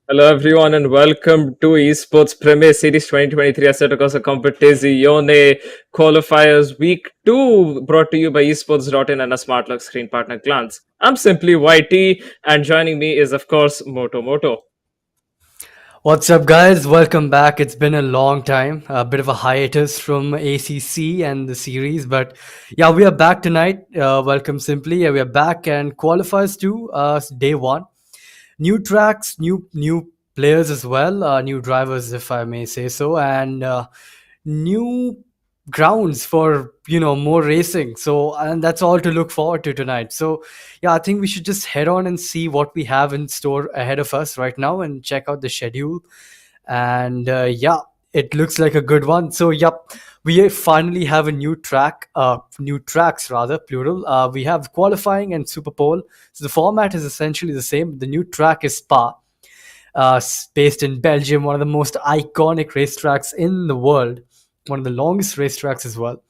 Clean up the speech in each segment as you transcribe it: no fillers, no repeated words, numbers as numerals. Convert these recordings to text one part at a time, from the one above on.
Hello, everyone, and welcome to Esports Premier Series 2023 Assetto Corsa Competizione Qualifiers Week 2, brought to you by Esports.in and a smart lock screen partner Glance. I'm simply YT, and joining me is, of course, Moto Moto. What's up, guys? Welcome back. It's been a long time, a bit of a hiatus from ACC and the series, but yeah, we are back tonight. Welcome, Simply. Yeah, we are back and qualifiers too. Day one, new tracks, new players as well, new drivers, if I may say so, and new grounds for more racing. So, and that's all to look forward to tonight. So yeah, I think we should just head on and see what we have in store ahead of us right now and check out the schedule. And yeah, it looks like a good one. So yep, we finally have a new track, new tracks rather, plural. We have qualifying and Superpole. So the format is essentially the same. The new track is Spa, based in Belgium, one of the most iconic racetracks in the world, one of the longest racetracks as well.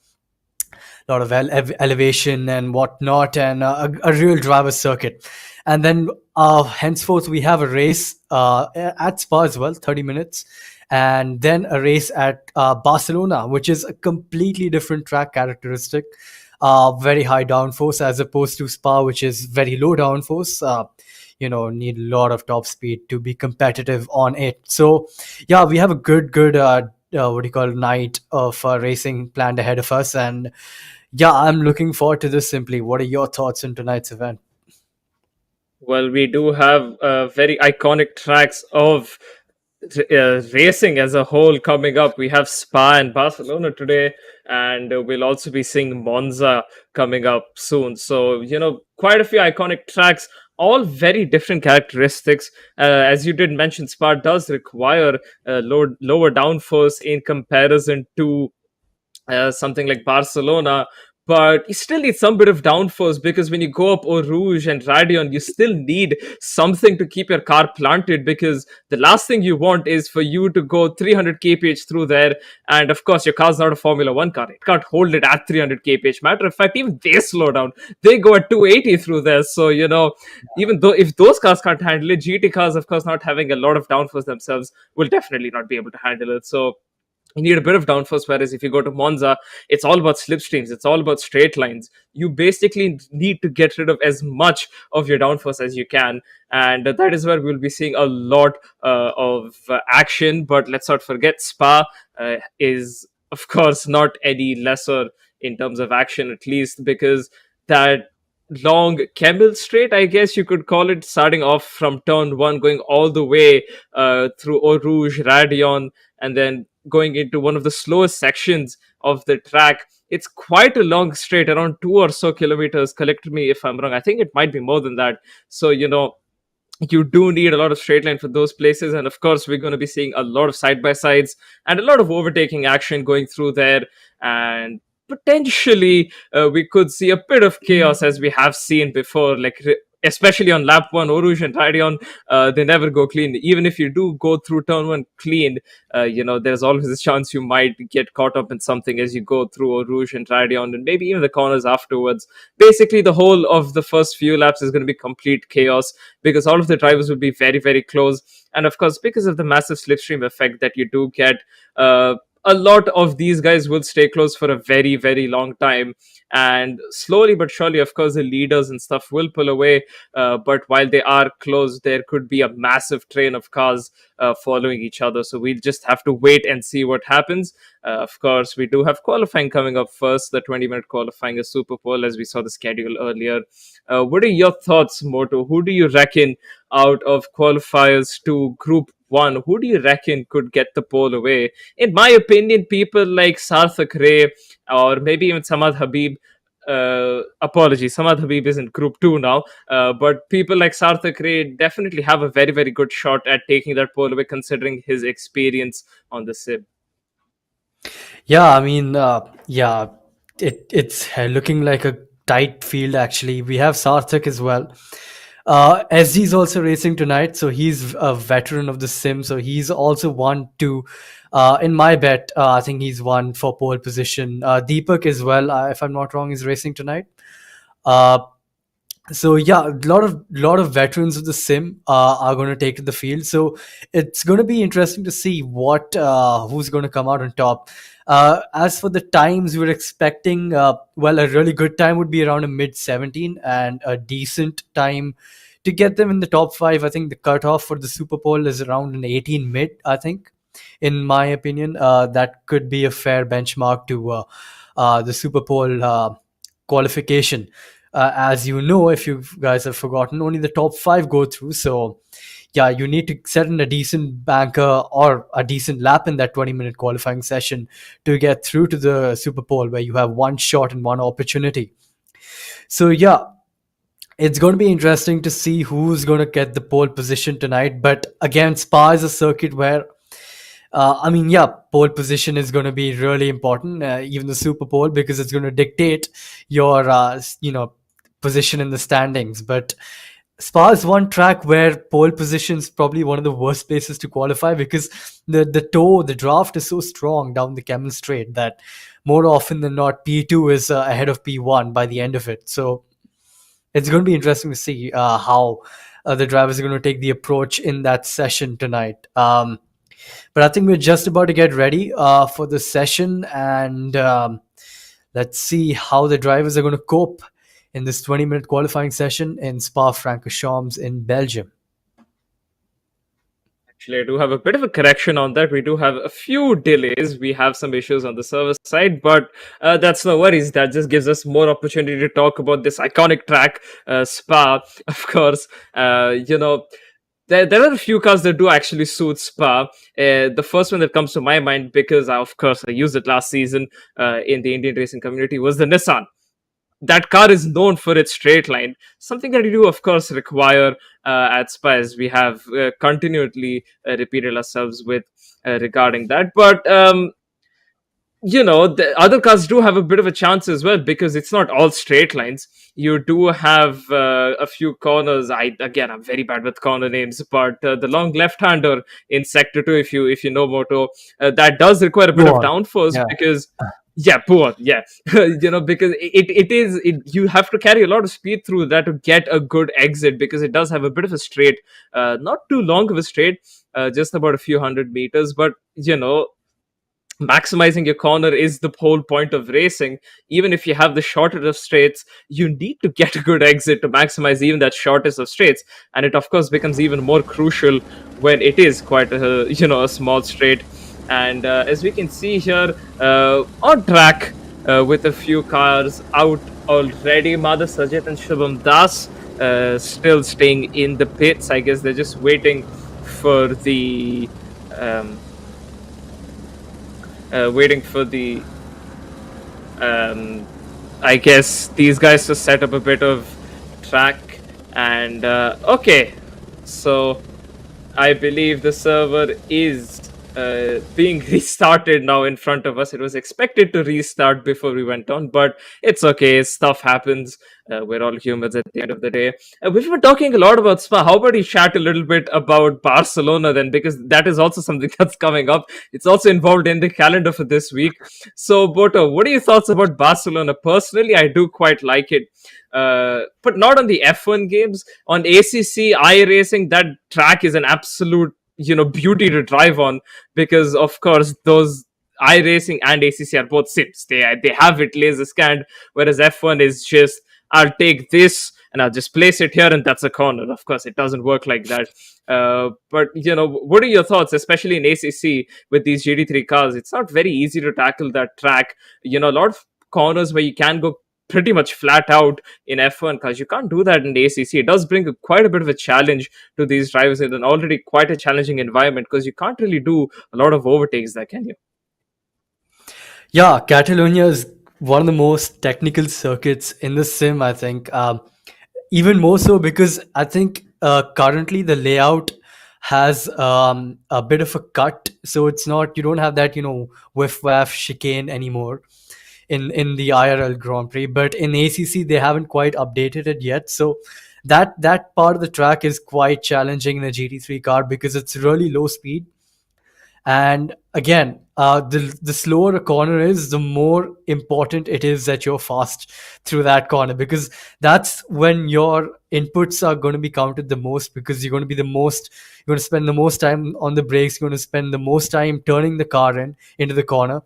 A lot of elevation and whatnot, and a real driver's circuit. And then henceforth, we have a race at Spa as well, 30 minutes, and then a race at Barcelona, which is a completely different track characteristic. Very high downforce as opposed to Spa, which is very low downforce. Need a lot of top speed to be competitive on it. So yeah, we have a good what do you call night of racing planned ahead of us. And yeah, I'm looking forward to this. Simply, what are your thoughts on tonight's event? Well, we do have very iconic tracks of racing as a whole coming up. We have Spa and Barcelona today, and we'll also be seeing Monza coming up soon. So, quite a few iconic tracks, all very different characteristics. As you did mention, Spa does require lower downforce in comparison to something like Barcelona. But you still need some bit of downforce because when you go up Eau Rouge and Radion, you still need something to keep your car planted, because the last thing you want is for you to go 300 kph through there. And of course, your car's not a Formula One car. It can't hold it at 300 kph. Matter of fact, even they slow down. They go at 280 through there. So, even though if those cars can't handle it, GT cars, of course, not having a lot of downforce themselves, will definitely not be able to handle it. So, you need a bit of downforce. Whereas if you go to Monza, it's all about slipstreams, it's all about straight lines. You basically need to get rid of as much of your downforce as you can, and that is where we'll be seeing a lot of action. But let's not forget, Spa is, of course, not any lesser in terms of action, at least because that long camel straight, I guess you could call it, starting off from turn one, going all the way through Eau Rouge, Radion, and then going into one of the slowest sections of the track. It's quite a long straight, around 2 or so kilometers. Correct me if I'm wrong. I think it might be more than that. So, you do need a lot of straight line for those places. And of course, we're going to be seeing a lot of side by sides and a lot of overtaking action going through there. And potentially, we could see a bit of chaos as we have seen before, like especially on lap one, Oruge and Tyrion, they never go clean. Even if you do go through turn one clean, there's always a chance you might get caught up in something as you go through Oruge and Tyrion, and maybe even the corners afterwards. Basically, the whole of the first few laps is going to be complete chaos because all of the drivers will be very, very close. And of course, because of the massive slipstream effect that you do get, a lot of these guys will stay close for a very, very long time. And slowly but surely, of course, the leaders and stuff will pull away. But while they are close, there could be a massive train of cars following each other. So we'll just have to wait and see what happens. Of course, we do have qualifying coming up first, the 20-minute qualifying, a Super Bowl, as we saw the schedule earlier. What are your thoughts, Moto? Who do you reckon out of qualifiers to Group 1, who do you reckon could get the pole away? In my opinion, people like Sarthak Ray or maybe even Samad Habib. Apologies, Samad Habib is in Group 2 now. But people like Sarthak Ray definitely have a very, very good shot at taking that pole away, considering his experience on the sim. Yeah, I mean, yeah, it's looking like a tight field actually. We have Sarthak as well. SG is also racing tonight, so he's a veteran of the sim. So he's also one to, in my bet, I think he's one for pole position. Deepak as well, if I'm not wrong, is racing tonight. Uh, So yeah, a lot of veterans of the sim are going to take to the field. So it's going to be interesting to see what who's going to come out on top. As for the times, we're expecting, well, a really good time would be around a mid 17, and a decent time to get them in the top five. I think the cutoff for the Super Bowl is around an 18 mid. I think, in my opinion, that could be a fair benchmark to the Super Bowl qualification. As you know, if you guys have forgotten, only the top five go through. So, yeah, you need to set in a decent banker or a decent lap in that 20-minute qualifying session to get through to the Super Bowl, where you have one shot and one opportunity. So, yeah, it's going to be interesting to see who's going to get the pole position tonight. But again, Spa is a circuit where I mean, yeah, pole position is going to be really important, even the Super Bowl, because it's going to dictate your, position in the standings. But Spa is one track where pole position is probably one of the worst places to qualify, because the draft is so strong down the Camel Straight that more often than not, P2 is ahead of P1 by the end of it. So it's going to be interesting to see how the drivers are going to take the approach in that session tonight. But I think we're just about to get ready for the session, and let's see how the drivers are going to cope in this 20-minute qualifying session in Spa-Francorchamps in Belgium. Actually, I do have a bit of a correction on that. We do have a few delays. We have some issues on the server side, but that's no worries. That just gives us more opportunity to talk about this iconic track, Spa. Of course, there are a few cars that do actually suit Spa. The first one that comes to my mind, because of course I used it last season in the Indian racing community, was the Nissan. That car is known for its straight line, something that we do of course require at Spice. We have continually repeated ourselves with regarding that, but the other cars do have a bit of a chance as well, because it's not all straight lines. You do have a few corners. I'm very bad with corner names, but the long left hander in sector 2, if you know moto, that does require a bit Go of on. downforce, Yeah. because yeah, poor, yeah. Because you have to carry a lot of speed through that to get a good exit, because it does have a bit of a straight, not too long of a straight, just about a few hundred meters, but maximizing your corner is the whole point of racing. Even if you have the shortest of straights, you need to get a good exit to maximize even that shortest of straights, and it of course becomes even more crucial when it is quite a small straight. And as we can see here, on track, with a few cars out already, Madha Sajit and Shubham Das still staying in the pits. I guess they're just waiting for the um, waiting for the I guess these guys to set up a bit of track. And okay, so I believe the server is being restarted now in front of us. It was expected to restart before we went on, but it's okay. Stuff happens. We're all humans at the end of the day. We've been talking a lot about Spa. How about you chat a little bit about Barcelona then? Because that is also something that's coming up. It's also involved in the calendar for this week. So, Boto, what are your thoughts about Barcelona? Personally, I do quite like it. But not on the F1 games. On ACC iRacing, that track is an absolute beauty to drive on, because of course those iRacing and ACC are both sims. They have it laser scanned, whereas F1 is just, I'll take this and I'll just place it here and that's a corner. Of course, it doesn't work like that. But what are your thoughts, especially in ACC with these GT3 cars? It's not very easy to tackle that track. A lot of corners where you can go pretty much flat out in F1, because you can't do that in the ACC. It does bring quite a bit of a challenge to these drivers in an already quite a challenging environment, because you can't really do a lot of overtakes there, can you? Yeah, Catalonia is one of the most technical circuits in the sim, I think. Even more so because I think currently the layout has a bit of a cut, so it's not, you don't have that whiff waff chicane anymore in the IRL Grand Prix. But in ACC they haven't quite updated it yet, so that part of the track is quite challenging in a GT3 car, because it's really low speed. And again, the slower a corner is, the more important it is that you're fast through that corner, because that's when your inputs are going to be counted the most, because you're going to spend the most time on the brakes, you're going to spend the most time turning the car into the corner,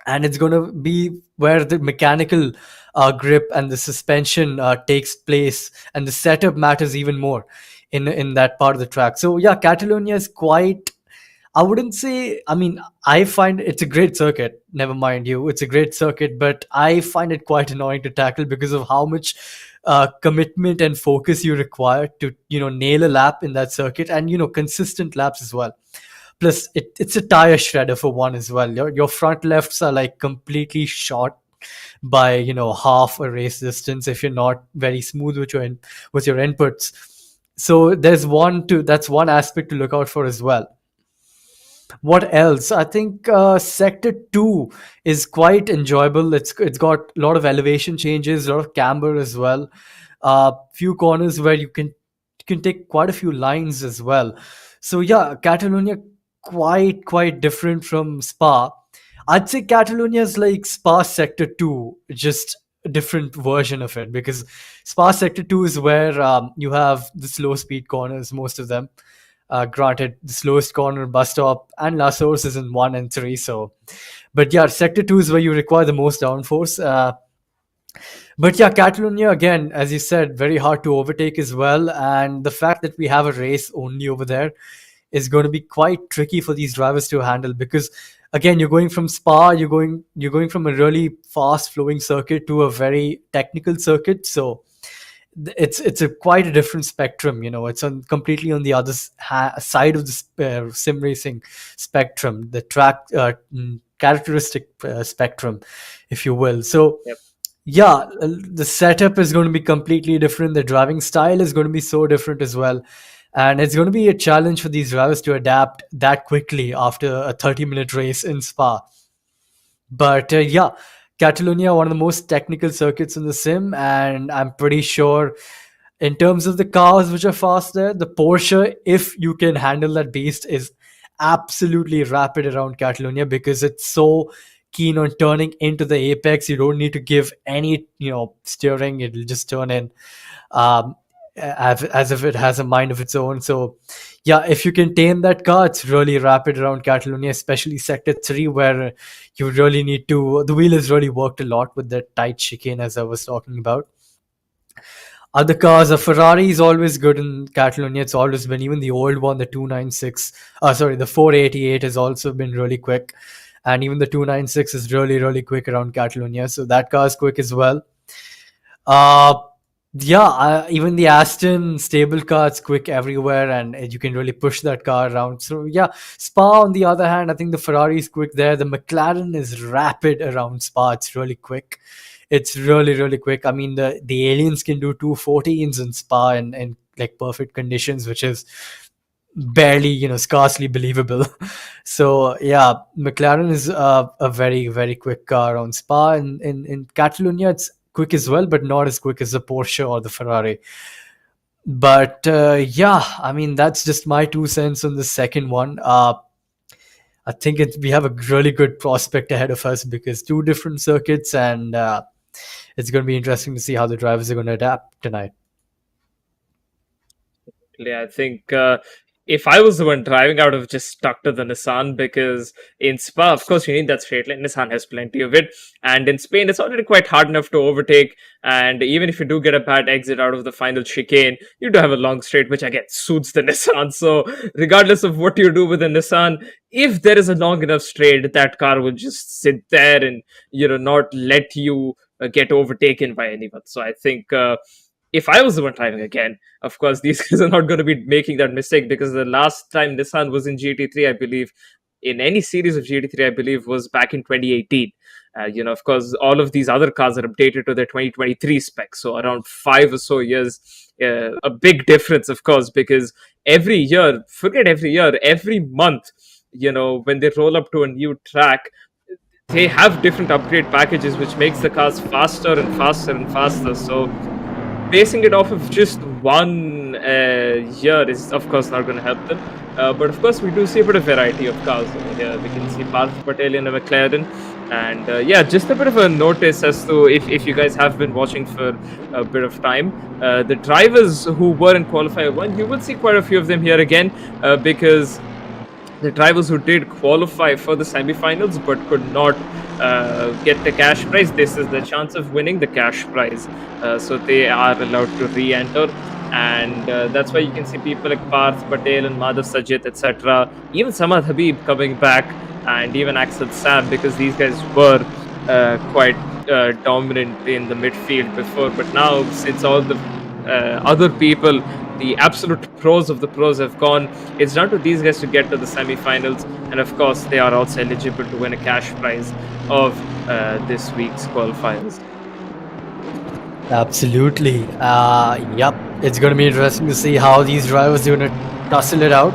and it's going to be where the mechanical grip and the suspension takes place, and the setup matters even more in that part of the track. So yeah, Catalonia is quite, I wouldn't say, I mean, I find it's a great circuit. Never mind you, it's a great circuit, but I find it quite annoying to tackle because of how much commitment and focus you require to, nail a lap in that circuit, and, consistent laps as well. Plus, it's a tire shredder for one as well. Your front lefts are like completely short by, half a race distance if you're not very smooth with your inputs. So that's one aspect to look out for as well. What else? I think Sector 2 is quite enjoyable. It's got a lot of elevation changes, a lot of camber as well. Few corners where you can take quite a few lines as well. So yeah, Catalonia quite different from Spa. I'd say Catalonia is like Spa Sector 2, just a different version of it, because Spa Sector 2 is where you have the slow speed corners, most of them. Granted, the slowest corner, bus stop, and La Source is in 1 and 3. So, but yeah, Sector 2 is where you require the most downforce. But yeah, Catalonia, again, as you said, very hard to overtake as well. And the fact that we have a race only over there is going to be quite tricky for these drivers to handle, because again, you're going from Spa, you're going from a really fast flowing circuit to a very technical circuit. So it's a quite a different spectrum. It's on completely on the other side of the sim racing spectrum, the track characteristic spectrum, if you will. So Yep. yeah, the setup is going to be completely different, the driving style is going to be so different as well, and it's going to be a challenge for these drivers to adapt that quickly after a 30-minute race in Spa. But yeah, Catalonia, one of the most technical circuits in the sim, and I'm pretty sure in terms of the cars which are fast there, the Porsche, if you can handle that beast, is absolutely rapid around Catalonia, because it's so keen on turning into the apex. You don't need to give any, steering; it'll just turn in. Um, as if it has a mind of its own. So, yeah, if you can tame that car, it's really rapid around Catalonia, especially Sector 3, where you really need to. The wheel has really worked a lot with the tight chicane, as I was talking about. Other cars, a Ferrari is always good in Catalonia. It's always been, even the old one, the 296. Sorry, the 488 has also been really quick. And even the 296 is really, really quick around Catalonia. So that car is quick as well. Uh, yeah, even the Aston stable car, it's quick everywhere, and you can really push that car around. So yeah, Spa on the other hand, I think the Ferrari is quick there. The McLaren is rapid around Spa. It's really quick. It's really really quick. I mean, the aliens can do 214s in Spa in like perfect conditions, which is barely, scarcely believable. So yeah, McLaren is a very very quick car on Spa, and in Catalonia it's quick as well, but not as quick as the Porsche or the Ferrari. But yeah, I mean, that's just my 2 cents on the second one. I think we have a really good prospect ahead of us, because two different circuits, and it's going to be interesting to see how the drivers are going to adapt tonight. Yeah, I think if I was the one driving, I would have just stuck to the Nissan, because in Spa, of course, you need that straight line. Nissan has plenty of it. And in Spain, it's already quite hard enough to overtake. And even if you do get a bad exit out of the final chicane, you do have a long straight, which again suits the Nissan. So, regardless of what you do with the Nissan, if there is a long enough straight, that car will just sit there and, not let you get overtaken by anyone. So, I think. If I was the one driving again, of course, these guys are not going to be making that mistake, because the last time Nissan was in GT3, I believe, in any series of GT3, I believe, was back in 2018. Of course, all of these other cars are updated to their 2023 specs. So around 5 or so years, a big difference, of course, because every year, forget every year, every month, when they roll up to a new track, they have different upgrade packages, which makes the cars faster and faster and faster. So basing it off of just one year is, of course, not going to help them. But of course, we do see a bit of variety of cars over here. We can see Parth Patel in a McLaren. And yeah, just a bit of a notice as to if you guys have been watching for a bit of time, the drivers who were in Qualifier 1, you will see quite a few of them here again, because the drivers who did qualify for the semifinals but could not get the cash prize, this is the chance of winning the cash prize. So they are allowed to re-enter. And that's why you can see people like Parth Patel and Madhav Sajit, etc. Even Samad Habib coming back, and even Axel Sam, because these guys were quite dominant in the midfield before. But now, since all the other people, the absolute pros of the pros, have gone, it's down to these guys to get to the semi-finals. And of course, they are also eligible to win a cash prize of this week's qualifiers. Absolutely. Yep. It's going to be interesting to see how these drivers are going to tussle it out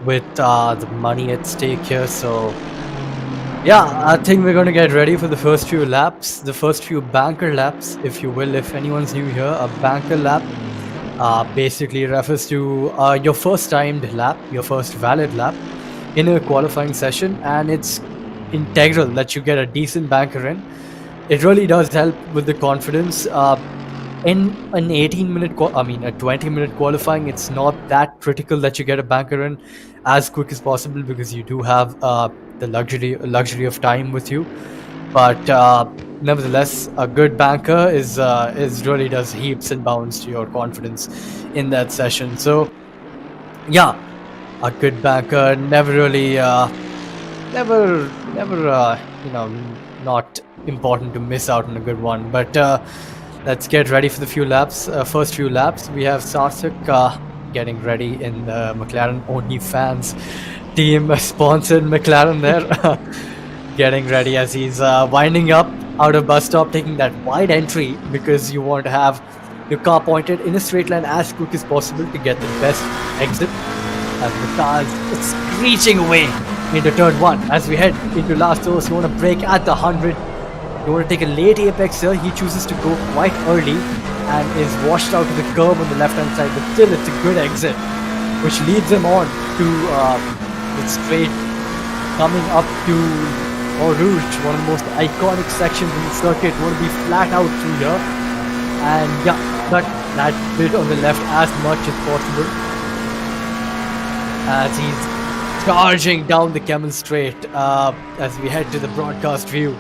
with the money at stake here. So, yeah, I think we're going to get ready for the first few laps, the first few banker laps, if you will. If anyone's new here, a banker lap basically refers to your first timed lap, your first valid lap in a qualifying session, and it's integral that you get a decent banker in. It really does help with the confidence. In an 18-minute, a 20-minute qualifying, it's not that critical that you get a banker in as quick as possible, because you do have the luxury of time with you. But nevertheless, a good banker is really does heaps and bounds to your confidence in that session. So yeah, a good banker never really not important to miss out on a good one. But let's get ready for the few laps. First few laps, we have Sarthak getting ready in the McLaren Only Fans team sponsored McLaren there. Getting ready as he's winding up out of bus stop, taking that wide entry, because you want to have your car pointed in a straight line as quick as possible to get the best exit. As the car is screeching away into turn 1. As we head into last tour, you want to brake at the 100. You want to take a late apex here. He chooses to go quite early and is washed out to the curb on the left hand side, but still it's a good exit, which leads him on to the straight coming up to Eau Rouge, one of the most iconic sections in the circuit. You want to be flat out through here, and yeah, cut that bit on the left as much as possible as he's charging down the Camel Straight as we head to the broadcast view.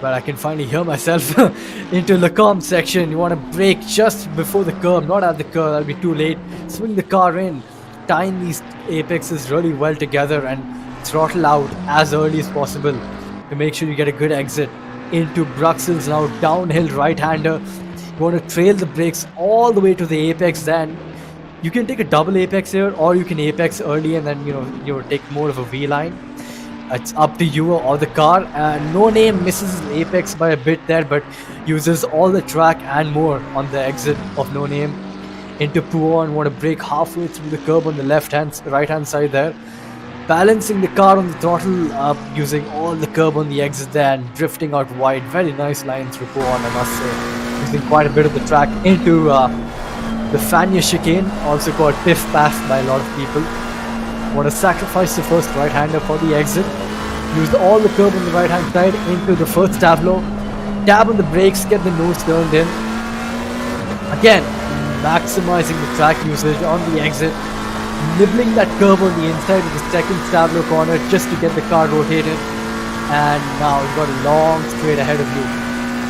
But I can finally hear myself into the Lacombe section. You want to brake just before the curb, not at the curb, that'll be too late. Swing the car in, tying these apexes really well together, and throttle out as early as possible to make sure you get a good exit into Bruxelles. Now downhill right-hander. You want to trail the brakes all the way to the apex. Then you can take a double apex here, or you can apex early and then you take more of a V line. It's up to you or the car. No Name misses apex by a bit there, but uses all the track and more on the exit of No Name into Pouon. Want to brake halfway through the curb on the right hand side there, balancing the car on the throttle, using all the curb on the exit there and drifting out wide. Very nice line through Pouon, I must say, using quite a bit of the track into the Fania chicane, also called Piff Paff by a lot of people. Want to sacrifice the first right-hander for the exit. Use all the curb on the right-hand side into the first tableau. Tab on the brakes, get the nose turned in. Again, maximizing the track usage on the exit. Nibbling that curb on the inside of the second tableau corner just to get the car rotated. And now you've got a long straight ahead of you,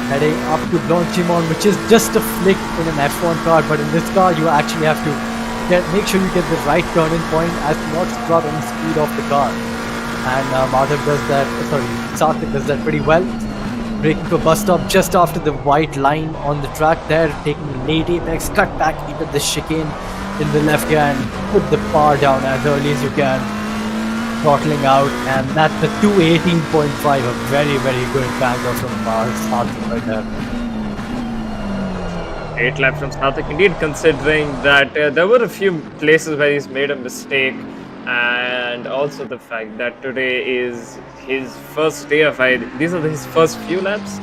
heading up to Blanchimont, which is just a flick in an F1 car, but in this car you actually have to make sure you get the right turn-in point as not to drop any speed off the car. And Madhav does that, Sarthak does that pretty well. Braking for bus stop just after the white line on the track there, taking the late apex, cut back into the chicane in the left gear and put the power down as early as you can, throttling out, and that's the 218.5, a very, very good banker from Sarthak right there. 8 lap from Sarthak, indeed, considering that there were a few places where he's made a mistake, and also the fact that today is his first day of these are his first few laps,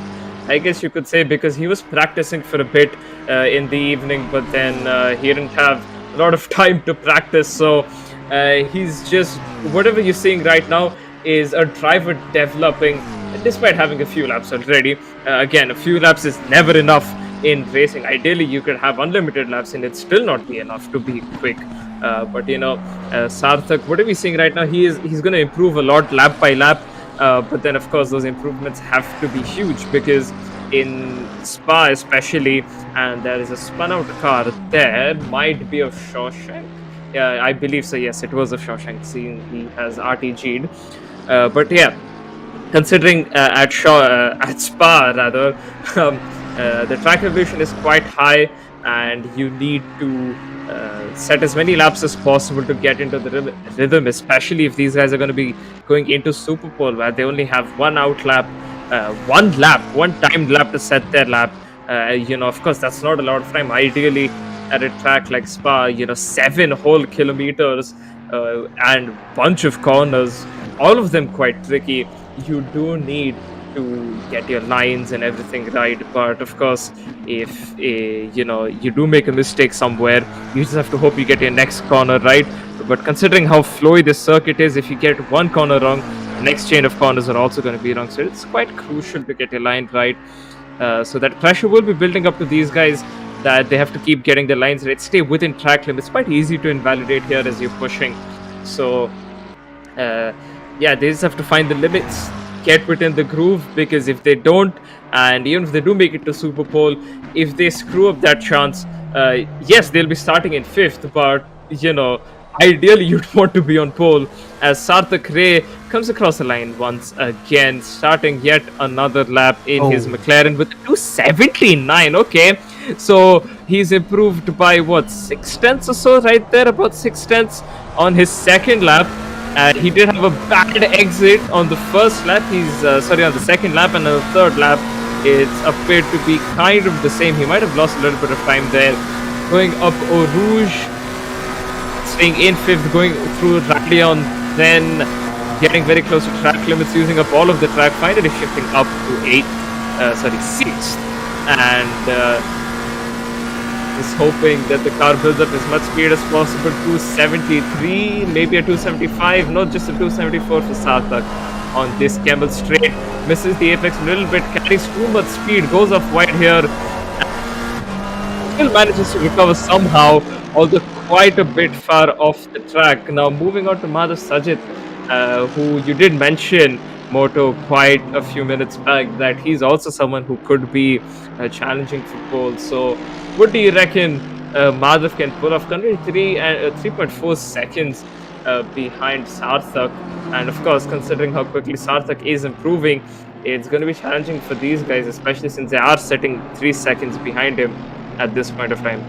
I guess you could say, because he was practicing for a bit in the evening, but then he didn't have a lot of time to practice. So he's just, whatever you're seeing right now is a driver developing despite having a few laps already. Again, a few laps is never enough in racing. Ideally, you could have unlimited laps and it still not be enough to be quick. But Sarthak, what are we seeing right now? He's going to improve a lot lap by lap. But then, of course, those improvements have to be huge, because in Spa, especially, and there is a spun out car there, might be of Shawshank. Yeah, I believe so. Yes, it was a Shawshank. Seeing he has RTG'd. But yeah, considering at Spa rather, the track evolution is quite high, and you need to set as many laps as possible to get into the rhythm, especially if these guys are going to be going into Superpole, where they only have one out lap, one timed lap to set their lap. Of course, that's not a lot of time. Ideally, at a track like Spa, 7 whole kilometers and bunch of corners, all of them quite tricky. You do need to get your lines and everything right, but of course, if you do make a mistake somewhere, you just have to hope you get your next corner right. But considering how flowy this circuit is, if you get one corner wrong, the next chain of corners are also going to be wrong, so it's quite crucial to get your line right. So that pressure will be building up to these guys, that they have to keep getting the lines right, stay within track limits. It's quite easy to invalidate here as you're pushing. So they just have to find the limits, get within the groove, because if they don't, and even if they do make it to Superpole, if they screw up that chance, yes, they'll be starting in 5th, but ideally you'd want to be on pole, as Sarthak Ray comes across the line once again, starting yet another lap in his McLaren with 279. Okay, so he's improved by 6/10 or so, right there, about 6/10 on his second lap. He did have a bad exit on the first lap. He's on the second lap, and on the third lap, it's appeared to be kind of the same. He might have lost a little bit of time there. Going up Eau Rouge, staying in 5th, going through Raglion, then getting very close to track limits, using up all of the track, finally shifting up to 6th, and is hoping that the car builds up as much speed as possible. 273, maybe a 275, not just a 274 for Sarthak on this Camel straight. Misses the apex a little bit, carries too much speed, goes off wide here, still manages to recover somehow, although quite a bit far off the track. Now moving on to Madhav Sajid, who you did mention, Moto, quite a few minutes back, that he's also someone who could be challenging for pole. So what do you reckon Madhav can pull off? Currently 3.4 seconds behind Sarthak, and of course, considering how quickly Sarthak is improving, it's going to be challenging for these guys, especially since they are setting 3 seconds behind him at this point of time.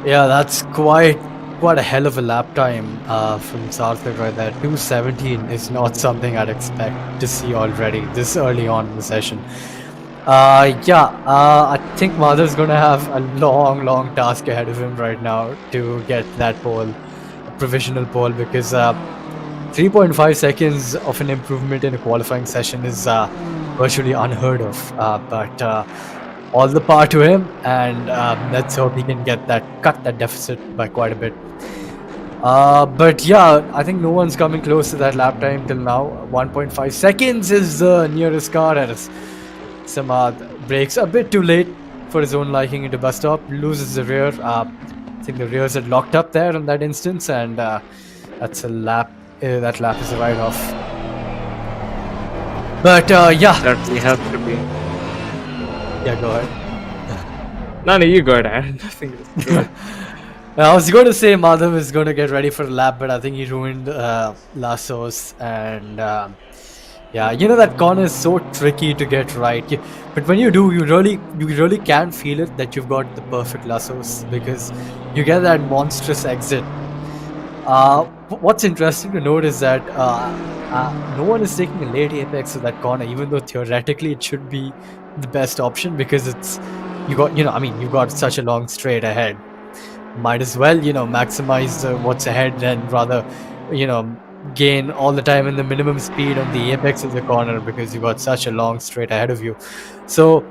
Yeah, that's quite a hell of a lap time from Sarthak right there. 217 is not something I'd expect to see already this early on in the session. I think Madhav's going to have a long task ahead of him right now to get that pole, provisional pole, because 3.5 seconds of an improvement in a qualifying session is virtually unheard of. But all the power to him, and let's hope he can cut that deficit by quite a bit. But yeah, I think no one's coming close to that lap time till now. 1.5 seconds is the nearest car, as Samad brakes a bit too late for his own liking into bus stop, loses the rear. I think the rears had locked up there in that instance, and that's a lap. That lap is a write-off. But Certainly has to be. Yeah, go ahead. No, you go ahead. Nothing. I was going to say Madhav is going to get ready for the lap, but I think he ruined Lassos, and that corner is so tricky to get right. But when you do, you really can feel it that you've got the perfect Lassos, because you get that monstrous exit. What's interesting to note is that no one is taking a late apex of that corner, even though theoretically it should be the best option, because you've got such a long straight ahead. Might as well maximize what's ahead, and rather gain all the time in the minimum speed on the apex of the corner because you got such a long straight ahead of you. So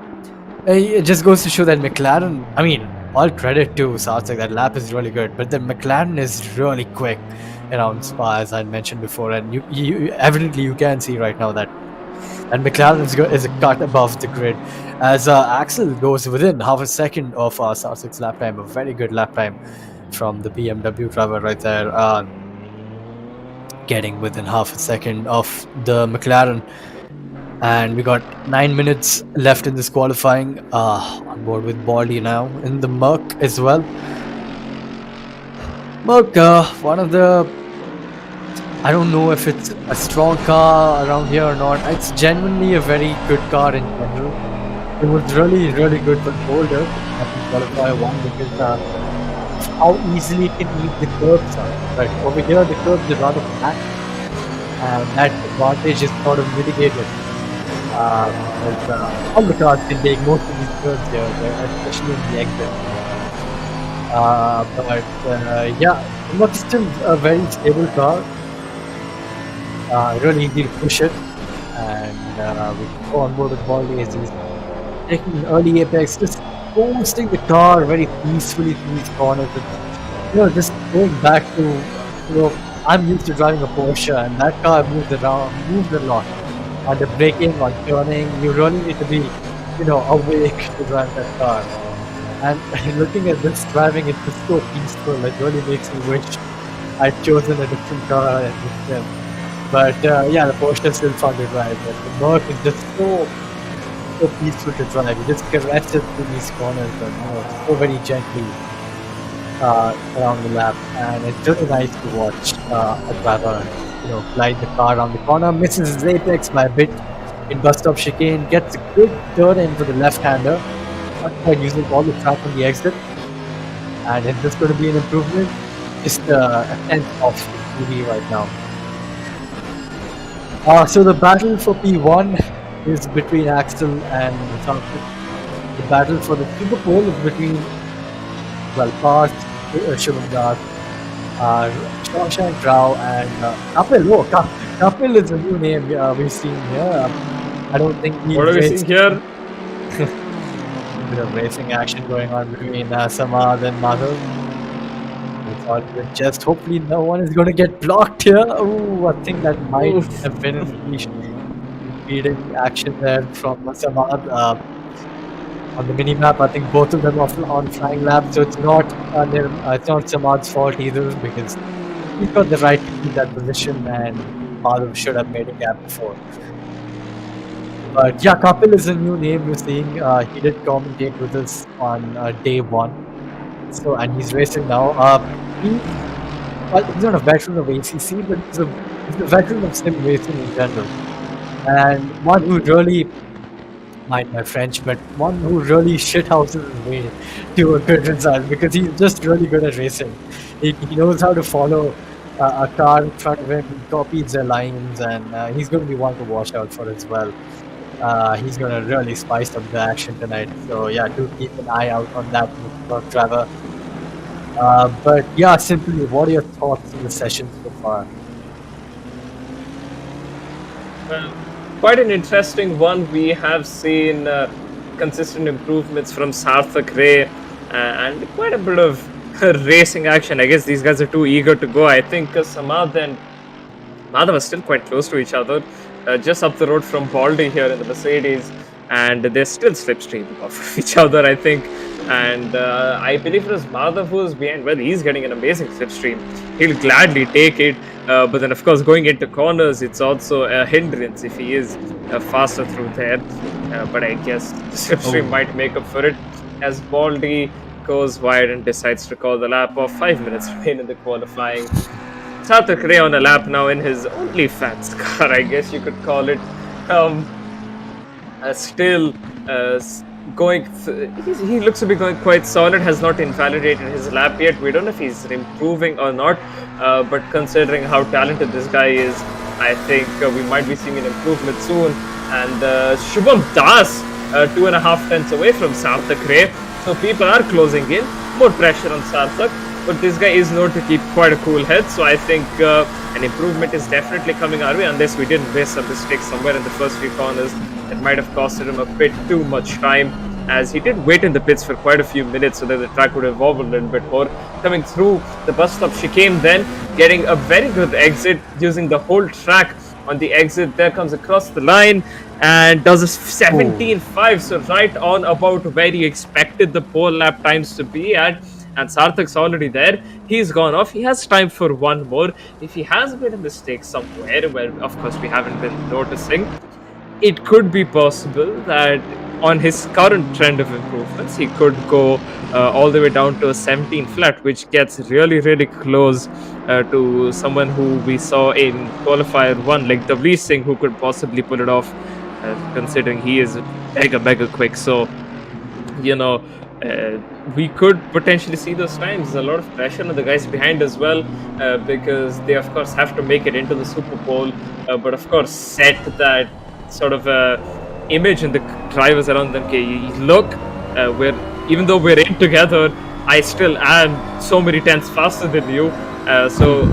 it just goes to show that McLaren, I mean, all credit to Sarthak, that lap is really good, but the McLaren is really quick around Spa, as I mentioned before. And you evidently you can see right now that McLaren is a cut above the grid as Axel goes within half a second of Sarthak's lap time, a very good lap time from the BMW driver right there, getting within half a second of the McLaren. And we got 9 minutes left in this qualifying. On board with Baldy now in the Merc as well. Merc, one of the, I don't know if it's a strong car around here or not. It's genuinely a very good car in general. It was really, really good for Boulder at qualify one because of how easily it can eat the curbs are. Right over here, the curbs are rather flat, and that advantage is sort of mitigated. Because all the cars can take most of these curves here, especially in the exit. But yeah, it's still a very stable car. Really easy to push it, and we can go on board with Baldy as he's taking an early apex, just coasting the car very peacefully through these corners. And, just going back to, I'm used to driving a Porsche, and that car moves a lot. And the braking or turning, you really need to be, awake to drive that car. And looking at this driving, it's just so peaceful. It really makes me wish I'd chosen a different car and them. But yeah, the Porsche is still fun to drive. But the Merc is just so peaceful to drive. You just caress it through these corners, and so very gently around the lap. And it's really nice to watch a driver, glide the car around the corner, misses his apex by a bit in bus stop chicane, gets a good turn in for the left-hander, not quite using all the track on the exit. And is this going to be an improvement? Just a tenth off the TV right now. So the battle for P1 is between Axel and Sarthak. The battle for the Superpole is between, Parth, Shubham Das, Shawshank Rao, and Kapil. Oh, Kapil is a new name we've seen here. I don't think he. What are we seeing here? A bit of racing action going on between Samad and Madhav. We thought with just hopefully no one is going to get blocked here. Oh, I think that might have been impeding action there from Samad. On the mini map, I think both of them are on flying lap, so it's not Samad's fault either because he's got the right to keep that position, and Madhav should have made a gap before. But yeah, Kapil is a new name we're seeing. He did commentate with us on day one, and he's racing now. He's not a veteran of ACC, but he's a veteran of sim racing in general, and one who really, mind my French, but one who really shithouses his way to a good result because he's just really good at racing. He knows how to follow a car in front of him, he copies their lines, and he's going to be one to watch out for as well. He's going to really spice up the action tonight. So yeah, do keep an eye out on that driver. But yeah, simply, what are your thoughts on the session so far? Well, quite an interesting one. We have seen consistent improvements from Sarthak Ray and quite a bit of racing action. I guess these guys are too eager to go. I think Samad and Madhav are still quite close to each other, just up the road from Baldy here in the Mercedes, and they're still slipstreaming off of each other, I think. And I believe it was Madhav who's behind. Well, he's getting an amazing slipstream. He'll gladly take it. But then, of course, going into corners, it's also a hindrance if he is faster through there. But I guess the slipstream might make up for it as Baldy goes wide and decides to call the lap off. 5 minutes remain in the qualifying. Sarthak Ray on a lap now in his OnlyFans car, I guess you could call it. Still going, he looks to be going quite solid, has not invalidated his lap yet. We don't know if he's improving or not, but considering how talented this guy is, I think we might be seeing an improvement soon. And Shubham Das, 2.5 tenths away from Sarthak Ray, so people are closing in, more pressure on Sarthak, but this guy is known to keep quite a cool head, so I think an improvement is definitely coming our way, unless we didn't miss a mistake somewhere in the first few corners that might have costed him a bit too much time, as he did wait in the pits for quite a few minutes so that the track would evolve a little bit more. Coming through the bus stop chicane, then getting a very good exit using the whole track on the exit. There comes across the line and does a Oh, 17.5, so right on about where you expected the pole lap times to be at. And Sarthak's already there. He's gone off. He has time for one more. If he has made a mistake somewhere, where of course we haven't been noticing, it could be possible that on his current trend of improvements, he could go all the way down to a 17 flat, which gets really, really close to someone who we saw in qualifier one, like Davli Singh, who could possibly pull it off, considering he is mega, mega quick. So, you know, uh, we could potentially see those times. A lot of pressure on the guys behind as well, because they, of course, have to make it into the Super Bowl, but of course, set that sort of image in the drivers around them. Okay, look, we're even though we're in together, I still am so many tenths faster than you. So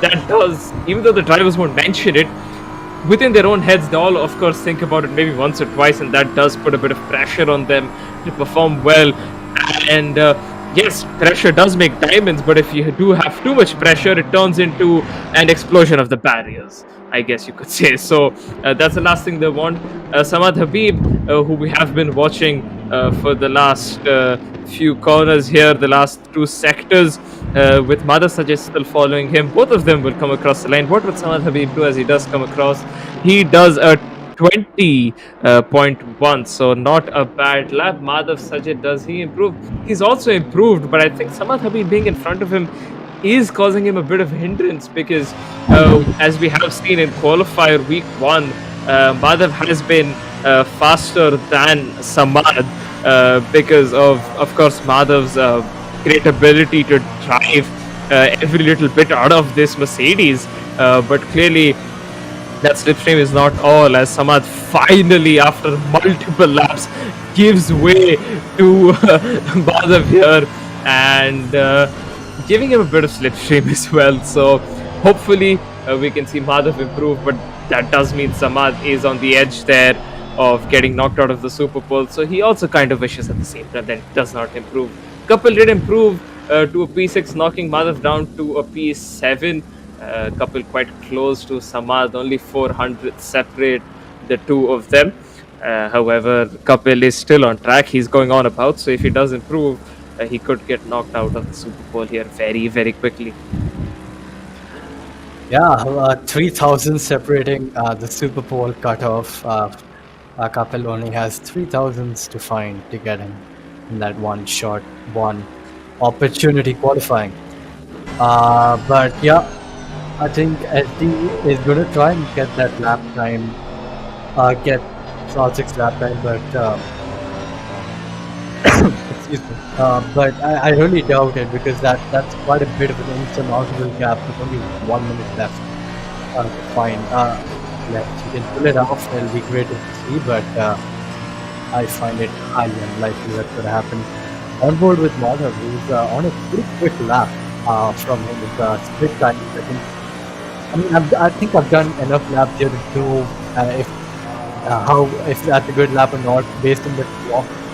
that does, even though the drivers won't mention it, within their own heads, they all, of course, think about it maybe once or twice, and that does put a bit of pressure on them to perform well. And yes, pressure does make diamonds, but if you do have too much pressure, it turns into an explosion of the barriers, I guess you could say. So that's the last thing they want. Samad Habib, who we have been watching for the last few corners here, the last two sectors, with Madhav Sajid still following him. Both of them will come across the line. What would Samad Habib do as he does come across? He does a 20.1, so not a bad lap. Madhav Sajid, does he improve? He's also improved, but I think Samad Habib being in front of him is causing him a bit of hindrance, because as we have seen in qualifier week one, Madhav has been faster than Samad, because of course, Madhav's great ability to drive every little bit out of this Mercedes. But clearly, that slipstream is not all, as Samad finally, after multiple laps, gives way to Madhav here, and giving him a bit of slipstream as well. So hopefully we can see Madhav improve, but that does mean Samad is on the edge there of getting knocked out of the Super Bowl. So he also kind of wishes at the same time that does not improve. Couple did improve to a P6, knocking Madhav down to a P7. Couple quite close to Samad, only 400 separate the two of them. However, Kapil is still on track. He's going on about, so if he does improve, he could get knocked out of the Super Bowl here very, very quickly. yeah, 3,000 separating the Super Bowl cutoff. Kapil only has 3,000s to find to get him in that one shot, one opportunity qualifying. But yeah, I think SD is going to try and get that lap time, get Celtics lap time, but excuse me. But I really doubt it, because that's quite a bit of an insurmountable gap with only 1 minute left to find. Left, you can pull it off. It'll be great to see, but I find it highly unlikely that's going to happen. On board with Madhav, who's on a pretty quick lap from his split time. I think. I mean, I think I've done enough laps here to know if that's a good lap or not, based on the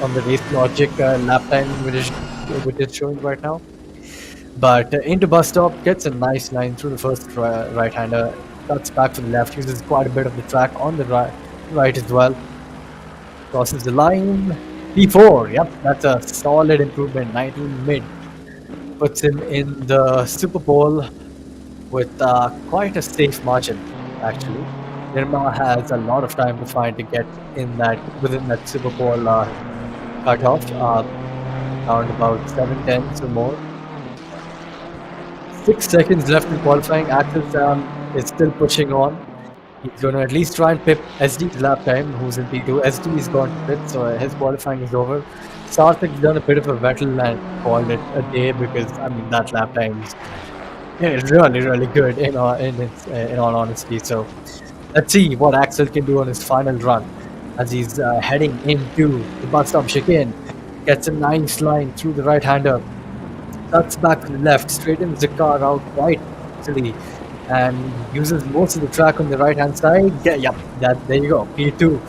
on the race logic lap time which is showing right now. But into bus stop, gets a nice line through the first right-hander, cuts back to the left, uses quite a bit of the track on the right as well. Crosses the line. P4, yep, that's a solid improvement. 19 mid puts him in the Super Bowl with quite a safe margin, actually. Nirma has a lot of time to find to get in that within that Super Bowl cutoff, around about 7 tenths or more. 6 seconds left in qualifying. Axel is still pushing on. He's going to at least try and pip SD's lap time, who's in P2. SD is gone to pit, so his qualifying is over. Sarthak's done a bit of a Vettel and called it a day, because I mean that lap time is really, really good in all honesty. So let's see what Axel can do on his final run as he's heading into the bus stop chicane. Gets a nice line through the right-hander. Cuts back to the left, straightens the car out right. Actually, and uses most of the track on the right hand side. Yeah, yep, there you go. P2,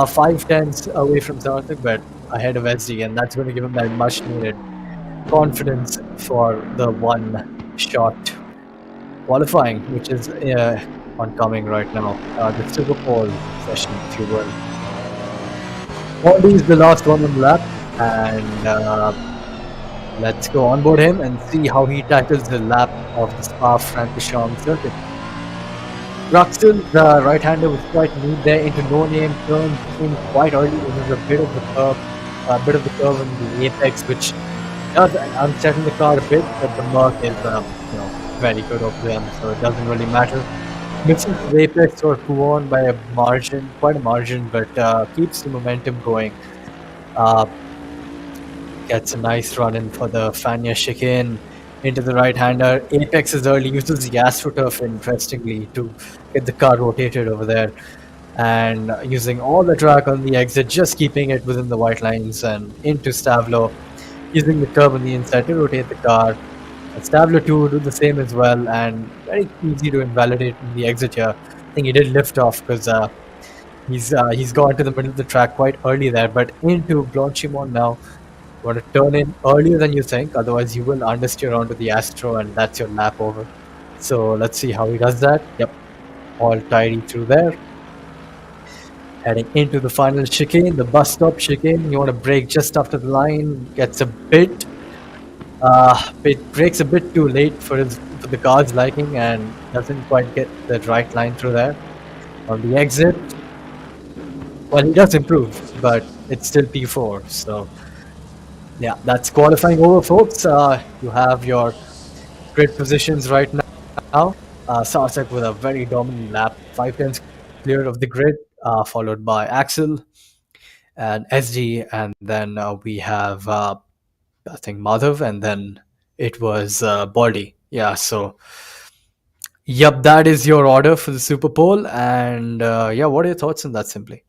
5 tenths away from Sarthak, but ahead of SD, and that's going to give him that much needed confidence for the one shot qualifying, which is oncoming right now. The Superpole session, if you will. Baldy is the last one on the lap, and let's go onboard him and see how he tackles the lap of the Spa-Francorchamps circuit. Ruxel, the right-hander, was quite neat there into no-name, turned in quite early. It was a bit of the curve on the apex, which does unsettle the car a bit, but the Merc is very good over them, so it doesn't really matter. Misses the apex or Kuon by a margin, quite a margin, but keeps the momentum going. Gets a nice run in for the Fania chicane into the right-hander. Apex is early, uses the AstroTurf interestingly to get the car rotated over there, and using all the track on the exit, just keeping it within the white lines and into Stavlo, using the curb on the inside to rotate the car. And Stavlo 2 do the same as well, and very easy to invalidate in the exit here. I think he did lift off because he's gone to the middle of the track quite early there, but into Blanchimont now. You want to turn in earlier than you think, otherwise you will understeer onto the Astro and that's your lap over. So let's see how he does that. Yep, all tidy through there. Heading into the final chicane, the bus stop chicane. You want to brake just after the line, gets a bit, brakes a bit too late for the car's liking and doesn't quite get the right line through there. On the exit, well, he does improve, but it's still P4, so yeah, that's qualifying over, folks. You have your grid positions right now. Sarsak with a very dominant lap, 5 tenths clear of the grid, followed by Axel and SG, and then we have I think Madhav, and then it was Baldy. Yeah, so yep, that is your order for the Super Bowl, and yeah, what are your thoughts on that? Simply.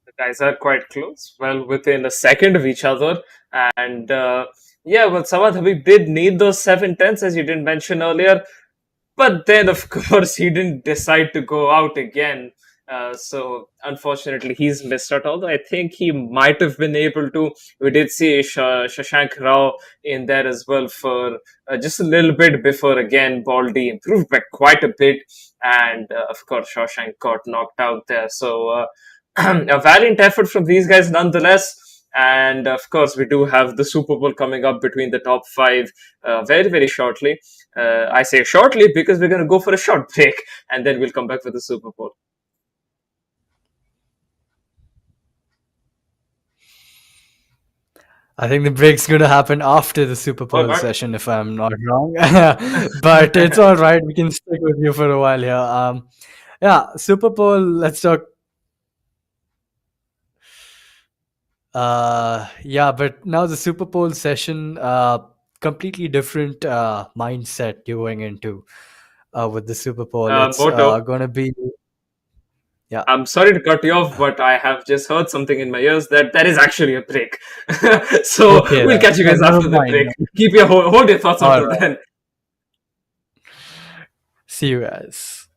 The guys are quite close, well within a second of each other. And yeah, well, Samad Habib did need those 7 tenths, as you didn't mention earlier. But then, of course, he didn't decide to go out again. So, unfortunately, he's missed out. Although I think he might have been able to. We did see Shashank Rao in there as well for just a little bit before, again, Baldy improved by quite a bit. And, of course, Shashank got knocked out there. So, a valiant effort from these guys nonetheless. And of course, we do have the Super Bowl coming up between the top five very, very shortly. I say shortly because we're going to go for a short break and then we'll come back for the Super Bowl. I think the break's going to happen after the Super Bowl session, if I'm not wrong. But it's all right. We can stick with you for a while here. Yeah, Super Bowl, let's talk. Yeah, but now the Super Bowl session, completely different mindset you're going into with the Super Bowl. It's going to be. Yeah. I'm sorry to cut you off, but I have just heard something in my ears that there is actually a break. So okay, we'll catch you guys after the break. Keep your hold your thoughts until then. See you guys.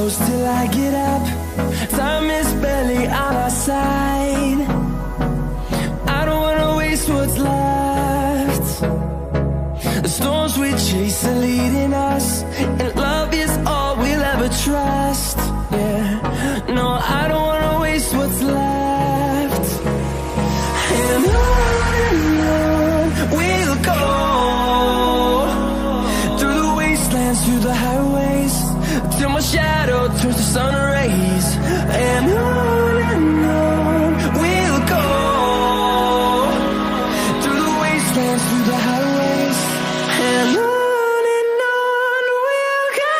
close till I get up. Time is barely on our side. I don't wanna waste what's left. The storms we chase are leading us, and love is all we'll ever trust. Yeah, no, I don't wanna waste what's left. And on we'll go, through the wastelands, through the highways, till my shadow turns to sun rays. And on we'll go, through the wastelands, through the highways, and on we'll go.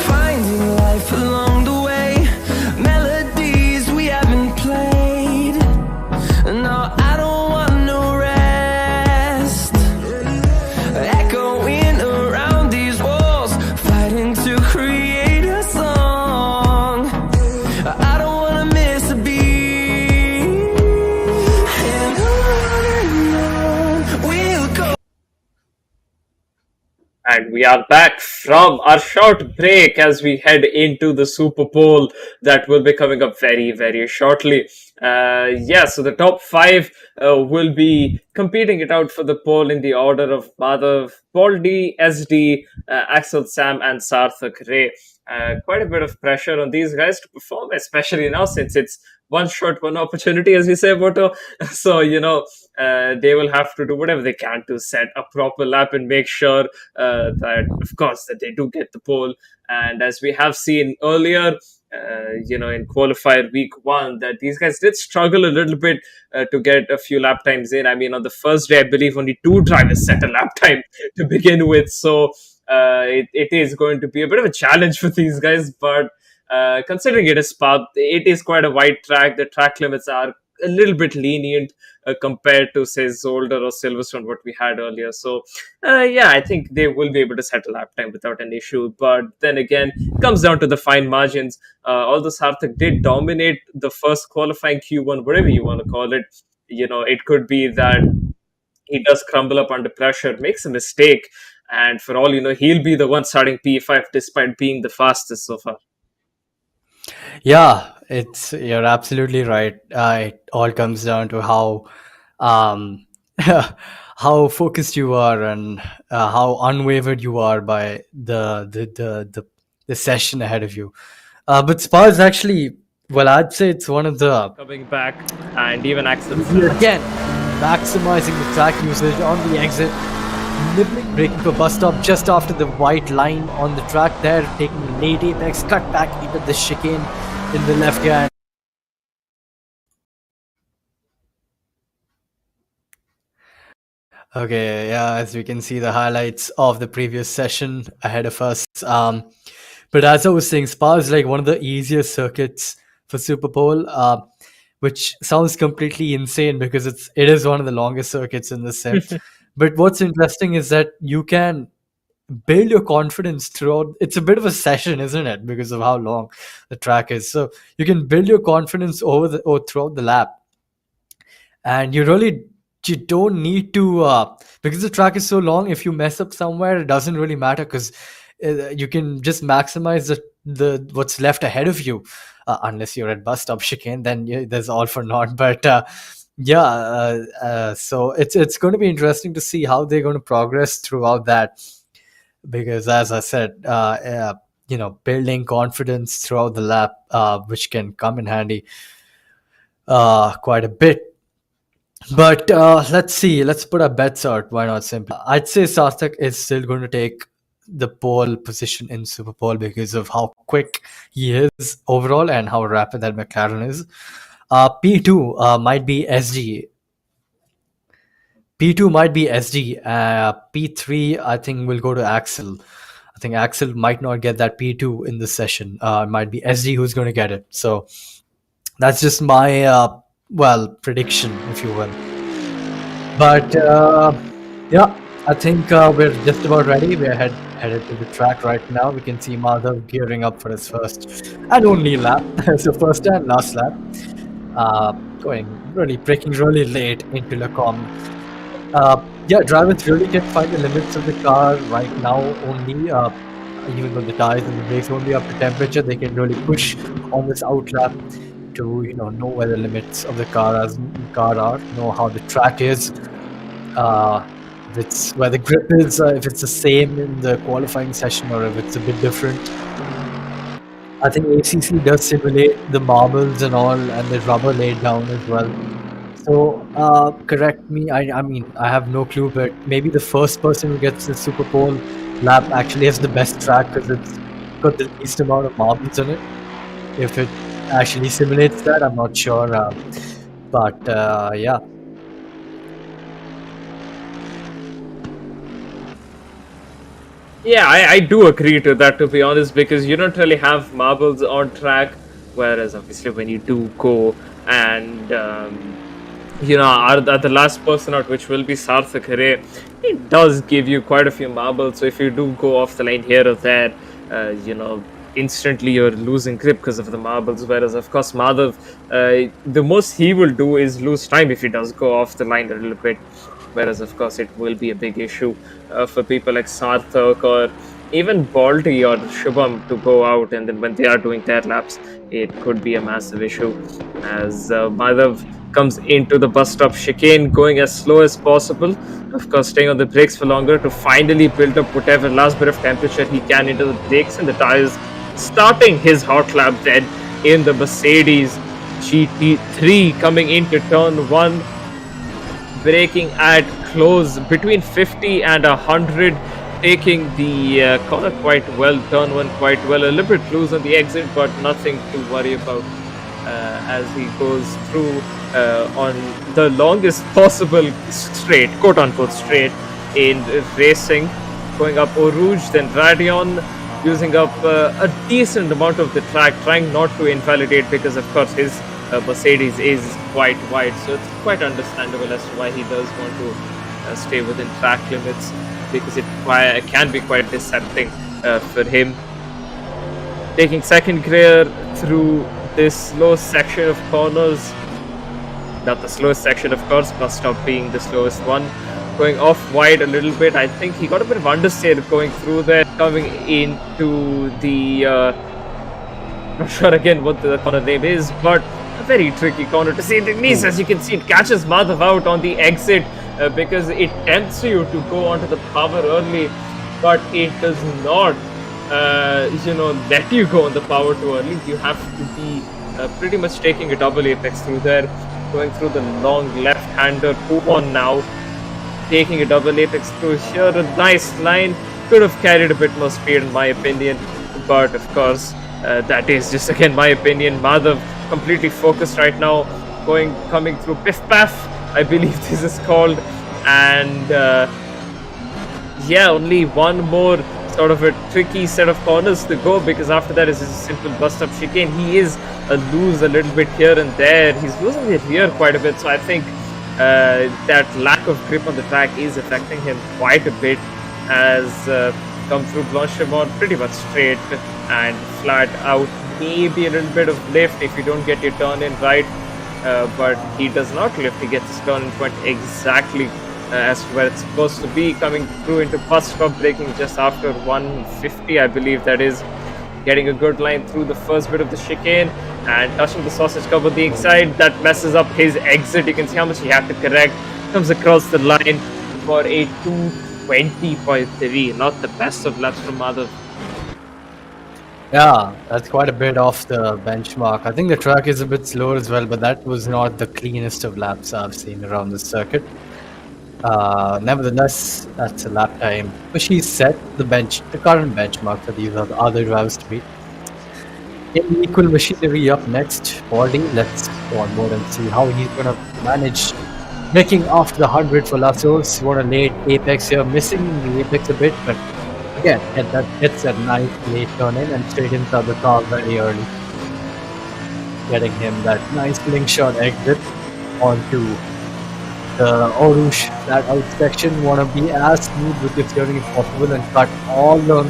Finding life along the way, melodies we haven't played. No, I don't want no rest. Echoing around these walls, fighting to create a song. I don't wanna miss a beat. And on we'll go. And we are back from our short break as we head into the Super Bowl that will be coming up very, very shortly. So the top five will be competing it out for the pole in the order of Madhav, Paul D, SD, Axel Sam, and Sarthak Ray. Quite a bit of pressure on these guys to perform, especially now since it's one shot, one opportunity, as we say, Boto. So, they will have to do whatever they can to set a proper lap and make sure that, of course, that they do get the pole. And as we have seen earlier, in qualifier week one, that these guys did struggle a little bit to get a few lap times in. I mean, on the first day, I believe only two drivers set a lap time to begin with. So it is going to be a bit of a challenge for these guys. But considering it is Spa, it is quite a wide track. The track limits are a little bit lenient compared to, say, Zolder or Silverstone, what we had earlier. So, I think they will be able to set a lap time without an issue. But then again, it comes down to the fine margins. Although Sarthak did dominate the first qualifying Q1, whatever you want to call it, it could be that he does crumble up under pressure, makes a mistake, and for all you know, he'll be the one starting P5 despite being the fastest so far. Yeah, you're absolutely right. It all comes down to how um, how focused you are and how unwavered you are by the session ahead of you. But Spa is actually, well, I'd say it's one of the Coming back, and even Axel. again maximizing the track usage on the exit, nibbling, breaking for bus stop just after the white line on the track there, taking a late apex, cut back into the chicane in the left hand. Okay, yeah, as we can see the highlights of the previous session ahead of us. But as I was saying, Spa is like one of the easiest circuits for Superpole, which sounds completely insane because it is one of the longest circuits in the sim. But what's interesting is that you can build your confidence throughout. It's a bit of a session, isn't it? Because of how long the track is. So you can build your confidence or throughout the lap, and you don't need to because the track is so long. If you mess up somewhere, it doesn't really matter because you can just maximize the what's left ahead of you, unless you're at bus stop chicane, then there's all for naught. But so it's going to be interesting to see how they're going to progress throughout that, because as I said, building confidence throughout the lap, which can come in handy quite a bit. But let's see. Let's put our bets out. Why not? Simply, I'd say Sarthak is still going to take the pole position in Super Bowl because of how quick he is overall and how rapid that McLaren is. P2 might be SG. P2 might be SG. P3, I think, will go to Axel. I think Axel might not get that P2 in this session. It might be SG who's going to get it. So That's just my prediction, if you will. But yeah, I think we're just about ready. We're headed to the track right now. We can see Madhav gearing up for his first and only lap. So first and last lap. Going really breaking really late into Lacombe. Yeah, drivers really can find the limits of the car right now only. Even though the tires and the brakes only up to temperature, they can really push on this outlap to know where the limits of the car are, know how the track is, uh, if it's where the grip is, if it's the same in the qualifying session or if it's a bit different. I think ACC does simulate the marbles and all, and the rubber laid down as well. So, correct me. I mean, I have no clue, but maybe the first person who gets the Super Bowl lap actually has the best track because it's got the least amount of marbles in it. If it actually simulates that, I'm not sure. But yeah. Yeah, I do agree to that, to be honest, because you don't really have marbles on track. Whereas, obviously, when you do go and are the last person out, which will be Sarthak Hare, it does give you quite a few marbles. So if you do go off the line here or there, instantly you're losing grip because of the marbles. Whereas, of course, Madhav, the most he will do is lose time if he does go off the line a little bit. Whereas, of course, it will be a big issue for people like Sarthak or even Baldy or Shubham to go out, and then when they are doing their laps, it could be a massive issue. As Madhav comes into the bus stop chicane, going as slow as possible, of course, staying on the brakes for longer to finally build up whatever last bit of temperature he can into the brakes and the tires, starting his hot lap then in the Mercedes GT3 coming into turn 1, braking at close between 50 and 100, taking the corner quite well, turn 1 quite well, a little bit loose on the exit, but nothing to worry about as he goes through on the longest possible straight, quote unquote straight, in racing, going up Eau Rouge, then Radion, using up a decent amount of the track, trying not to invalidate because, of course, his Mercedes is quite wide, so it's quite understandable as to why he does want to stay within track limits, because it can be quite deceptive for him. Taking second gear through this slow section of corners, not the slowest section, of course, bus stop being the slowest one, going off wide a little bit. I think he got a bit of understeer going through there, coming into the not sure again what the corner name is, but a very tricky corner to say the least. As you can see, it catches Madhav out on the exit because it tempts you to go onto the power early, but it does not let you go on the power too early. You have to be pretty much taking a double apex through there, going through the long left-hander, move on now, taking a double apex through here, a nice line, could have carried a bit more speed in my opinion, but of course that is just again my opinion. Madhav completely focused right now, coming through Piff Paff, I believe this is called, and only one more sort of a tricky set of corners to go, because after that is a simple bust up chicane. He is loose a little bit here and there, he's losing the rear quite a bit, so I think that lack of grip on the track is affecting him quite a bit, as come through Blanchimont pretty much straight and flat out, maybe a little bit of lift if you don't get your turn in right, but he does not lift, he gets his turn in point exactly as to where it's supposed to be, coming through into bus stop, braking just after 150, I believe that is, getting a good line through the first bit of the chicane and touching the sausage cup on the inside. That messes up his exit. You can see how much he had to correct. Comes across the line for a 2:20.3. Not the best of laps from Madhav. Yeah, that's quite a bit off the benchmark. I think the track is a bit slower as well, but that was not the cleanest of laps I've seen around the circuit. Nevertheless, that's a lap time which he set the current benchmark for these other drivers to beat. In equal machinery up next, Baldy. Let's go on board and see how he's gonna manage making after the 100 for Lassos. What a late apex here, missing the apex a bit, but again, gets that nice late turn in and straight inside the car very early. getting him that nice slingshot exit onto the Orush flat out section. Want to be as smooth with your steering as possible and cut all the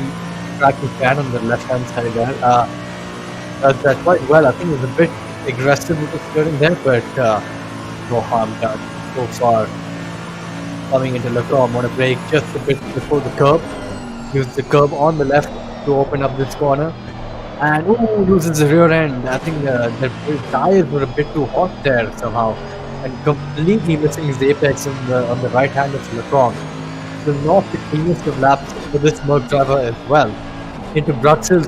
track you can on the left hand side there. Does that quite well. I think it was a bit aggressive with the steering there, but no harm done so far. Coming into Lacombe, want to brake just a bit before the curb. Use the curb on the left to open up this corner. And loses the rear end. I think the tires were a bit too hot there somehow, and completely missing his apex on the right hand of Lacombe. So not the cleanest of laps for this Merc driver as well. Into Bruxelles,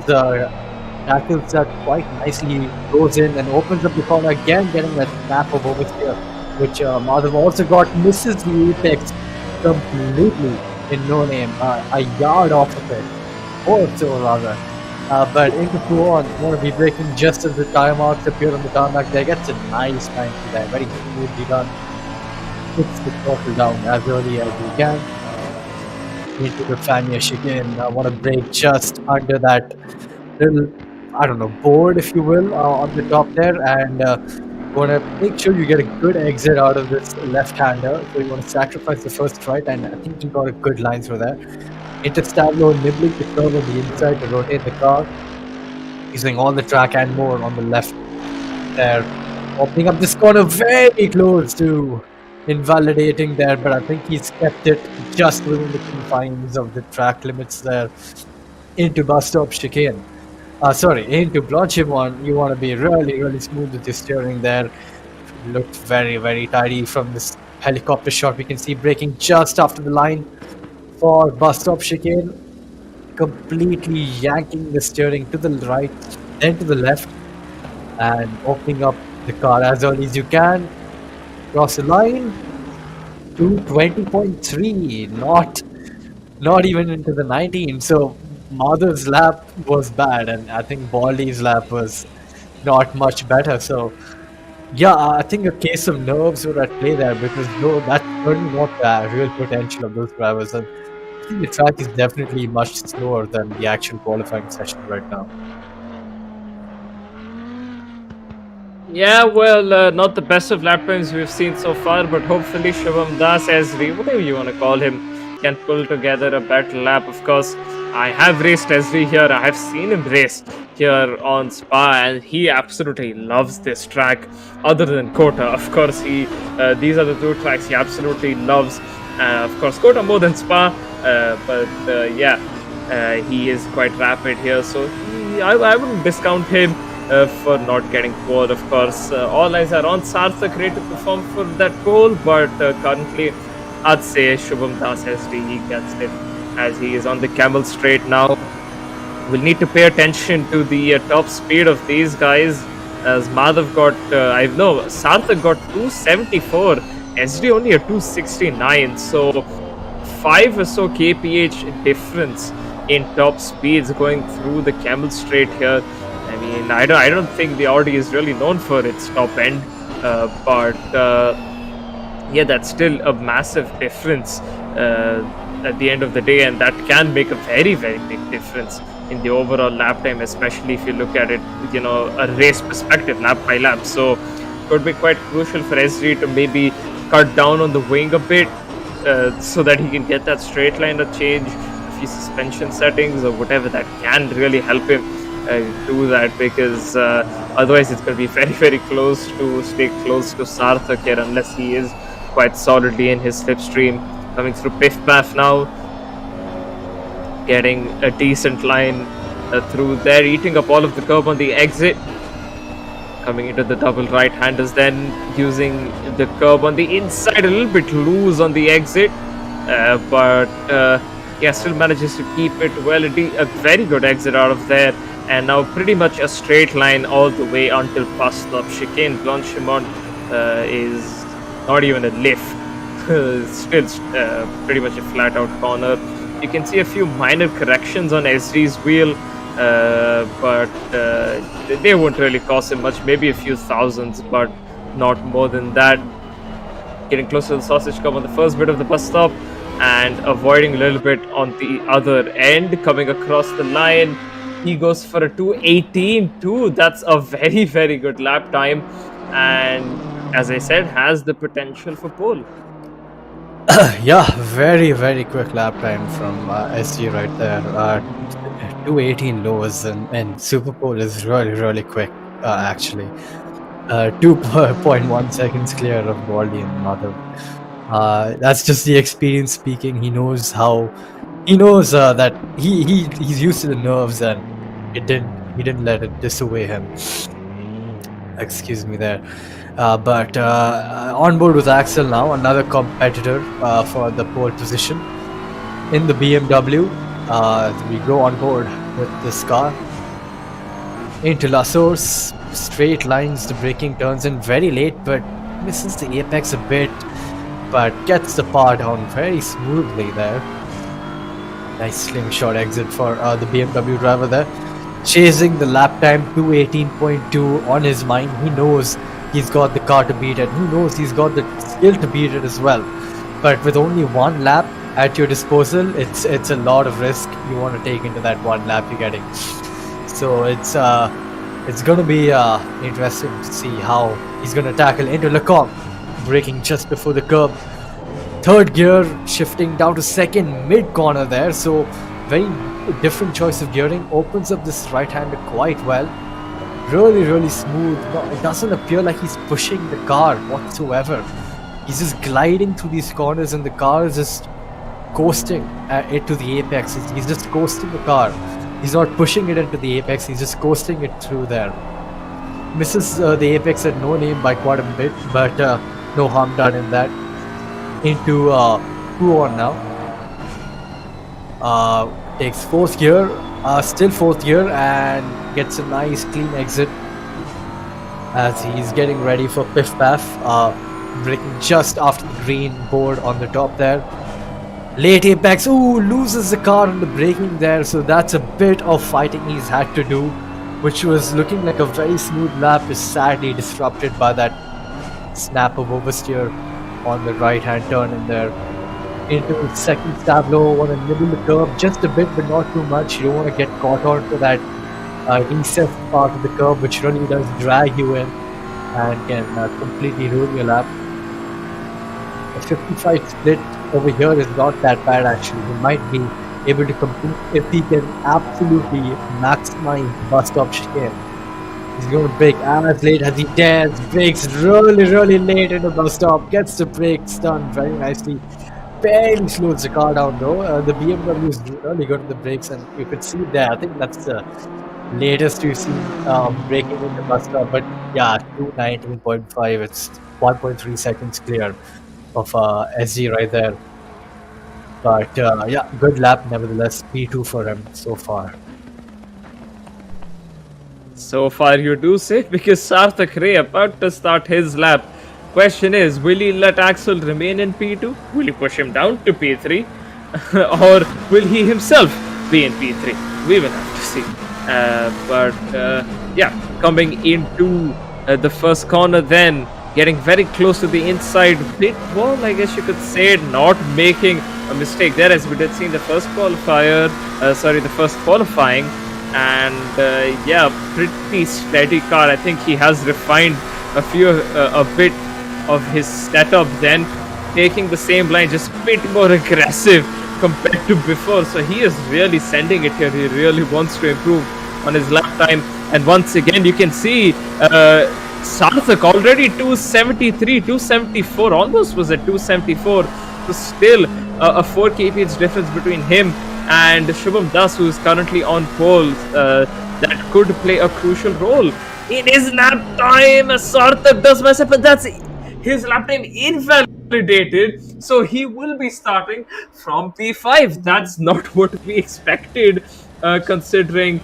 tackles that quite nicely, goes in and opens up the corner again, getting that snap of oversteer, which Madhav also got, misses the apex completely in no name, a yard off of it, or so rather. But into Fuon, want to be braking just as the tire marks appear on the tarmac there, gets a nice 90 there, very smoothly done. Puts the throttle down as early as you can. Into the Fania chicane, want to brake just under that little, I don't know, board if you will, on the top there, and want to make sure you get a good exit out of this left-hander. So you want to sacrifice the first right, and I think you got a good line through there. Into Stablo, nibbling the curve on the inside to rotate the car, using all the track and more on the left there. Opening up this corner very close to invalidating there, but I think he's kept it just within the confines of the track limits there. Into bus stop chicane. Into Blanchimont, you want to be really, really smooth with your steering there. Looked very, very tidy from this helicopter shot. We can see braking just after the line for bus stop chicane, completely yanking the steering to the right, then to the left, and opening up the car as early as you can. Cross the line to 20.3, not even into the 19. So Madhav's lap was bad, and I think Baldy's lap was not much better. So yeah, I think a case of nerves were at play there, because no, that's certainly not the real potential of those drivers. And I think the track is definitely much slower than the actual qualifying session right now. Yeah, well, not the best of lap times we've seen so far, but hopefully Shivam Das, Esri, whatever you want to call him, can pull together a better lap. Of course, I have raced Esri here. I have seen him race here on Spa, and he absolutely loves this track. Other than Kota, of course, these are the two tracks he absolutely loves. Of course, Kota more than Spa, but he is quite rapid here, so I wouldn't discount him for not getting pole. Of course, all eyes are on Sarthak ready to perform for that pole, but currently I'd say Shubham Das SD, he gets it, as he is on the Camel Straight now. We'll need to pay attention to the top speed of these guys, as Madhav got, Sarthak got 274, SD only a 269, so 5 or so kph difference in top speeds going through the Camel Straight here. I mean, I don't think the Audi is really known for its top end, but yeah, that's still a massive difference at the end of the day, and that can make a very, very big difference in the overall lap time, especially if you look at it, a race perspective, lap by lap. So it would be quite crucial for SG to maybe cut down on the wing a bit, so that he can get that straight line to change a few suspension settings or whatever that can really help him do that, because otherwise it's going to be very, very stay close to Sarthak here, unless he is quite solidly in his slipstream. Coming through Piff Paff now, getting a decent line through there, eating up all of the curb on the exit. Coming into the double right-handers, then using the curb on the inside, a little bit loose on the exit, but still manages to keep it well. A very good exit out of there, and now pretty much a straight line all the way until bus stop chicane. Blanchimont is not even a lift. Still pretty much a flat-out corner. You can see a few minor corrections on SG's wheel, but they won't really cost him much, maybe a few thousands, but not more than that. Getting close to the sausage cup on the first bit of the bus stop, and avoiding a little bit on the other end, coming across the line. he goes for a 2:18.2. That's a very, very good lap time. And as I said, has the potential for pole. Yeah, very, very quick lap time from SG right there. 218 lows and Superpole is really, really quick, actually. 2.1 seconds clear of Baldy and Madhav. That's just the experience speaking. He knows that he's used to the nerves, and he didn't let it dissuade him. Excuse me there. But on board with Axel now, another competitor for the pole position in the BMW. We go on board with this car into La Source. Straight lines, the braking turns in very late, but misses the apex a bit, but gets the par down very smoothly there. Nice slingshot exit for the BMW driver there. Chasing the lap time 218.2 on his mind. He knows he's got the car to beat it. He knows he's got the skill to beat it as well. But with only one lap at your disposal, it's a lot of risk you want to take into that one lap you're getting. So it's going to be interesting to see how he's going to tackle into Lecombe, braking just before the curb. Third gear, shifting down to second mid corner there. So very different choice of gearing. Opens up this right-hander quite well. Really, really smooth. It doesn't appear like he's pushing the car whatsoever. He's just gliding through these corners, and the car is just coasting it to the apex. He's just coasting the car. He's not pushing it into the apex. He's just coasting it through there. Misses the apex at no name by quite a bit, but no harm done in that. Into 2-on now. Takes fourth gear, still fourth gear, and gets a nice clean exit as he's getting ready for Piff Paff. Braking just after the green board on the top there. Late apex, loses the car on the braking there, so that's a bit of fighting he's had to do, which was looking like a very smooth lap, is sadly disrupted by that snap of oversteer on the right hand turn in there. Into the second tableau, want to nibble the curb just a bit, but not too much. You don't want to get caught on to that recessed part of the curb, which really does drag you in and can completely ruin your lap. A 55 split over here is not that bad actually. He might be able to compete if he can absolutely maximize bus stop chicane. He's going to brake as late as he dares. Brakes really, really late in the bus stop. Gets the brakes done very nicely. Barely slows the car down though. The BMW is really good at the brakes, and you could see there. I think that's the latest we've seen braking in the bus stop. But yeah, 219.5. It's 1.3 seconds clear of SG right there. But yeah, good lap nevertheless. P2 for him so far. So far, you do say, because Sarthak Ray about to start his lap. Question is, will he let Axel remain in P2? Will he push him down to P3? Or will he himself be in P3? We will have to see. Yeah, coming into the first corner then, getting very close to the inside pit wall, I guess you could say, not making a mistake there, as we did see in the first qualifier, the first qualifying. And yeah, pretty steady car. I think he has refined a bit of his setup then, taking the same line, just a bit more aggressive compared to before. So he is really sending it here. He really wants to improve on his lap time. And once again, you can see Sarthak already 273, 274, almost was at 274. So still a 4 kph difference between him and Shubham Das, who is currently on pole. That could play a crucial role in his lap time. Sarthak does mess up, but that's his lap time invalidated. So he will be starting from P5. That's not what we expected, considering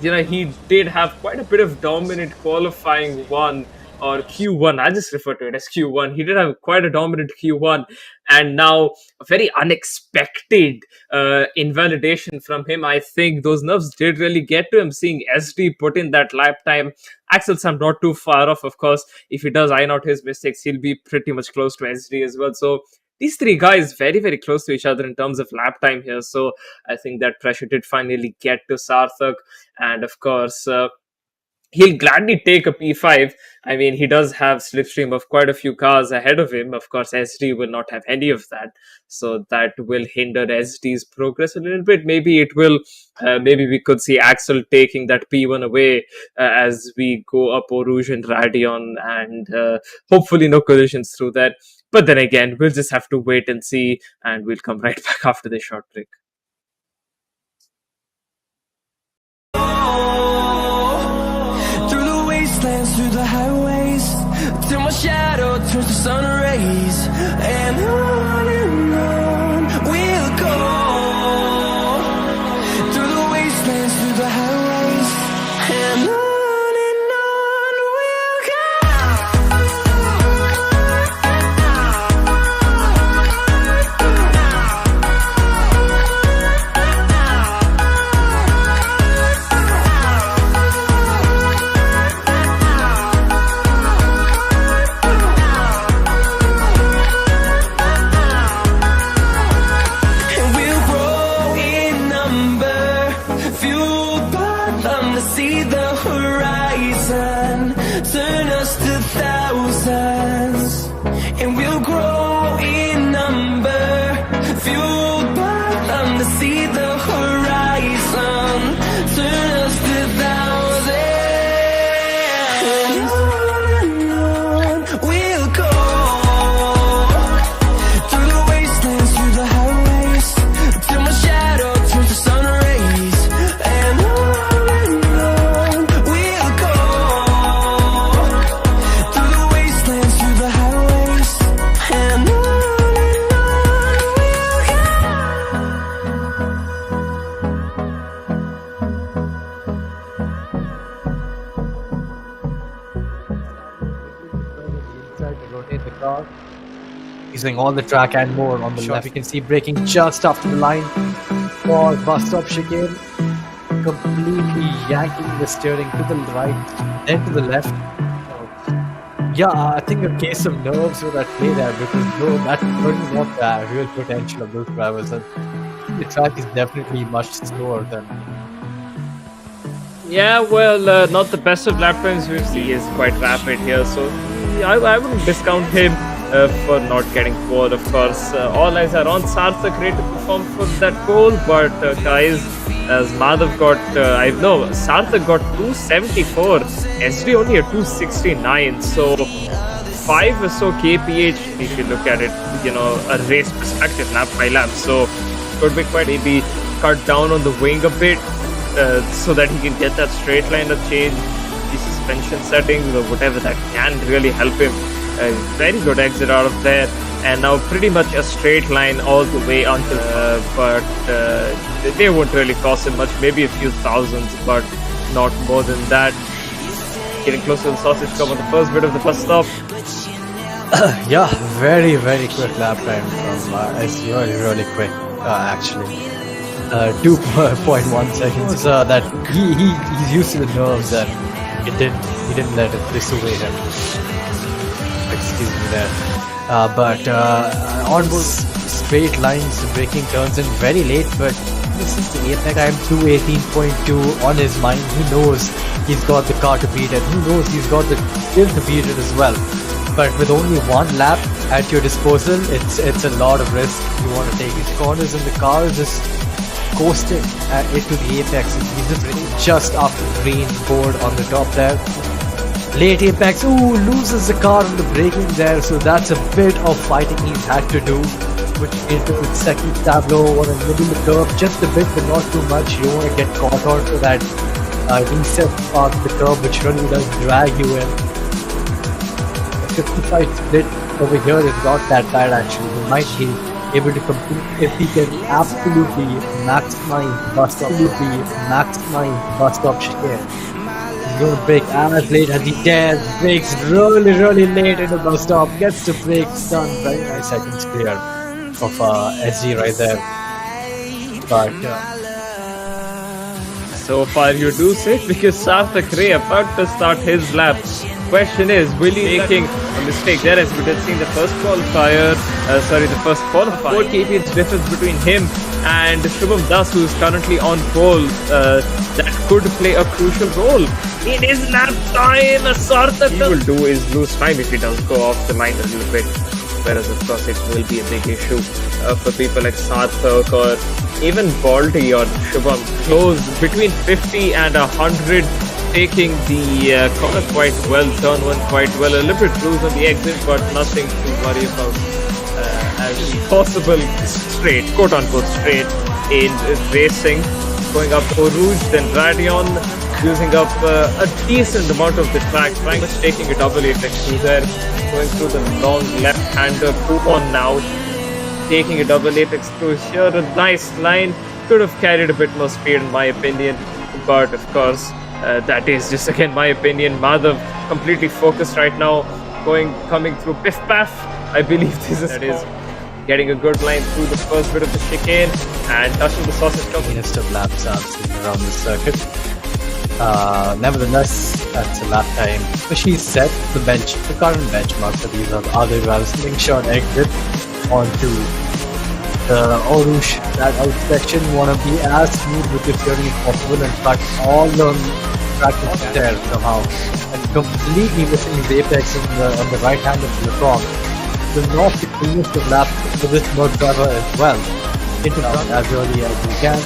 he did have quite a bit of dominant qualifying one, or Q1. I just refer to it as Q1. He did have quite a dominant Q1, and now a very unexpected invalidation from him. I think those nerves did really get to him, seeing SD put in that lap time. Axel's not too far off, of course. If he does iron out his mistakes, he'll be pretty much close to SD as well. So these three guys very, very close to each other in terms of lap time here. So I think that pressure did finally get to Sarthak. And of course, he'll gladly take a P5. I mean, he does have slipstream of quite a few cars ahead of him. Of course, SD will not have any of that. So that will hinder SD's progress a little bit. Maybe it will, maybe we could see Axel taking that P1 away as we go up Orouge and Radion, and hopefully no collisions through that. But then again, we'll just have to wait and see, and we'll come right back after this short break. Through the highways, till my shadow turns to sun rays, and on we'll go. Through the wastelands, through the highways, and on we'll go. See the horizon turn us to thousands, and we'll grow in number, fueled by them to see the horizon turn us to thousands, and on we'll go. Through the wastelands, through the highways, till my shadow turns to sun rays, and on using all the track and more on the left. You can see braking just after the line for bus stop chicane, completely yanking the steering to the right, then to the left. Yeah, I think a case of nerves were at play there, because no, that was not the real potential of those drivers, and the track is definitely much slower than. Yeah, well, not the best of lap times we see. He is quite rapid here, so I wouldn't discount him for not getting pole. Of course, all eyes are on Sarthak ready to perform for that pole, but guys, as Madhav got, Sarthak got 274, SD only a 269, so 5 or so kph if you look at it, a race perspective, lap by lap. So could be quite maybe cut down on the wing a bit, so that he can get that straight line of change, the suspension settings or whatever that can really help him. Very good exit out of there, and now pretty much a straight line all the way until but they won't really cost him much, maybe a few thousands, but not more than that. Getting close to the sausage cup on the first bit of the bus stop. Yeah, very, very quick lap time from it's really quick, actually. 2.1 seconds. That he's used to the nerves, and he didn't let it dissuade him. Excuse me there. But onboard straight lines, braking turns in very late, but this is the apex time. 218.2 on his mind. He knows he's got the car to beat it. He knows he's got the skill to beat it as well. But with only one lap at your disposal, it's a lot of risk. You want to take his corners, and the car is just coasting it to the apex. He's just after the green board on the top there. Late apex, loses the car on the braking there, so that's a bit of fighting he's had to do, which into the second tableau or a middle of the curve, just a bit but not too much. You don't want to get caught onto that reset part of the curve, which really does drag you in. The 55 split over here is not that bad actually. He might be able to compete if he can absolutely maximize bus stop chicane. He's going to brake as late as he can. Brakes really late in the bus stop. Gets the brakes done. Very nice seconds clear of SG right there. But so far you do say, because Sarthak Ray about to start his lap question is, will he making a mistake there? As we did see in the first qualifier, the first qualifier, 4 kp's difference between him and Shubham Das, who is currently on pole. That could play a crucial role in his lap time. Sarthak he will do is lose time if he does go off the line a little bit. Whereas, of course, it will be a big issue for people like Sarthak or even Baldy or Shubham. Close between 50 and 100, taking the corner quite well, turn one quite well. A little bit loose on the exit, but nothing to worry about as possible straight, quote unquote straight in racing. Going up Oruj, then Radion, using up a decent amount of the track, taking a double apex through there, going through the long left-hander coupon now, taking a double apex through here, a nice line, could have carried a bit more speed in my opinion, but of course that is just again my opinion. Madhav completely focused right now, coming through Piff Paff. I believe this is getting a good line through the first bit of the chicane and touching the sausage cup. Cleanest of laps I've seen around the circuit. Nevertheless, that's a lap time which he set the current benchmark for these other drivers. Slingshot exit onto the Orush, that out section. Want to be as smooth with the steering as possible and cut all the track there somehow, and completely missing the apex on the right hand of the car. The not the cleanest of laps for this mud driver as well. Into front as early as you can.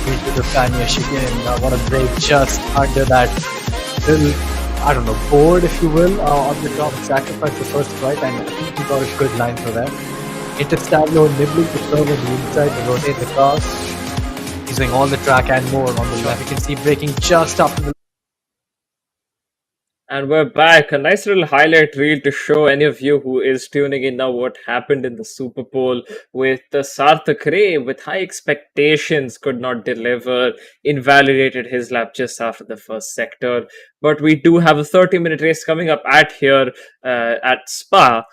Into the Fania chicane. I want to break just under that little, I don't know, board if you will, on the top. Sacrifice the first right, and I think he got a good line for that. Into Stavlo, nibbling the curve on the inside to rotate the car. Using all the track and more on the left. You can see braking just up in the. And we're back. A nice little highlight reel to show any of you who is tuning in now what happened in the Superpole with the Sarthak Ray with high expectations could not deliver, invalidated his lap just after the first sector. But we do have a 30-minute race coming up at Spa.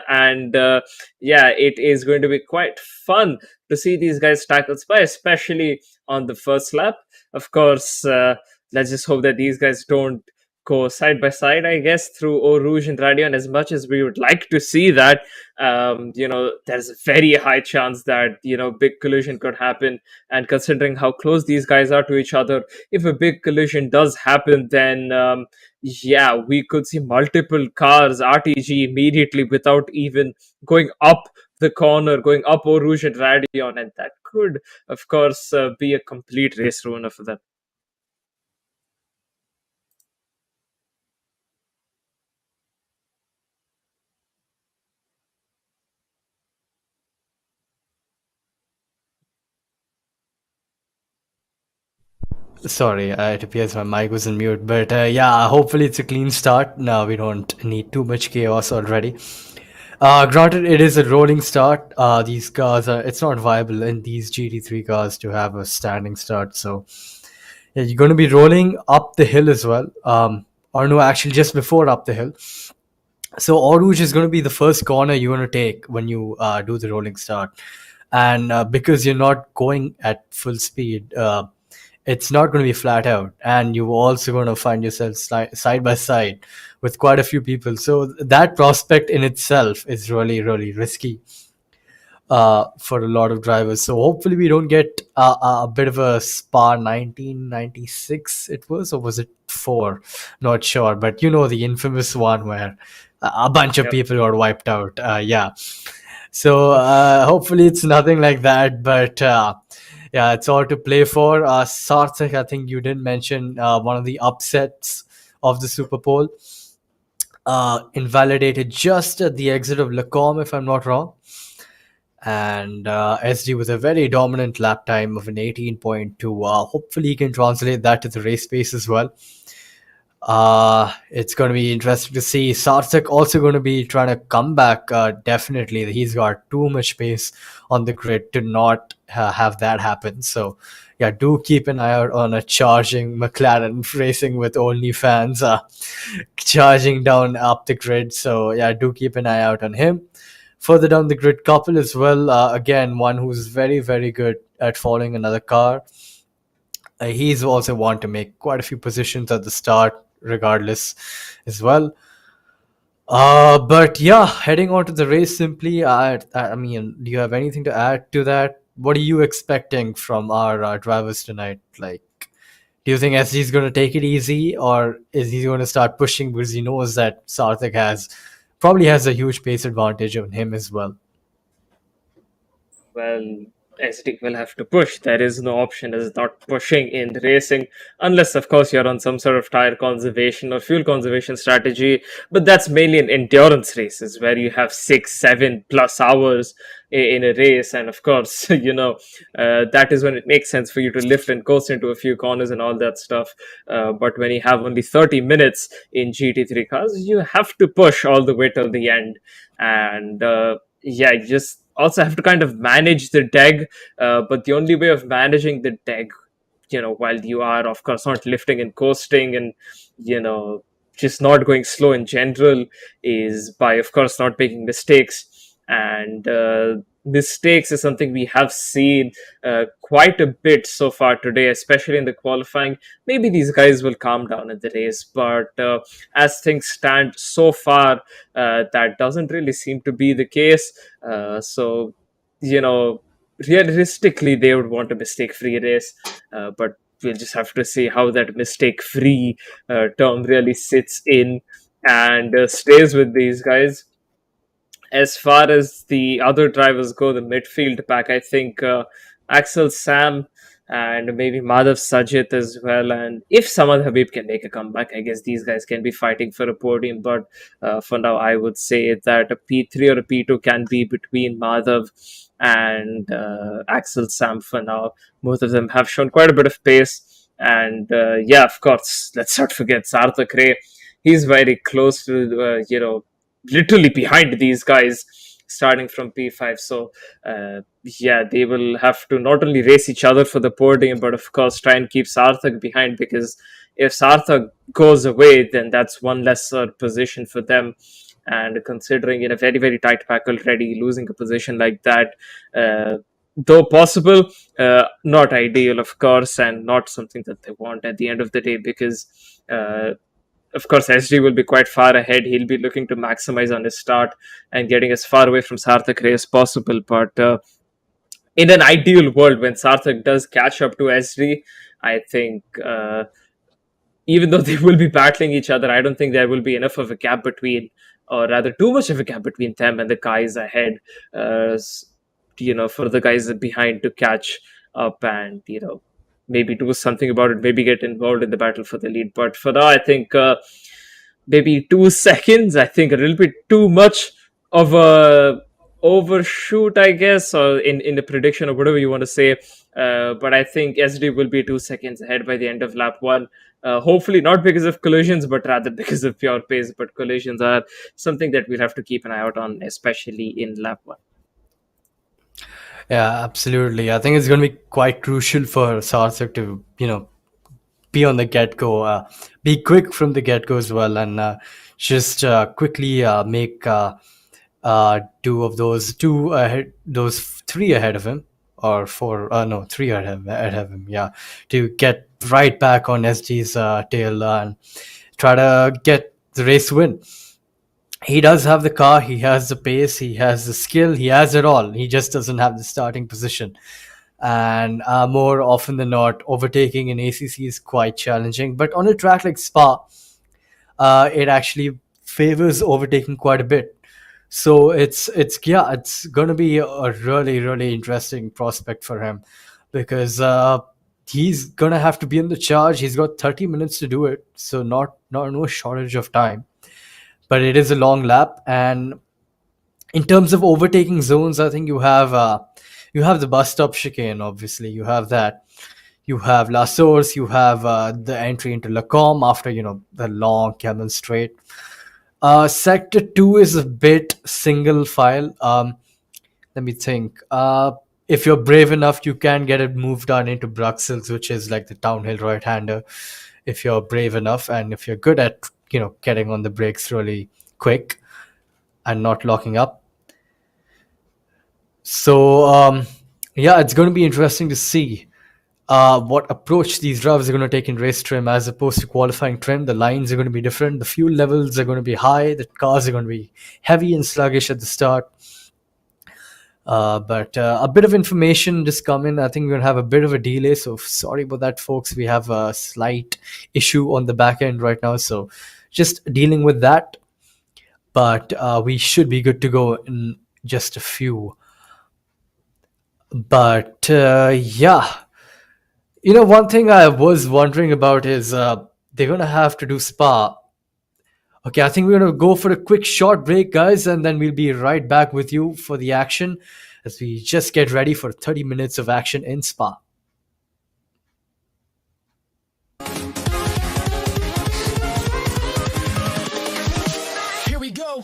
And it is going to be quite fun to see these guys tackle Spa, especially on the first lap. Of course, let's just hope that these guys don't go side by side, I guess, through Eau Rouge and Radion. As much as we would like to see that, there's a very high chance that, big collision could happen. And considering how close these guys are to each other, if a big collision does happen, then, we could see multiple cars RTG immediately without even going up the corner, going up Eau Rouge and Radion. And that could, of course, be a complete race ruiner for them. Sorry, it appears my mic was on mute, but hopefully it's a clean start. No, we don't need too much chaos already. Granted, it is a rolling start. These cars it's not viable in these GT3 cars to have a standing start. So yeah, you're going to be rolling up the hill as well. Or no, actually just before up the hill. So Eau Rouge is going to be the first corner you're going to take when you do the rolling start. And because you're not going at full speed, it's not going to be flat out, and you're also going to find yourself side by side with quite a few people. So that prospect in itself is really, really risky for a lot of drivers. So hopefully we don't get a bit of a Spa 1996 it was, or was it 4? Not sure, but the infamous one where a bunch of people got wiped out. So hopefully it's nothing like that, but it's all to play for. Sarthak, I think you didn't mention one of the upsets of the Superpole. Invalidated just at the exit of Lacombe, if I'm not wrong. And SD with a very dominant lap time of an 18.2. Hopefully he can translate that to the race pace as well. It's going to be interesting to see. Sarthak also going to be trying to come back. Definitely, he's got too much pace on the grid to not have that happen. So, do keep an eye out on a charging McLaren racing with OnlyFans charging down up the grid. So, do keep an eye out on him. Further down the grid, couple as well. Again, one who's very, very good at following another car. He's also want to make quite a few positions at the start. regardless as well. But yeah, heading on to the race simply, I mean, do you have anything to add to that? What are you expecting from our drivers tonight? Like, do you think SG is going to take it easy, or is he going to start pushing because he knows that Sarthak probably has a huge pace advantage on him as well? Well, SD will have to push. There is no option as not pushing in racing, unless, of course, you're on some sort of tire conservation or fuel conservation strategy. But that's mainly in endurance races where you have 6, 7 plus hours in a race. And of course, that is when it makes sense for you to lift and coast into a few corners and all that stuff. But when you have only 30 minutes in GT3 cars, you have to push all the way till the end. And yeah, you just also have to kind of manage the deg, but the only way of managing the deg, while you are of course not lifting and coasting and you know just not going slow in general, is by of course not making mistakes. And mistakes is something we have seen quite a bit so far today, especially in the qualifying. Maybe these guys will calm down in the race, but as things stand so far, that doesn't really seem to be the case. So, you know, realistically, they would want a mistake free race, but we'll just have to see how that mistake free term really sits in and stays with these guys. As far as the other drivers go, the midfield pack, I think Axel Sam and maybe Madhav Sajit as well. And if Samad Habib can make a comeback, I guess these guys can be fighting for a podium. But for now, I would say that a P3 or a P2 can be between Madhav and Axel Sam for now. Both of them have shown quite a bit of pace. And yeah, of course, let's not forget Sarthak Ray. He's very close to, literally behind these guys starting from P5. So, yeah, they will have to not only race each other for the podium, but of course try and keep Sarthak behind, because if Sarthak goes away, then that's one lesser position for them. And considering in a very, very tight pack already, losing a position like that, though possible, not ideal, of course, and not something that they want at the end of the day, because of course, SG will be quite far ahead. He'll be looking to maximize on his start and getting as far away from Sarthak Ray as possible. But in an ideal world, when Sarthak does catch up to SG, I think even though they will be battling each other, I don't think there will be enough of a gap between, or rather, too much of a gap between them and the guys ahead. For the guys behind to catch up and maybe do something about it, maybe get involved in the battle for the lead. But for now, I think maybe 2 seconds. I think a little bit too much of a overshoot, I guess, or in the prediction or whatever you want to say. But I think SD will be 2 seconds ahead by the end of lap one. Hopefully not because of collisions, but rather because of pure pace. But collisions are something that we'll have to keep an eye out on, especially in lap one. Yeah, absolutely. I think it's going to be quite crucial for Sarthak to, be on the get go, be quick from the get go as well, and just quickly make two of those three ahead of him, or four, no, three ahead of him, yeah, to get right back on SG's tail and try to get the race win. He does have the car, he has the pace, he has the skill, he has it all. He just doesn't have the starting position. And more often than not, overtaking in ACC is quite challenging. But on a track like Spa, it actually favors overtaking quite a bit. So it's going to be a really, really interesting prospect for him, because he's going to have to be in the charge. He's got 30 minutes to do it, so no shortage of time. But it is a long lap, and in terms of overtaking zones, I think you have the bus stop chicane. Obviously, you have that. You have La Source. You have the entry into Lacombe after the long Camel Straight. Sector 2 is a bit single file. Let me think. If you're brave enough, you can get it moved on into Bruxelles, which is like the downhill right-hander. If you're brave enough, and if you're good at getting on the brakes really quick and not locking up. So yeah, it's going to be interesting to see what approach these drivers are going to take in race trim as opposed to qualifying trim. The lines are going to be different. The fuel levels are going to be high. The cars are going to be heavy and sluggish at the start. But a bit of information just come in. I think we're going to have a bit of a delay. So sorry about that, folks. We have a slight issue on the back end right now. So just dealing with that. But we should be good to go in just a few. But yeah. One thing I was wondering about is they're going to have to do Spa. Okay, I think we're going to go for a quick short break, guys, and then we'll be right back with you for the action as we just get ready for 30 minutes of action in Spa. Here we go.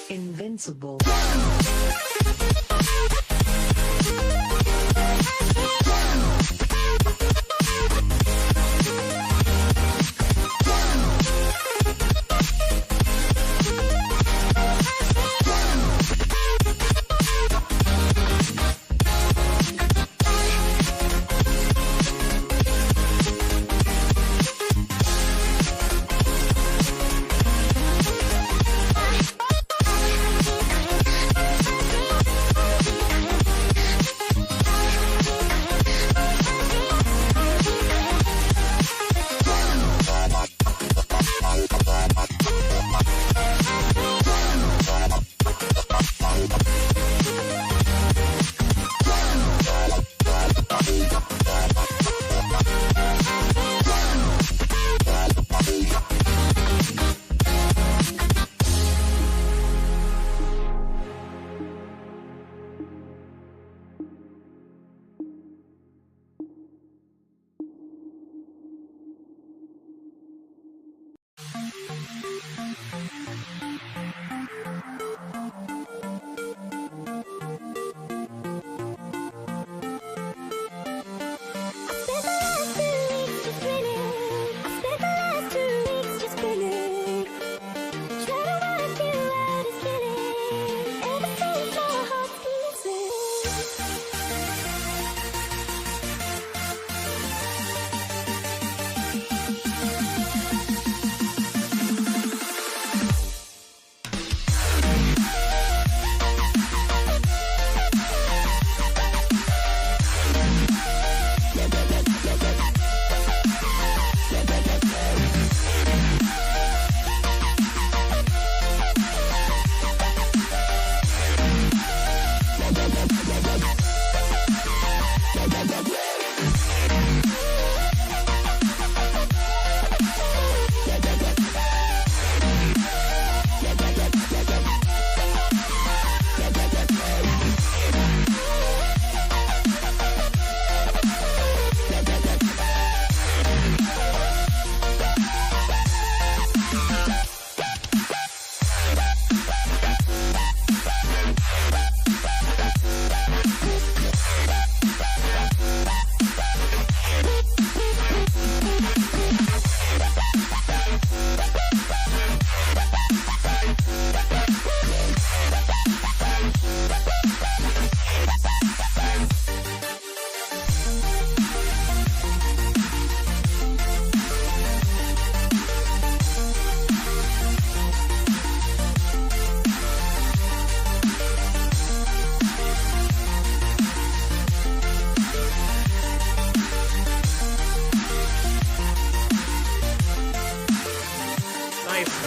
Invincible.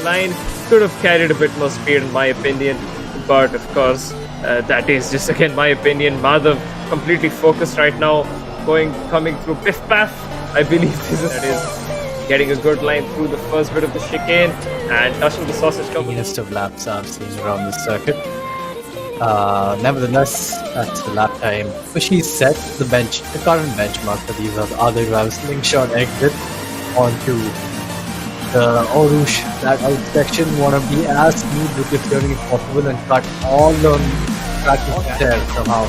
line. Could have carried a bit more speed, in my opinion. But of course, that is just again my opinion. Madhav completely focused right now, coming through Piff Paff. I believe that is getting a good line through the first bit of the chicane and touching the sausage cover. Cleanest of laps I've seen around the circuit. Nevertheless, that's the lap time which he set the current benchmark for these other drivers. Slingshot exit onto the Orush, that out section. Want to be as smooth with the steering as possible and cut all the track there somehow,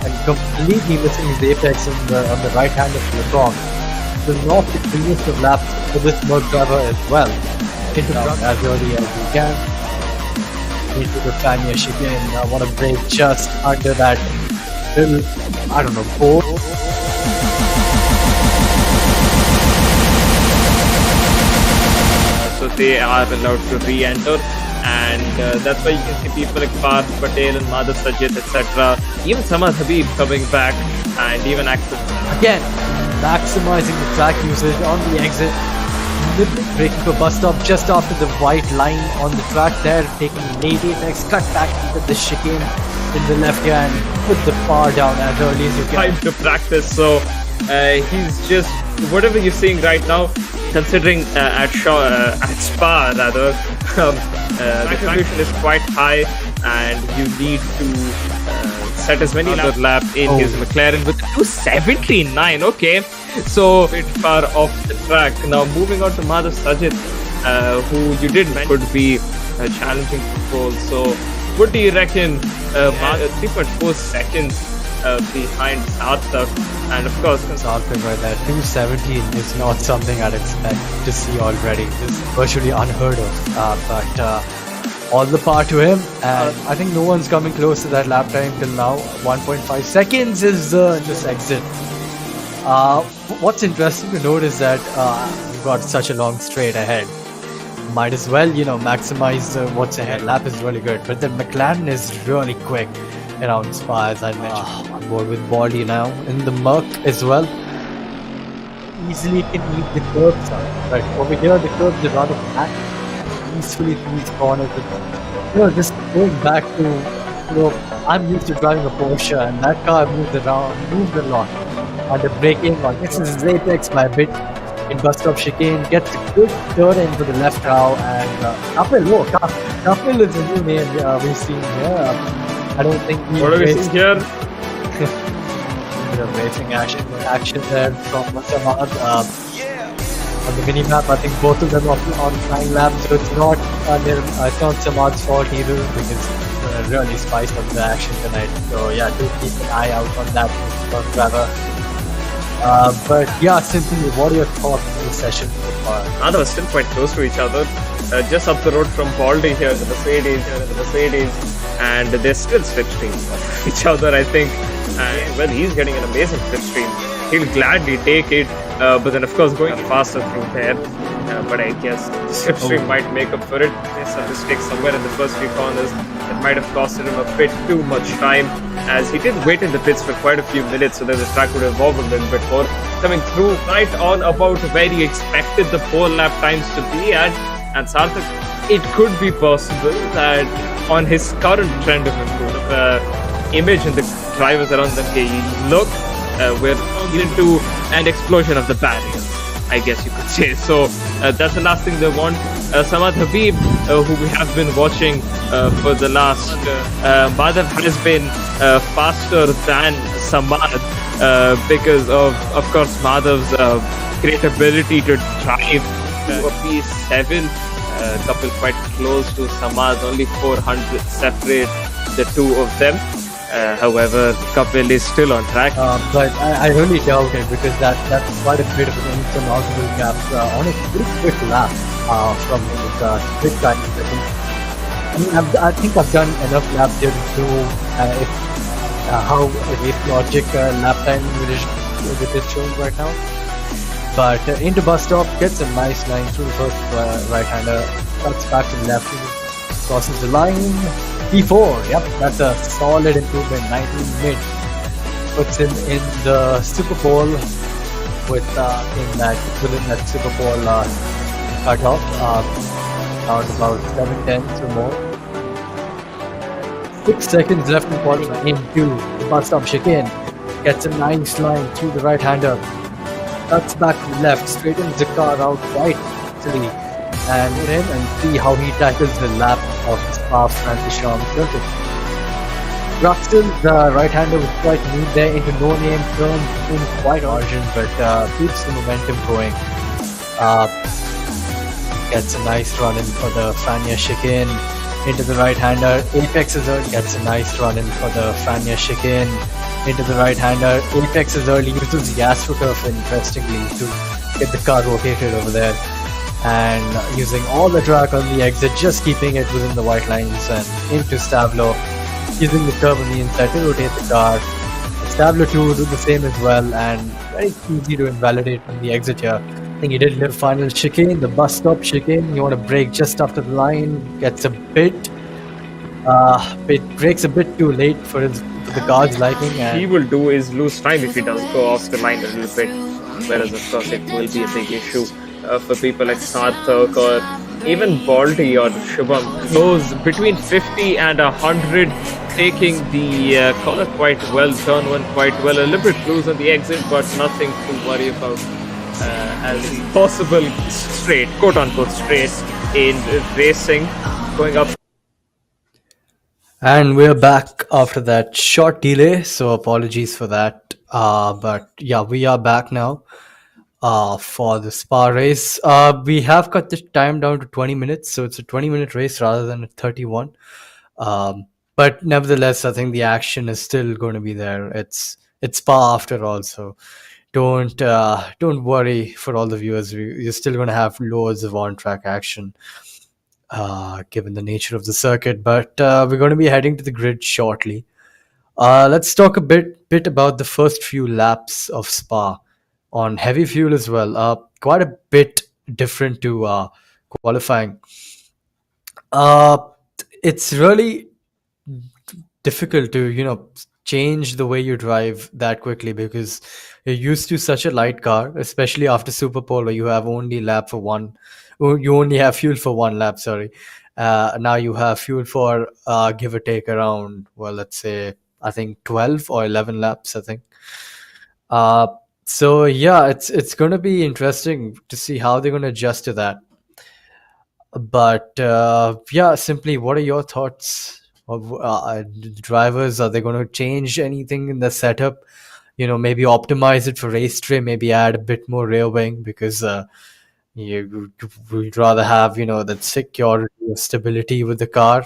and completely missing his apex on the right hand of the Long. So not the cleanest of laps for this Merc driver as well. Into front as early as he can. Into the Fania chicane. Want to break just under that little, I don't know, pole. So they are allowed to re-enter, and that's why you can see people like Parth Patel and Madhav Sajid, etc. Even Samad Habib coming back, and even Axel. Again, maximizing the track usage on the exit. Breaking for bus stop just after the white line on the track there, taking late apex, cut back into the chicane in the left hand, put the bar down as early as you can. Time to practice, so he's just, whatever you're seeing right now, considering at Spa rather, the contribution is quite high, and you need to set as many lap in his McLaren with 279. Okay, so a bit far off the track. Now moving on to Madhav Sajid, who you did mention could be challenging to pole. So what do you reckon? 3.4 seconds behind Sarthak, and of course Sarthak right there, 217 is not something I'd expect to see already. This is virtually unheard of, but all the power to him, and I think no one's coming close to that lap time till now. 1.5 seconds is this exit. What's interesting to note is that we've got such a long straight ahead. Might as well, maximize what's ahead. Lap is really good, but the McLaren is really quick around Spa, as I mentioned. On board with Baldy now in the Merc as well. Easily can eat the curves out. Right over here, the curves are rather flat. Peacefully through these corners. Just going back to, I'm used to driving a Porsche, and that car moved a lot. And the braking, misses his apex by a bit in bus stop chicane, gets a good turn into the left row, and Kapil is a new name we've seen here. I don't think what are we seeing here? Racing action there from Samad. On the mini-map, I think both of them are on 9 laps, so it's not Samad's fault either, because it's really spiced up the action tonight. So yeah, do keep an eye out on that driver. But yeah, simply, what are your thoughts on the session so far? They were still quite close to each other. Just up the road from Baldy here, the Mercedes, and they're still slipstream each other, I think. And well, he's getting an amazing slipstream. He'll gladly take it, but then of course going faster through there. But I guess the slipstream might make up for it. There's a mistake somewhere in the first few corners that might have costed him a bit too much time, as he did wait in the pits for quite a few minutes so that the track would evolve a little bit more. Coming through right on about where he expected the pole lap times to be at, and Sarthak, it could be possible that on his current trend of image and the drivers around them, we're into an explosion of the barrier, I guess you could say. So that's the last thing they want. Samad Habib, who we have been watching for the last, Madhav has been faster than Samad because of course, Madhav's great ability to drive a P7. Couple quite close to Samad, only 400 separate the two of them. However, Kapil is still on track. But I really doubt it, because that's quite a bit of an insurmountable gap on a pretty quick lap from his quick time. I think I've done enough laps here to know how race logic lap time it is showing right now. But into bus stop, gets a nice line through the first right-hander, cuts back to the left, crosses the line. P4, yep, that's a solid improvement. 19 mid puts him in the Superpole within that Superpole cutoff. around about 7 tenths or more. 6 seconds left in qualifying. Into the bus stop chicane. Gets a nice line through the right-hander. Cuts back to the left, straightens the car out right easily, and in and see how he tackles the lap of the Spa-Francorchamps circuit. Ruxton, the right-hander, was quite neat there into no-name, turns in quite margin, but keeps the momentum going. Gets a nice run in for the Fania chicane into the right-hander. Apex is early, gets a nice run in for the Fania chicane into the right-hander. Apex is early, uses the AstroTurf interestingly to get the car rotated over there, and using all the track on the exit, just keeping it within the white lines and into Stablo, using the curve on the inside to rotate the car. Stablo 2 do the same as well, and very easy to invalidate from the exit here. I think he did the final chicane, the bus stop chicane. You want to brake just after the line, gets a bit, breaks a bit too late for the car's liking. He And will do is lose time if he does go off the line a little bit, whereas of course it will be a big issue for people like Sarthak or even Baldy or Shubham. Close between 50 and 100, taking the corner quite well, turn one quite well, a little bit loose on the exit, but nothing to worry about as possible straight, quote unquote straight in racing, going up. And we're back after that short delay, so apologies for that. But yeah, we are back now for the Spa race. We have cut the time down to 20 minutes, so it's a 20-minute race rather than a 31. But nevertheless, I think the action is still going to be there. It's Spa after all, so don't worry for all the viewers. You're still going to have loads of on-track action. Given the nature of the circuit, but we're going to be heading to the grid shortly. Let's talk a bit about the first few laps of Spa on heavy fuel as well. Quite a bit different to qualifying. It's really difficult to change the way you drive that quickly because you're used to such a light car, especially after Superpole where you have only lap for one. You only have fuel for one lap, sorry. Now you have fuel for give or take around, well, let's say, I think 12 or 11 laps, I think. So yeah, it's going to be interesting to see how they're going to adjust to that. But yeah, simply, what are your thoughts of drivers? Are they going to change anything in the setup? Maybe optimize it for race tray, maybe add a bit more rear wing because you would rather have that security or stability with the car,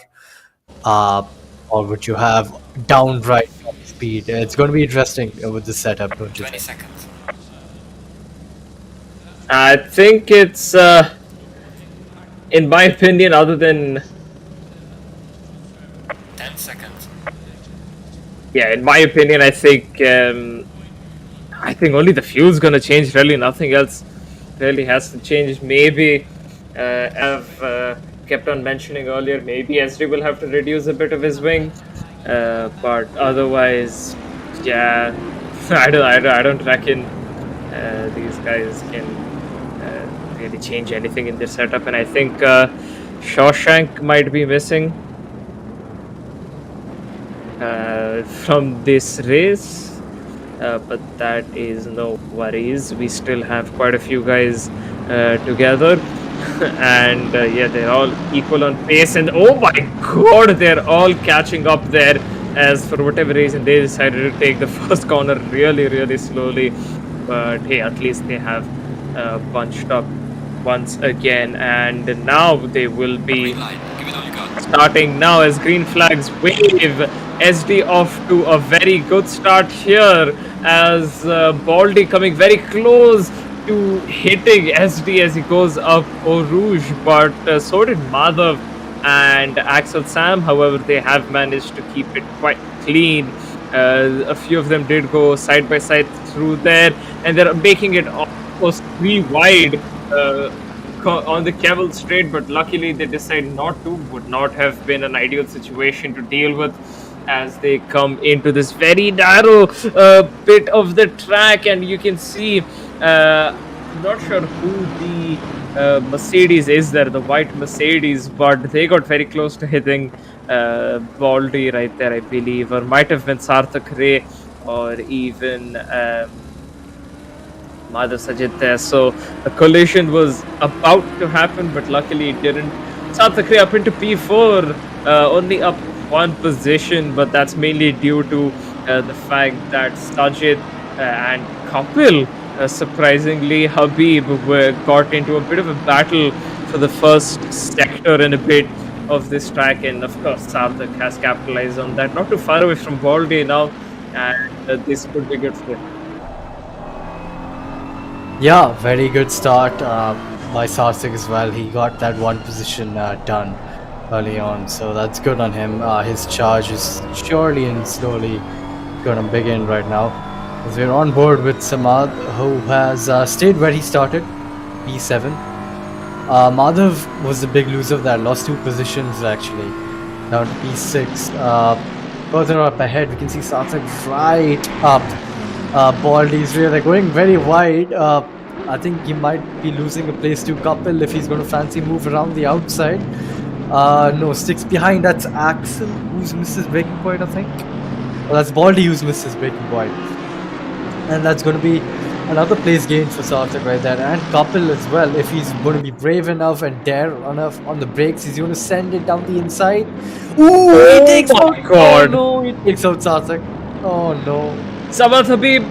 or would you have downright top speed? It's going to be interesting with the setup, don't you 20 think? seconds. I think it's, in my opinion, other than 10 seconds. yeah, in my opinion, I think only the fuel's gonna change. Really, nothing else really has to change. Maybe I've kept on mentioning earlier, maybe SD will have to reduce a bit of his wing, but otherwise, yeah, I don't reckon these guys can really change anything in their setup. And I think Shawshank might be missing from this race, but that is no worries. We still have quite a few guys together, and yeah, they're all equal on pace. And oh my god, they're all catching up there, as for whatever reason they decided to take the first corner really slowly. But hey, at least they have bunched up once again, and now they will be Green light. Give it all you got. starting now as green flags wave. SD off to a very good start here, as Baldy coming very close to hitting SD as he goes up Eau Rouge, but so did Madhav and Axel Sam. However, they have managed to keep it quite clean. A few of them did go side by side through there, and they're making it almost 3 wide on the Kevel straight, but luckily they decide not to. Would not have been an ideal situation to deal with, as they come into this very narrow bit of the track, and you can see, I'm not sure who the Mercedes is there, the white Mercedes, but they got very close to hitting Baldy right there, I believe, or might have been Sarthak Ray or even Madhav Sajid there. So a collision was about to happen, but luckily it didn't. Sarthak Ray up into P4, only up one position, but that's mainly due to the fact that Sajid and Kapil, surprisingly, Habib got into a bit of a battle for the first sector in a bit of this track, and of course, Sarthak has capitalized on that. Not too far away from Baldy now, and this could be good for him. Yeah, very good start by Sarthak as well. He got that one position done early on, so that's good on him. His charge is surely and slowly going to begin right now. As we're on board with Samad, who has stayed where he started, P7. Madhav was the big loser of that, lost 2 positions actually, down to P6. Further up ahead, we can see Sarthak right up Baldy's rear. They're going very wide. I think he might be losing a place to Kapil if he's going to fancy move around the outside. No, sticks behind. That's Axel who's missed his breaking point, I think. Well, that's Baldy who's missed his breaking point. And that's going to be another place gain for Sarthak right there. And Kapil as well. If he's going to be brave enough and dare enough on the brakes, he's going to send it down the inside. Ooh, he takes my out. God. Oh no, he takes out Sarthak. Oh no. Samad Habib,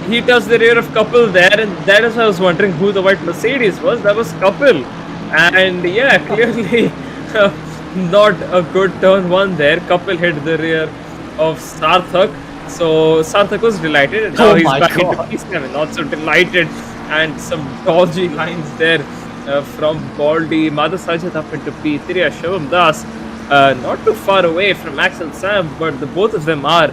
he does the rear of Kapil there, and that is why I was wondering who the white Mercedes was. That was Kapil. And yeah, clearly not a good turn 1 there. Kapil hit the rear of Sarthak. So Sarthak was delighted, and now he's back into P7, not so delighted, and some dodgy lines there from Baldy. Madhav Sajid up into P3, Shivam Das not too far away from Axel Sam, but both of them are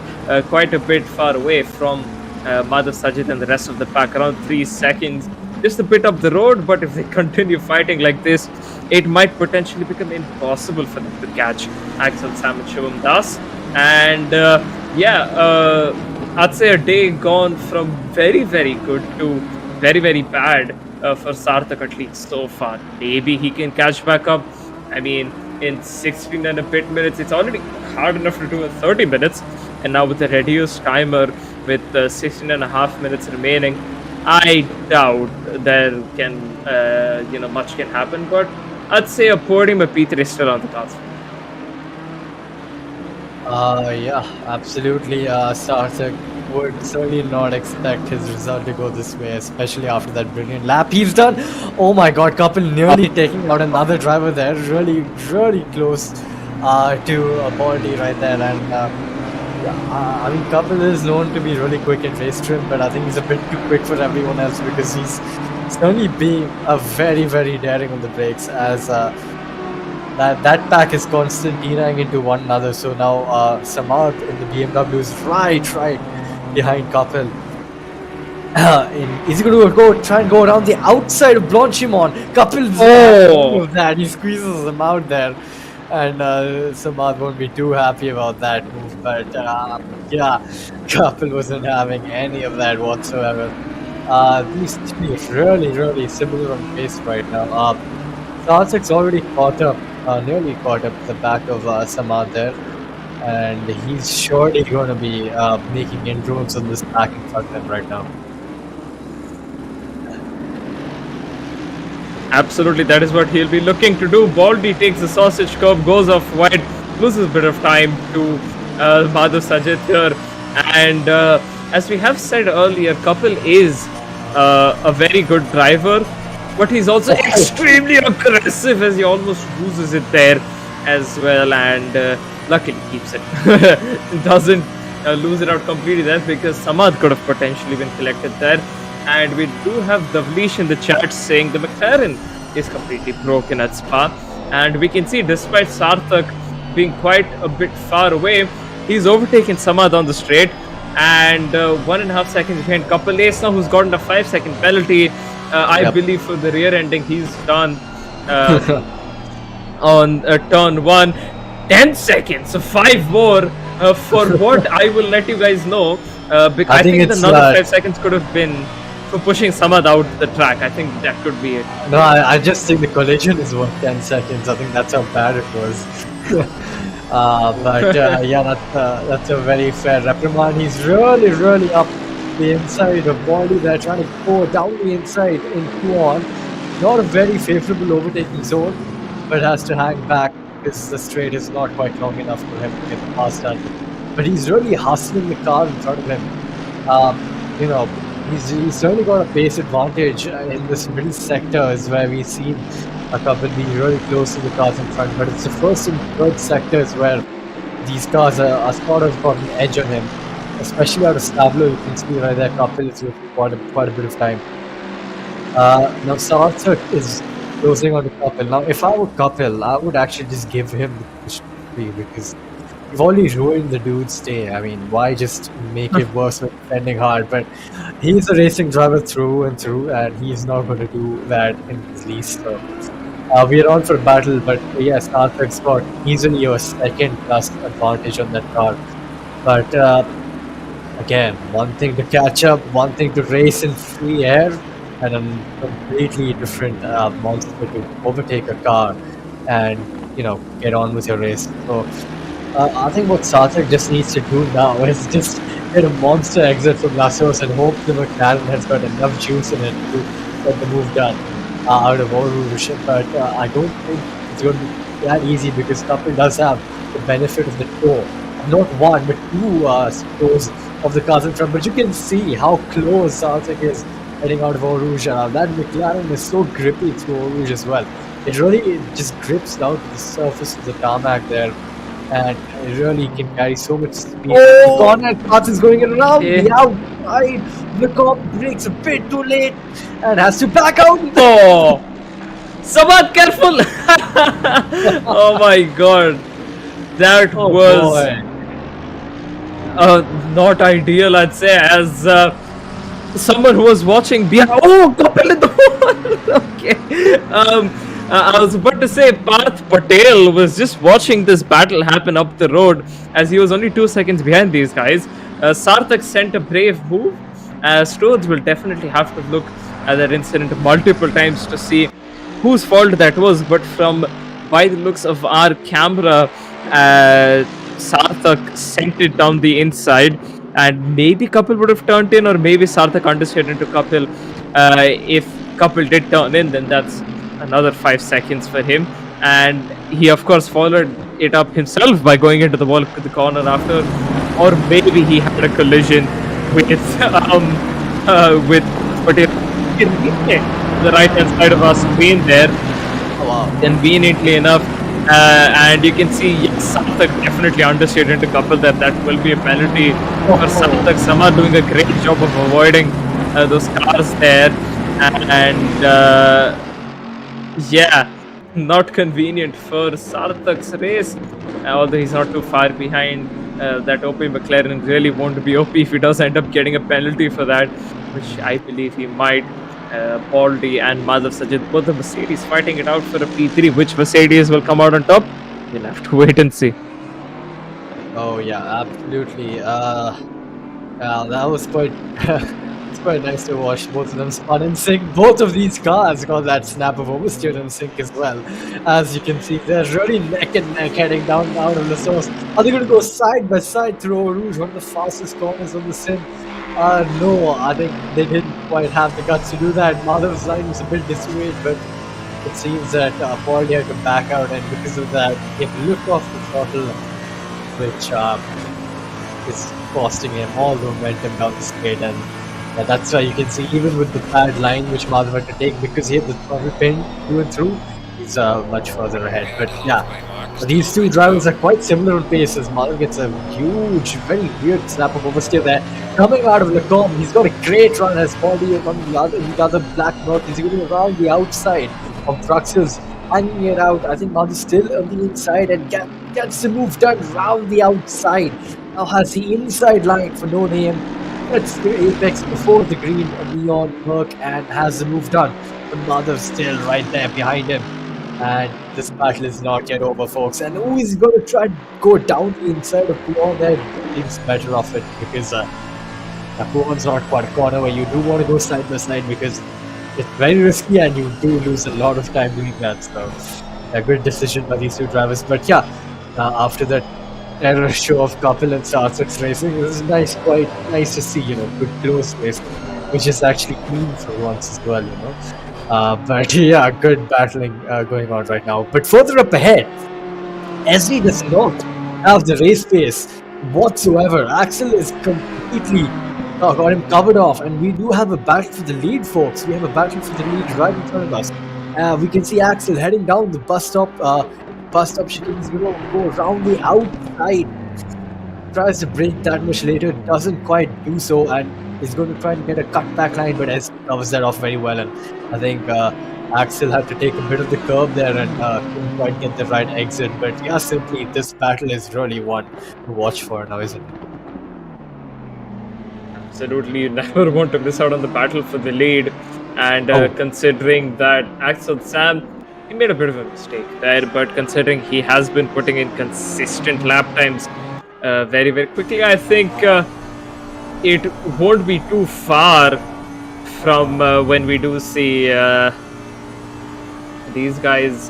quite a bit far away from Madhav Sajid and the rest of the pack, around 3 seconds. Just a bit up the road, but if they continue fighting like this, it might potentially become impossible for them to catch Axel Sam and Shivam Das. And I'd say a day gone from very, very good to very, very bad for Sarthak, at least so far. Maybe he can catch back up. I mean, in 16 and a bit minutes, it's already hard enough to do in 30 minutes. And now with a reduced timer with 16 and a half minutes remaining, I doubt there can, much can happen. But I'd say a podium, a P3 is still on the cards. Yeah, absolutely. Sarthak would certainly not expect his result to go this way, especially after that brilliant lap he's done. Oh my God, Kapil nearly taking out another driver there. Really, really close to Baldy right there. And I mean, Kapil is known to be really quick in race trim, but I think he's a bit too quick for everyone else because he's certainly being very, very daring on the brakes as that pack is constantly into one another. So now Samad in the BMW is right behind Kapil. Is he going to try and go around the outside of Blanchimon? Kapil's of that. He squeezes him out there. And Samad won't be too happy about that move. But yeah, Kapil wasn't having any of that whatsoever. These two really, really similar on pace right now. Sarthak's already caught up, nearly caught up to the back of Samad there. And he's surely going to be making inroads on this back in front of him right now. Absolutely, that is what he'll be looking to do. Baldy takes the sausage curve, goes off wide, loses a bit of time to Madhav Sajid here. And as we have said earlier, Kapil is a very good driver, but he's also extremely aggressive as he almost loses it there as well. And luckily keeps it. Doesn't lose it out completely there because Samad could have potentially been collected there. And we do have Davlish in the chat saying the McLaren is completely broken at Spa. And we can see despite Sarthak being quite a bit far away, he's overtaken Samad on the straight. And 1.5 seconds behind Kapil Ace now, who's gotten a 5-second penalty. I believe for the rear ending he's done on turn 1. 10 seconds, so 5 more for what I will let you guys know. Because I think another 5 seconds could have been for pushing Samad out the track. I think that could be it. No, I just think the collision is worth 10 seconds. I think that's how bad it was. But yeah, that's a very fair reprimand. He's really up the inside of Baldy there, trying to go down the inside in Q1. Not a very favorable overtaking zone, but has to hang back because the straight is not quite long enough for him to get the pass done. But he's really hustling the car in front of him. You know, he's certainly got a pace advantage in this middle sector, is where we've seen a couple being really close to the cars in front. But it's the first and third sectors where these cars are sort of got an edge on him, especially out of Stablo. You can see right there, couple is with quite a bit of time. Now Sarthak is closing on the couple. Now, if I were couple, I would actually just give him the push free because you've already ruined the dude's day. I mean, why just make it worse with defending hard? But he's a racing driver through and through, and he's not going to do that in his lease. So we are on for battle, but yes, Sarthak's got easily a second plus advantage on that car. But again, one thing to catch up, one thing to race in free air, and a completely different monster to overtake a car and get on with your race. So I think what Sarthak just needs to do now is just get a monster exit from Lassos and hope the McLaren has got enough juice in it to get the move done out of Eau Rouge. But I don't think it's going to be that easy because Couple does have the benefit of the tow. Not one, but two tows of the cars in front. But you can see how close Sarthak is heading out of Eau Rouge. That McLaren is so grippy through Eau Rouge as well. It just grips down to the surface of the tarmac there. And it really can carry so much speed. The corner path is going around the outside. The cop breaks a bit too late and has to back out. Oh, Samad, careful! Oh my god, that was not ideal, I'd say, as someone who was watching behind. Oh, couple in the wall. Okay. I was about to say Parth Patel was just watching this battle happen up the road as he was only 2 seconds behind these guys. Sarthak sent a brave move. Strodes will definitely have to look at that incident multiple times to see whose fault that was. But by the looks of our camera, Sarthak sent it down the inside, and maybe Kapil would have turned in, or maybe Sarthak understeered into Kapil. If Kapil did turn in, then that's another 5 seconds for him, and he of course followed it up himself by going into the wall of the corner after, or maybe he had a collision with the right hand side of our screen there. Conveniently enough, and you can see Sarthak definitely understeered into Kapil. That will be a penalty for Sarthak. Samad doing a great job of avoiding those cars there, and yeah, not convenient for Sarthak's race. Although he's not too far behind, that OP McLaren really won't be OP if he does end up getting a penalty for that, which I believe he might. Baldy and Madhav Sajid, both the Mercedes fighting it out for a P3. Which Mercedes will come out on top? We'll have to wait and see. Oh yeah, absolutely. That was quite it's quite nice to watch both of them spun in sync. Both of these cars got that snap of oversteer in sync as well. As you can see, they're really neck and neck heading down out of the source. Are they going to go side by side through Eau Rouge, one of the fastest corners on the sim? No, I think they didn't quite have the guts to do that. Madhav's line was a bit dissuaded, but it seems that Baldy had to back out, and because of that, he had to look off the throttle, which is costing him all the momentum down the straight. And that's why you can see, even with the bad line which Madhav had to take, because he had the throttle pin through and through, he's much further ahead. But yeah, these two drivers are quite similar on paces. Madhav gets a huge, very weird snap of oversteer there. Coming out of Lecombe, he's got a great run as Baldy on the other black north. He's going around the outside of Thrux's, hanging it out. I think Madhav's still on the inside and gets the move done round the outside. Now has the inside line for no name. Gets the apex before the green neon Merc and has the move done. But Madhav's still right there behind him. And this battle is not yet over, folks. And he's going to try and go down the inside of Puyon there. He's better off it because F1's not quite a corner where you do want to go side by side because it's very risky and you do lose a lot of time doing that. So, a good decision by these two drivers. But yeah, after that terror show of Kapil and Sarthak's racing, it was nice, quite nice to see, good close race, which is actually clean for once as well. But yeah, good battling going on right now. But further up ahead, SD does not have the race pace whatsoever. Axel is completely got him covered off, and we do have a battle for the lead, folks. We have a battle for the lead right in front of us. We can see Axel heading down the bus stop. Bus stop chicane is going to go around the outside. Tries to brake that much later, doesn't quite do so, and is going to try and get a cutback line, but SD covers that off very well. And I think Axel had to take a bit of the curb there and couldn't quite get the right exit. But yeah, simply this battle is really one to watch for now, isn't it? Absolutely, you never want to miss out on the battle for the lead. And considering that Axel Sam, he made a bit of a mistake there, but considering he has been putting in consistent lap times very, very quickly, I think it won't be too far from when we do see these guys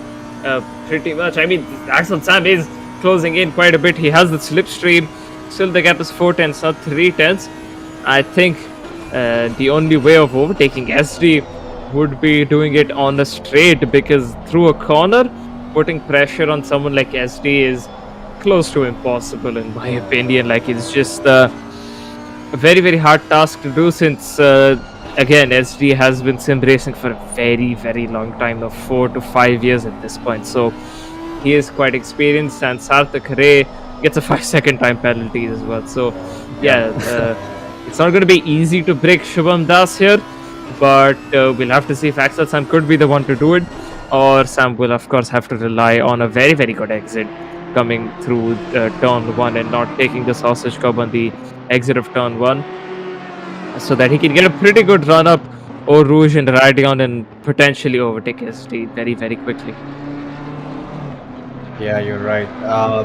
pretty much. I mean, Axel Sam is closing in quite a bit. He has the slipstream. Still, the gap is 4 tenths, not 3 tenths. I think the only way of overtaking SD would be doing it on a straight, because through a corner, putting pressure on someone like SD is close to impossible, in my opinion. Like, it's just a very, very hard task to do, since again, SD has been sim racing for a very, very long time now, 4 to 5 years at this point. So he is quite experienced, and Sarthak Ray gets a 5-second time penalty as well. So yeah, it's not going to be easy to break Shubham Das here, but we'll have to see if Axel Sam could be the one to do it, or Sam will of course have to rely on a very, very good exit coming through turn 1 and not taking the sausage curb on the exit of turn 1, so that he can get a pretty good run up Eau Rouge and Radion and potentially overtake SD very, very quickly. Yeah, you're right.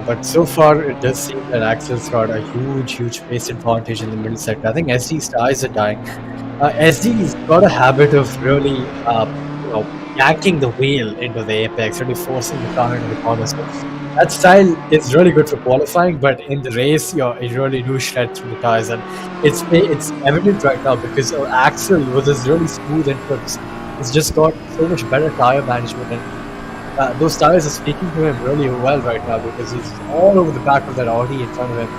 But so far, it does seem that Axel's got a huge pace advantage in the middle sector. I think SD's tires are dying. SD's got a habit of really, yanking the wheel into the apex, really forcing the car into the corner. So that style is really good for qualifying, but in the race, you really do shred through the tires, and it's evident right now because Axel, with his really smooth inputs, has just got so much better tire management, and those tires are speaking to him really well right now, because he's all over the back of that Audi in front of him.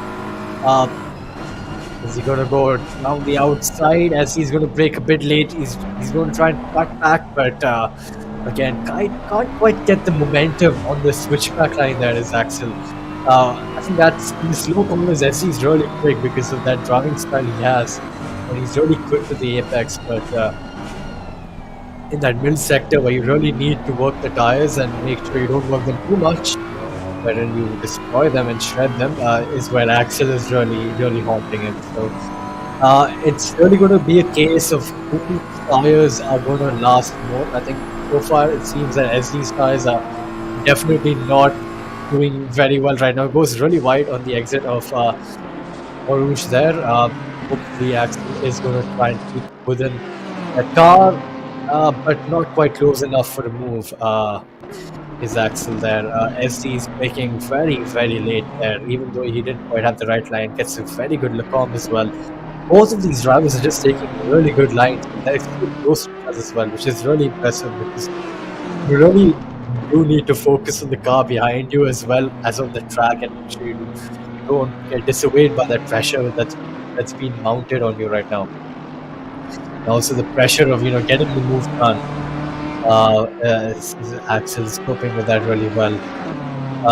Is he going to go down the outside as he's going to brake a bit late? He's going to try and cut back, but again, can't quite get the momentum on the switchback line there is Axel. I think that's in the slow corners, SC is really quick because of that driving style he has, and he's really quick to the apex, but in that middle sector where you really need to work the tires and make sure you don't work them too much, but then you destroy them and shred them, is where Axel is really haunting it. So it's really going to be a case of whose tires are going to last more. I think so far it seems that SD's tires are definitely not doing very well right now. It goes really wide on the exit of Eau Rouge there. Hopefully Axel is going to try and keep within the car, but not quite close enough for a move. Is Axel there? SD is braking very late there, even though he didn't quite have the right line. Gets a very good Lacombe as well. Both of these drivers are just taking really good lines, and they're extremely close to us as well, which is really impressive, because you really do need to focus on the car behind you as well as on the track, and make sure you don't get dissuaded by that pressure that's been mounted on you right now. And also the pressure of getting the move done. Axel is coping with that really well.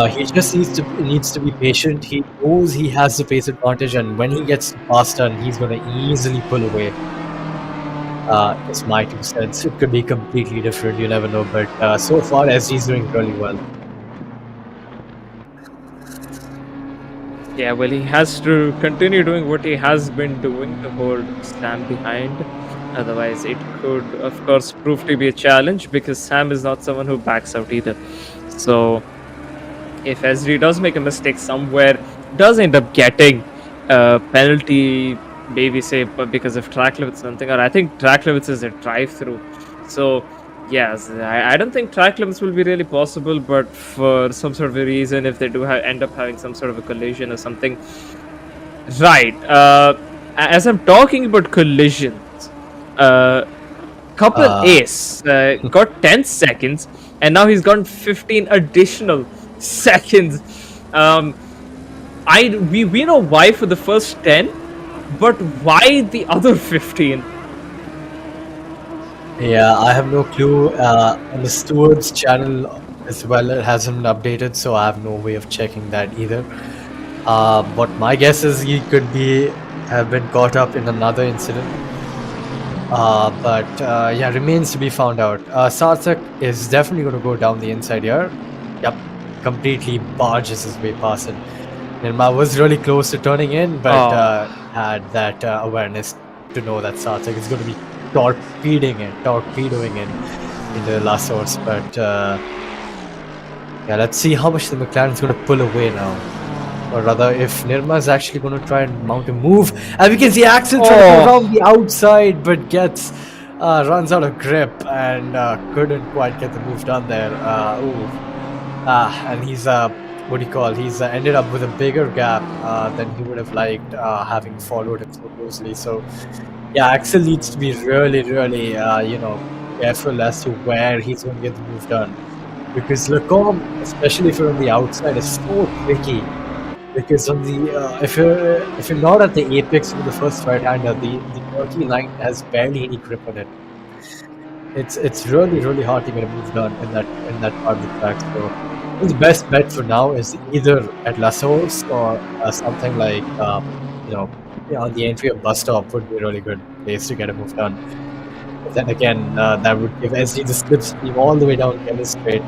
He just needs to be patient. He knows he has the pace advantage, and when he gets past done, he's going to easily pull away. It's my 2 cents. It could be completely different. You never know. But so far, SD's doing really well. Yeah, well, he has to continue doing what he has been doing to hold Sam behind. Otherwise, it could, of course, prove to be a challenge, because Sam is not someone who backs out either. So, if SD does make a mistake somewhere, does end up getting a penalty maybe say because of track limits or something, or I think track limits is a drive-through. So yes, I don't think track limits will be really possible, but for some sort of a reason, if they do end up having some sort of a collision or something, right? As I'm talking about collisions, couple Uh, Ace got 10 seconds, and now he's gotten 15 additional seconds. Um, we know why for the first 10, but why the other 15? yeah, I have no clue. On the stewards channel as well, it hasn't updated, so I have no way of checking that either. But my guess is he could have been caught up in another incident. But yeah, remains to be found out. Sarthak is definitely going to go down the inside here. Yep, completely barges his way past it. Nirma was really close to turning in, but Oh. had that awareness to know that Sarthak is going to be torpedoing it into the last horse. But yeah, let's see how much the McLaren's going to pull away now. Or rather, if Nirma is actually going to try and mount a move. And we can see Axel trying to go Oh. around the outside, but runs out of grip and couldn't quite get the move done there. And he's what do you call? He's ended up with a bigger gap than he would have liked, having followed him so closely. So yeah, Axel needs to be really, really, careful as to where he's going to get the move done, because Lacombe, especially if you're on the outside, is so tricky. Because on the if you're not at the apex of the first right-hander, the dirty line has barely any grip on it. It's really, really hard to get a move done in that part of the track. So his best bet for now is either at Lassos or something like on the entry of bus stop would be a really good place to get a move done. But then again, that would give SG the slipstream all the way down Kellis Straight.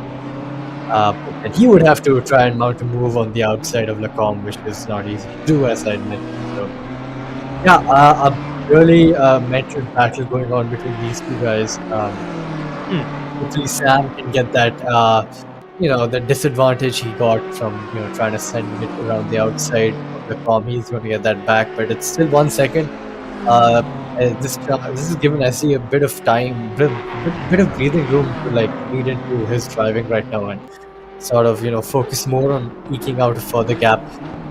And he would have to try and mount a move on the outside of Lacombe, which is not easy to do, as I admit. So, yeah, a really mental battle going on between these two guys. Hopefully, Sam can get that, the disadvantage he got from trying to send it around the outside of Lacombe. He's going to get that back, but it's still 1 second. This is giving SE a bit of time, bit of breathing room to lead into his driving right now and sort of focus more on eking out a further gap.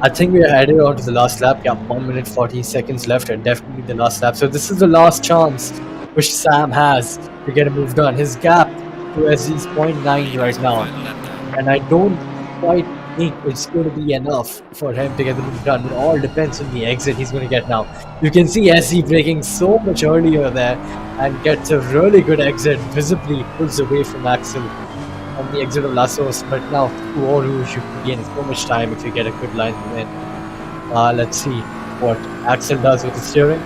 I think we are headed on to the last lap. Yeah, 1 minute 40 seconds left, and definitely the last lap. So this is the last chance which Sam has to get a move done. His gap to SE is 0.9 right now, and I don't quite think it's going to be enough for him to get the move done. It all depends on the exit he's going to get now. You can see SE braking so much earlier there and gets a really good exit, visibly pulls away from Axel on the exit of Lassos, but now to Oru, you can gain so much time if you get a good line in. Let's see what Axel does with the steering.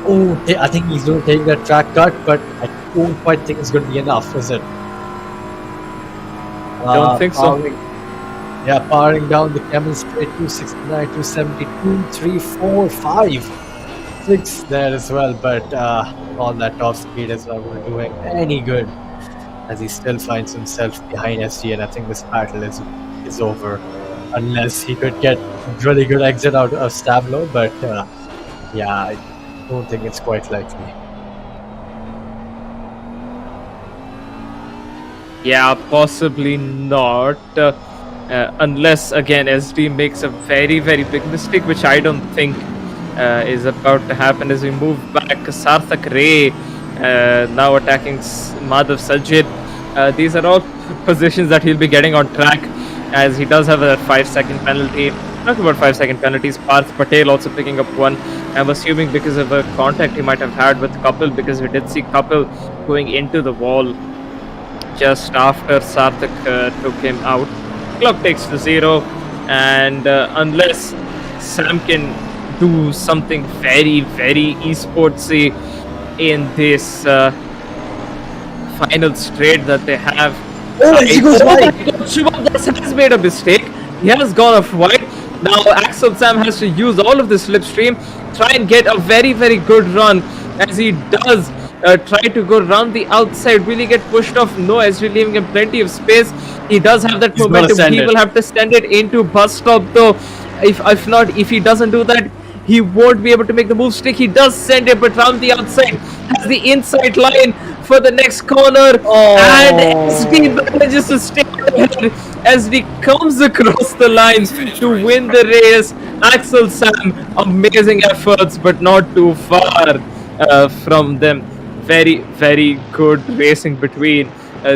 Oh, I think he's going to take that track cut, but I don't quite think it's going to be enough, is it? Don't think so. Powering down the Camel Straight, 269, 272, 3, 4, 5, 6 there as well, but all that top speed is not going to do him any good, as he still finds himself behind SG, and I think this battle is over, unless he could get a really good exit out of Stablo, but yeah, I don't think it's quite likely. Yeah, possibly not. Unless, again, SD makes a very, very big mistake, which I don't think is about to happen as we move back. Sarthak Ray now attacking Madhav Sajid. These are all positions that he'll be getting on track, as he does have a 5-second penalty. Talking about 5-second penalties, Parth Patel also picking up one. I'm assuming because of a contact he might have had with Kapil, because we did see Kapil going into the wall just after Sarthak took him out. Clock takes to 0, and unless Sam can do something very, very esportsy in this final straight that they have. He goes wide. Shubham Das has made a mistake. He has gone off wide. Now Axel Sam has to use all of the slipstream, try and get a very, very good run, as he does try to go around the outside. Will he get pushed off? No, as we're leaving him plenty of space. He does have that momentum. He will have to send it into bus stop though. if he doesn't do that, he won't be able to make the move stick. He does send it, but round the outside has the inside line for the next corner, and SD manages to stay ahead. SD comes across the line to win the race. Axel Sam, amazing efforts, but not too far from them. Very, very good racing between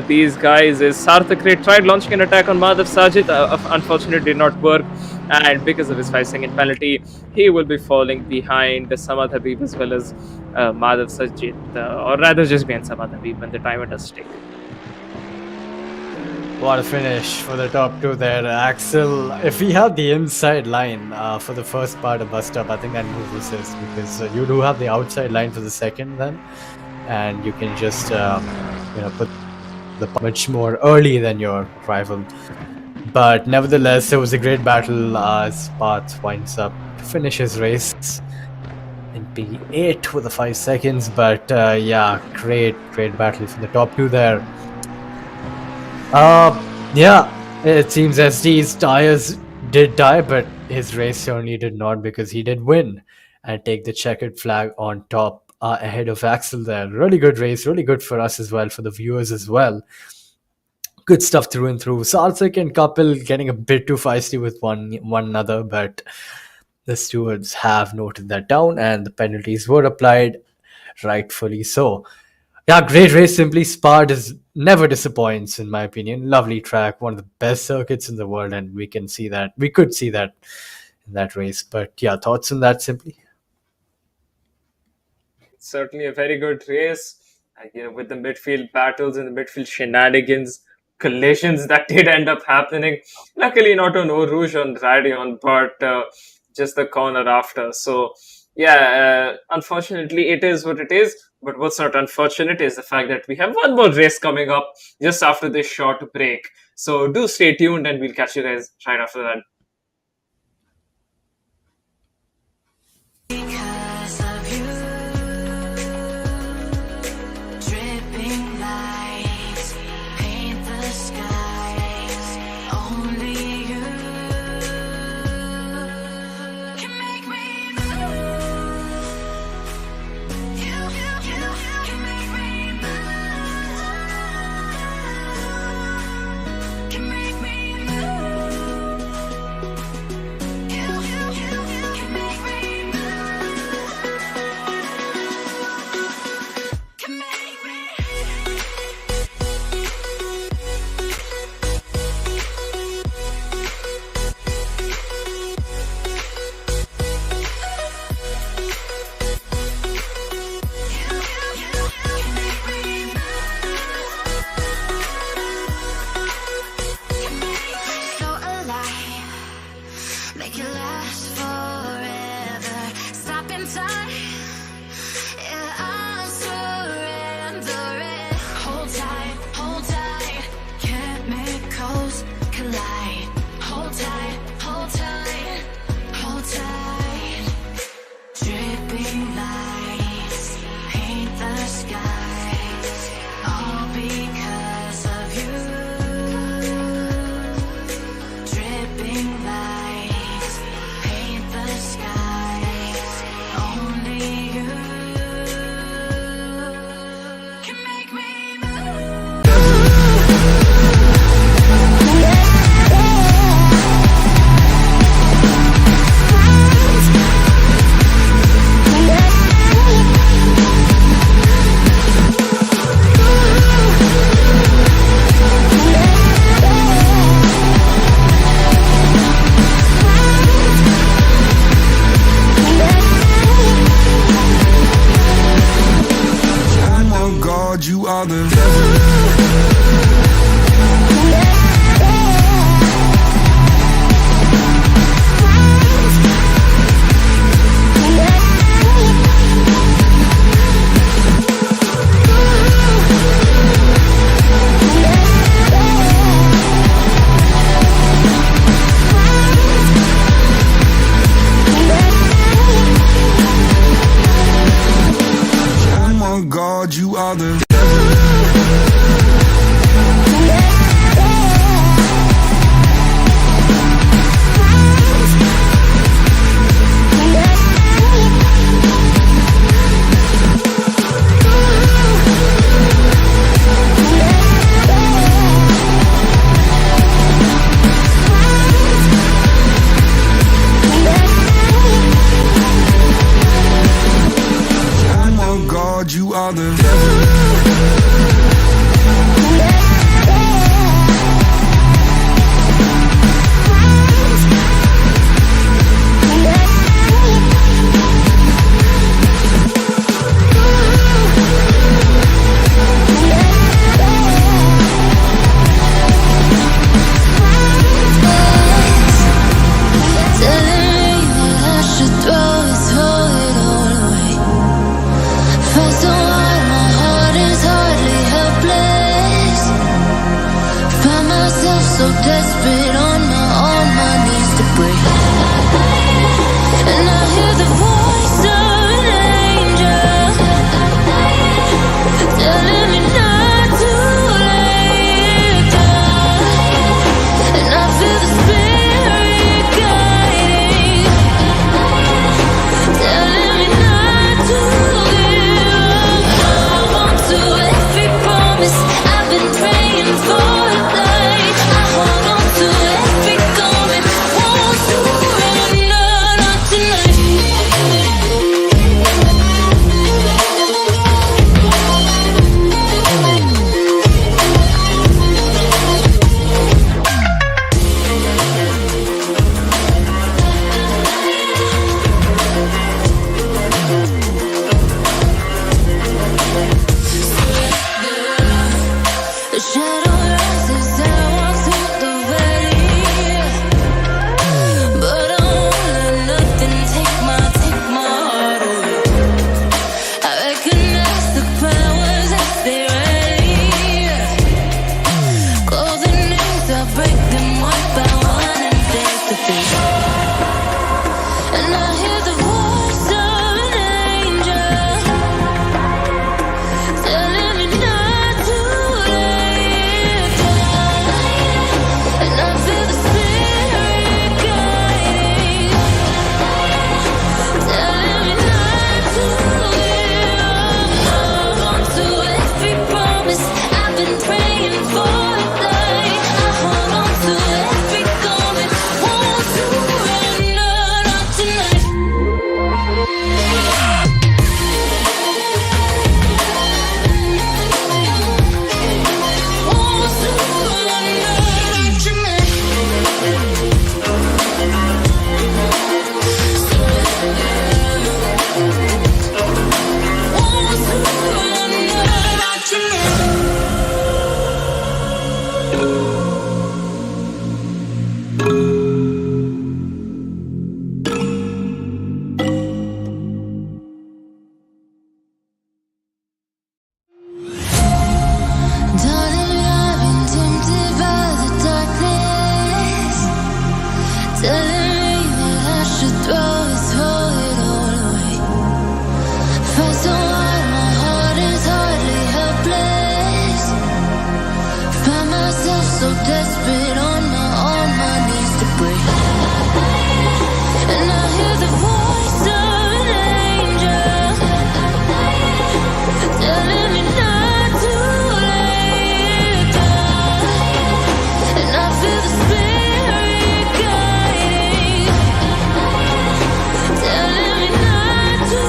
these guys. Is Sarthak tried launching an attack on Madhav Sajid, unfortunately did not work, and because of his 5-second penalty, he will be falling behind Samad Habib as well as Madhav Sajid, or rather just behind Samad Habib when the timer does stick. What a finish for the top two there, Axel. If we have the inside line for the first part of bust up, I think that moves assist, because you do have the outside line for the second then, and you can just put the much more early than your rival. But nevertheless, it was a great battle as Parth winds up to finish his race in P8 with the 5 seconds. But yeah, great battle from the top two there. Yeah, it seems SD's tires did die, but his race certainly did not, because he did win and take the checkered flag on top ahead of Axel there. Really good race, really good for us as well, for the viewers as well. Good stuff through and through. Sarthak and Kapil getting a bit too feisty with one another, but the stewards have noted that down and the penalties were applied, rightfully so. Yeah, great race. Simply Spa never disappoints, in my opinion. Lovely track, one of the best circuits in the world, and we could see that in that race. But yeah, thoughts on that, Simply? Certainly a very good race. With the midfield battles and the midfield shenanigans, collisions that did end up happening. Luckily, not on Eau Rouge on Radion, but just the corner after. So, yeah, unfortunately, it is what it is. But what's not unfortunate is the fact that we have one more race coming up just after this short break. So, do stay tuned, and we'll catch you guys right after that. Because of you, dripping lights paint the skies. Only you can make me move. You can make me move. Can make me move. so desperate on my knees to break. And I hear the voice of an angel telling me not to lay it down. And I feel the spirit guiding, telling me not to give up. Hold on to every promise I've been praying for tonight. I hold on to every coming, won't surrender, not tonight. The shadow rises, I walk through the valley, but I won't let nothing take my heart away. I recognize the powers as they ready. Golden names, I break them one by one and face to face. And I hear the voice of an angel telling me not to lay it down. And I feel the spirit guiding, telling me not to give up. Hold on to every promise I've been praying for tonight. I hold on to every coming, won't surrender, not tonight. Won't surrender, not tonight. Won't surrender, not tonight. Darling, I've been tempted by the darkness, telling me that I should throw it all away. Fight so hard, my heart is hardly helpless. Find myself so desperate on my knees to break. And I hear the voice of an angel telling me not to lay it down. And I feel the spirit guiding, telling me not to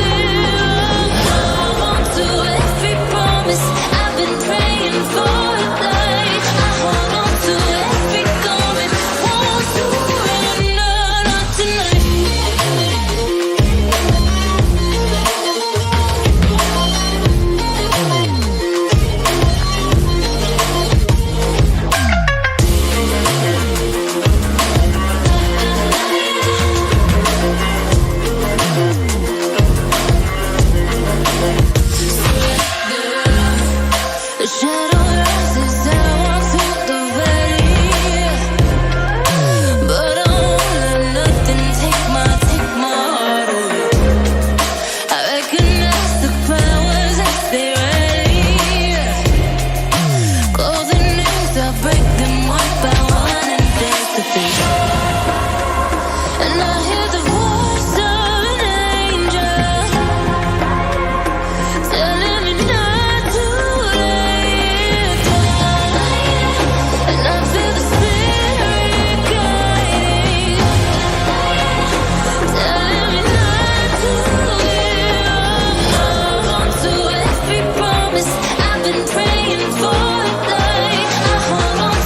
give up. Hold on to every promise I've been praying for tonight. I hold on to every coming, won't surrender, not tonight. The shadow rises, I walk through the valley, but I won't let nothing take my heart away. I recognize the powers as they ready. Golden names, I break them one by one and face to face. And I hear the voice of an angel telling me not to lay it down. And I feel the spirit guiding, telling me not to give up. Hold on to every promise I've been praying for tonight. I hold on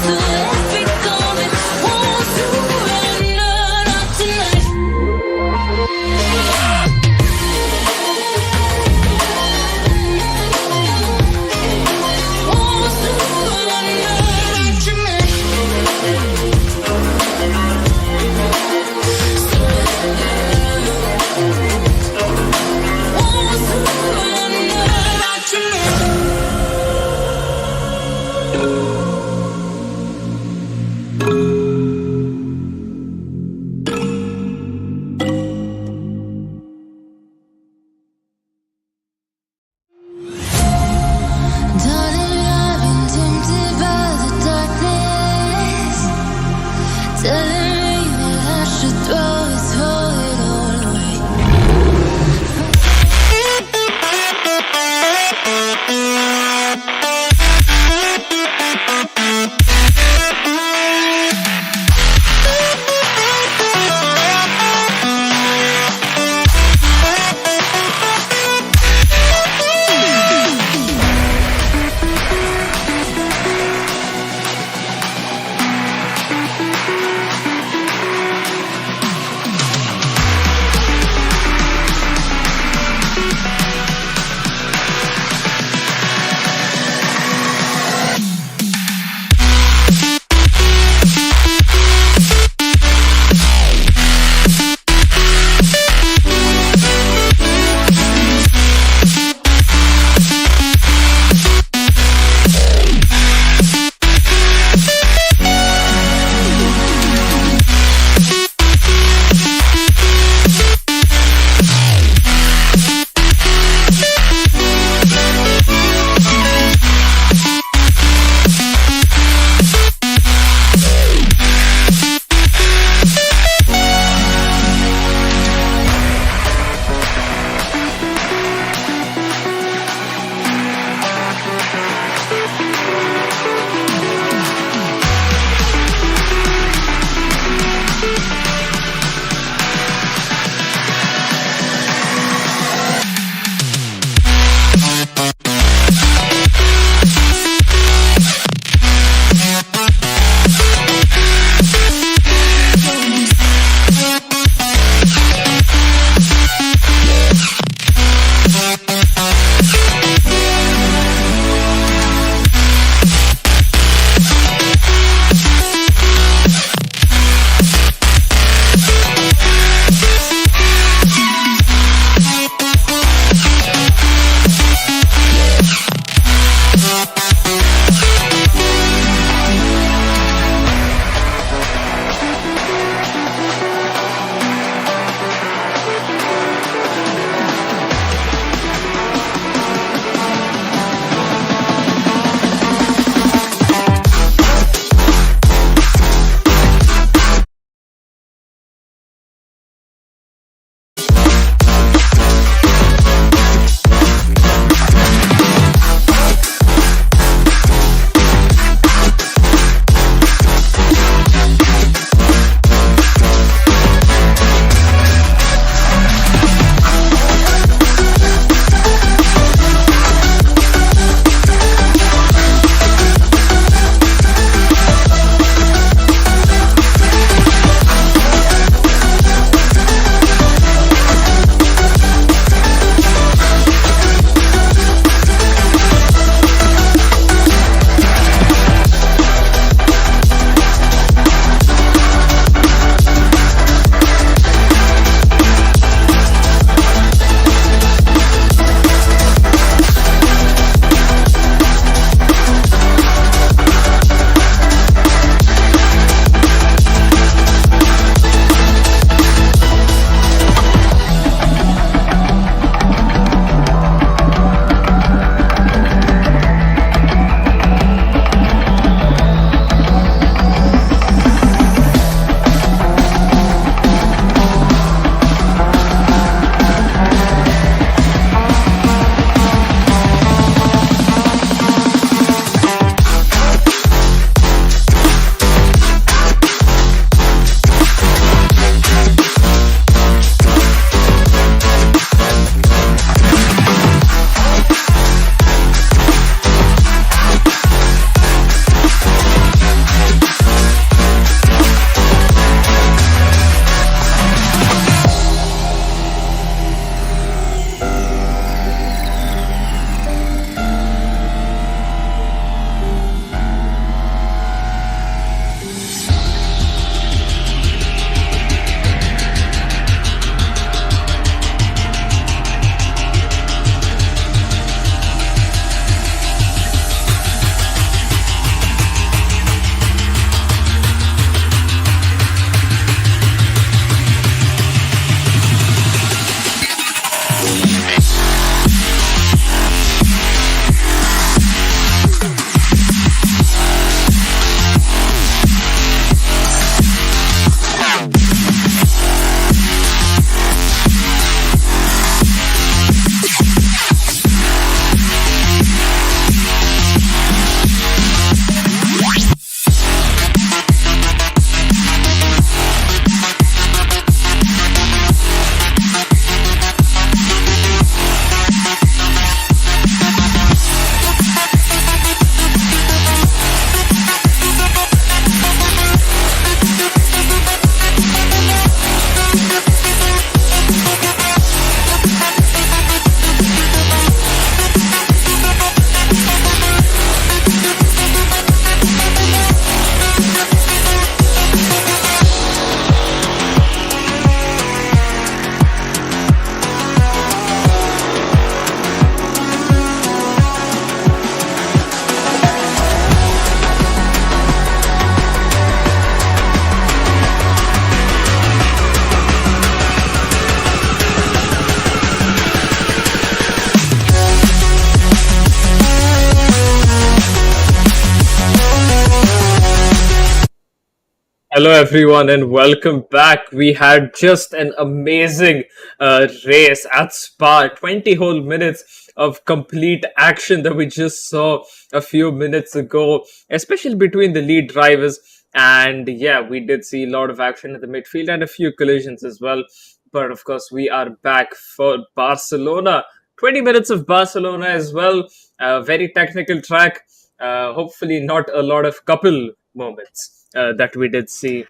Hello, everyone, and welcome back. We had just an amazing race at Spa. 20 whole minutes of complete action that we just saw a few minutes ago, especially between the lead drivers. And yeah, we did see a lot of action in the midfield and a few collisions as well. But of course, we are back for Barcelona. 20 minutes of Barcelona as well. Very technical track. Hopefully, not a lot of couple moments that we did see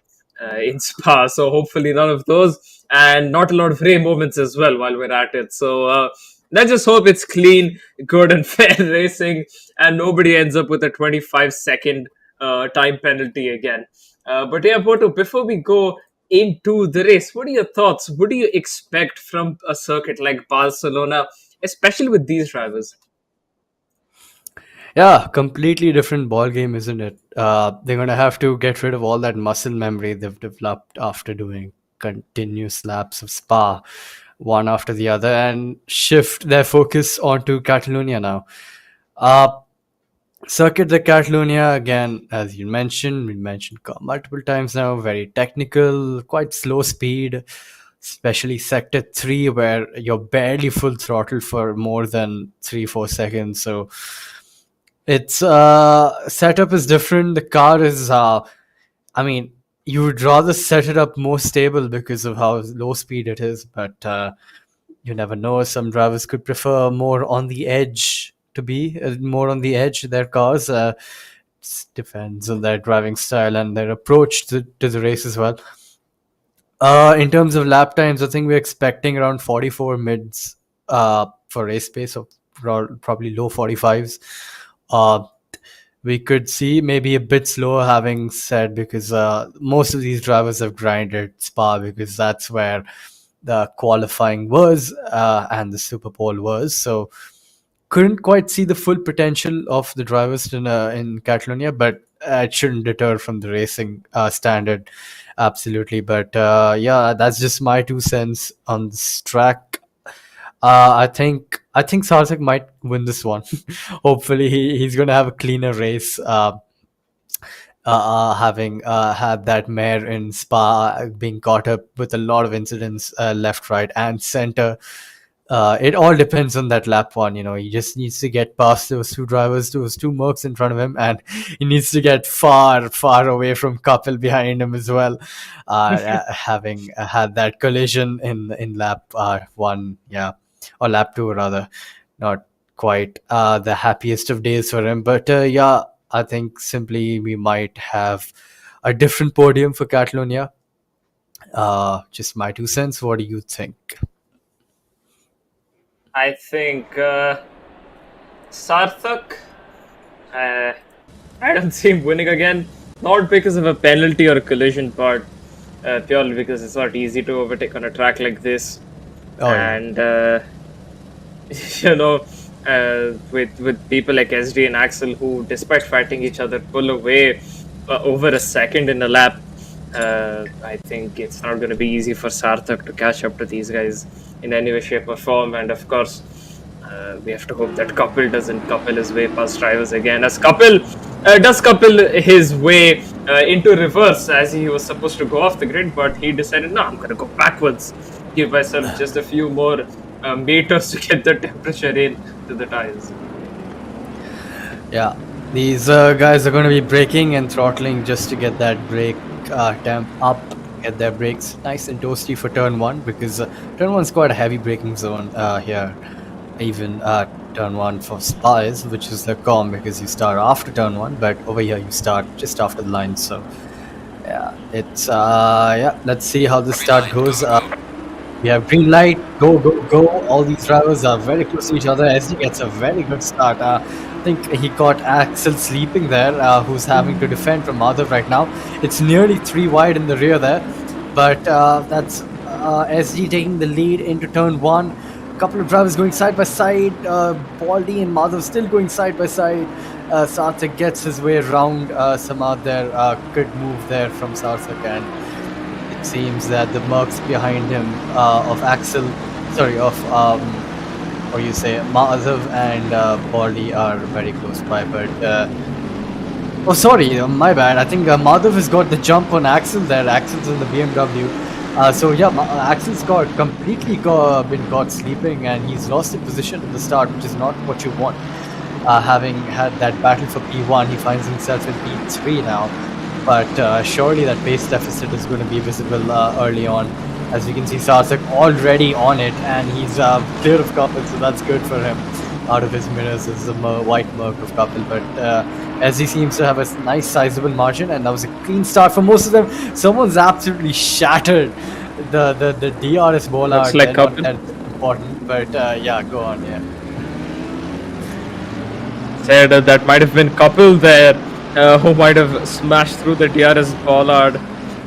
in Spa. So hopefully none of those, and not a lot of Ray moments as well while we're at it. So let's just hope it's clean, good, and fair racing, and nobody ends up with a 25-second time penalty again. But yeah, Boto, before we go into the race, what are your thoughts? What do you expect from a circuit like Barcelona, especially with these drivers? Yeah, completely different ball game, isn't it? They're gonna have to get rid of all that muscle memory they've developed after doing continuous laps of Spa, one after the other, and shift their focus onto Catalonia now. Uh, Circuit de Catalonia, again, as you mentioned, we mentioned multiple times now, very technical, quite slow speed, especially sector 3, where you're barely full throttle for more than 3-4 seconds. So its setup is different. The car is, I mean, you would rather set it up more stable because of how low speed it is, but you never know. Some drivers could prefer more on the edge to be more on the edge. Their cars depends on their driving style and their approach to the race as well. In terms of lap times, I think we're expecting around 44 mids for race pace, of probably low 45s. Uh, we could see maybe a bit slower, having said, because most of these drivers have grinded Spa because that's where the qualifying was and the Superpole was. So couldn't quite see the full potential of the drivers in Catalonia, but it shouldn't deter from the racing standard, absolutely. But yeah, that's just my 2 cents on this track. I think Sarthak might win this one. Hopefully, he's going to have a cleaner race. Having had that mare in Spa being caught up with a lot of incidents left, right, and center. It all depends on that lap one. He just needs to get past those two drivers, those two Mercs in front of him, and he needs to get far, far away from couple behind him as well. Having had that collision in lap one, yeah, or lap two rather, not quite the happiest of days for him. But yeah, I think simply we might have a different podium for Catalonia. Just my 2 cents. What do you think? I think Sarthak. I don't see him winning again. Not because of a penalty or a collision, but purely because it's not easy to overtake on a track like this. Oh, yeah. And with people like SD and Axel, who, despite fighting each other, pull away over a second in a lap. I think it's not going to be easy for Sarthak to catch up to these guys in any way, shape, or form. And of course, we have to hope that Kapil doesn't couple his way past drivers again, as Kapil does couple his way into reverse as he was supposed to go off the grid, but he decided, no, I'm going to go backwards, give myself just a few more meters to get the temperature in to the tires. Yeah, these guys are going to be braking and throttling just to get that brake temp up, get their brakes nice and toasty for turn one, because turn one's quite a heavy braking zone here. Even turn one for Spies, which is the calm, because you start after turn one, but over here you start just after the line. So yeah, it's yeah. Let's see how the start goes. We have green light, go, go, go. All these drivers are very close to each other. SD gets a very good start. I think he caught Axel sleeping there, who's having to defend from Madhav right now. It's nearly 3 wide in the rear there, but that's SD taking the lead into turn one. A couple of drivers going side by side. Baldy and Madhav still going side by side. Sarthak gets his way around Samad there. Good move there from Sarthak, and it seems that the Mercs behind him of Axel, sorry, of or you say Madhav and Baldy are very close by, but Oh, sorry, my bad. I think Madhav has got the jump on Axel there. Axel's in the BMW. So yeah, Axel's got completely been caught sleeping, and he's lost the position at the start, which is not what you want. Having had that battle for P1, he finds himself in P3 now. But surely that pace deficit is going to be visible early on. As you can see, Sarthak already on it, and he's clear of couple, so that's good for him. Out of his mirrors is the white Merc of couple, but as he seems to have a nice sizable margin, and that was a clean start for most of them. Someone's absolutely shattered the DRS ball Looks out. like Not couple. that important, but yeah, go on, yeah. Said that might have been couple there who might have smashed through the DRS bollard.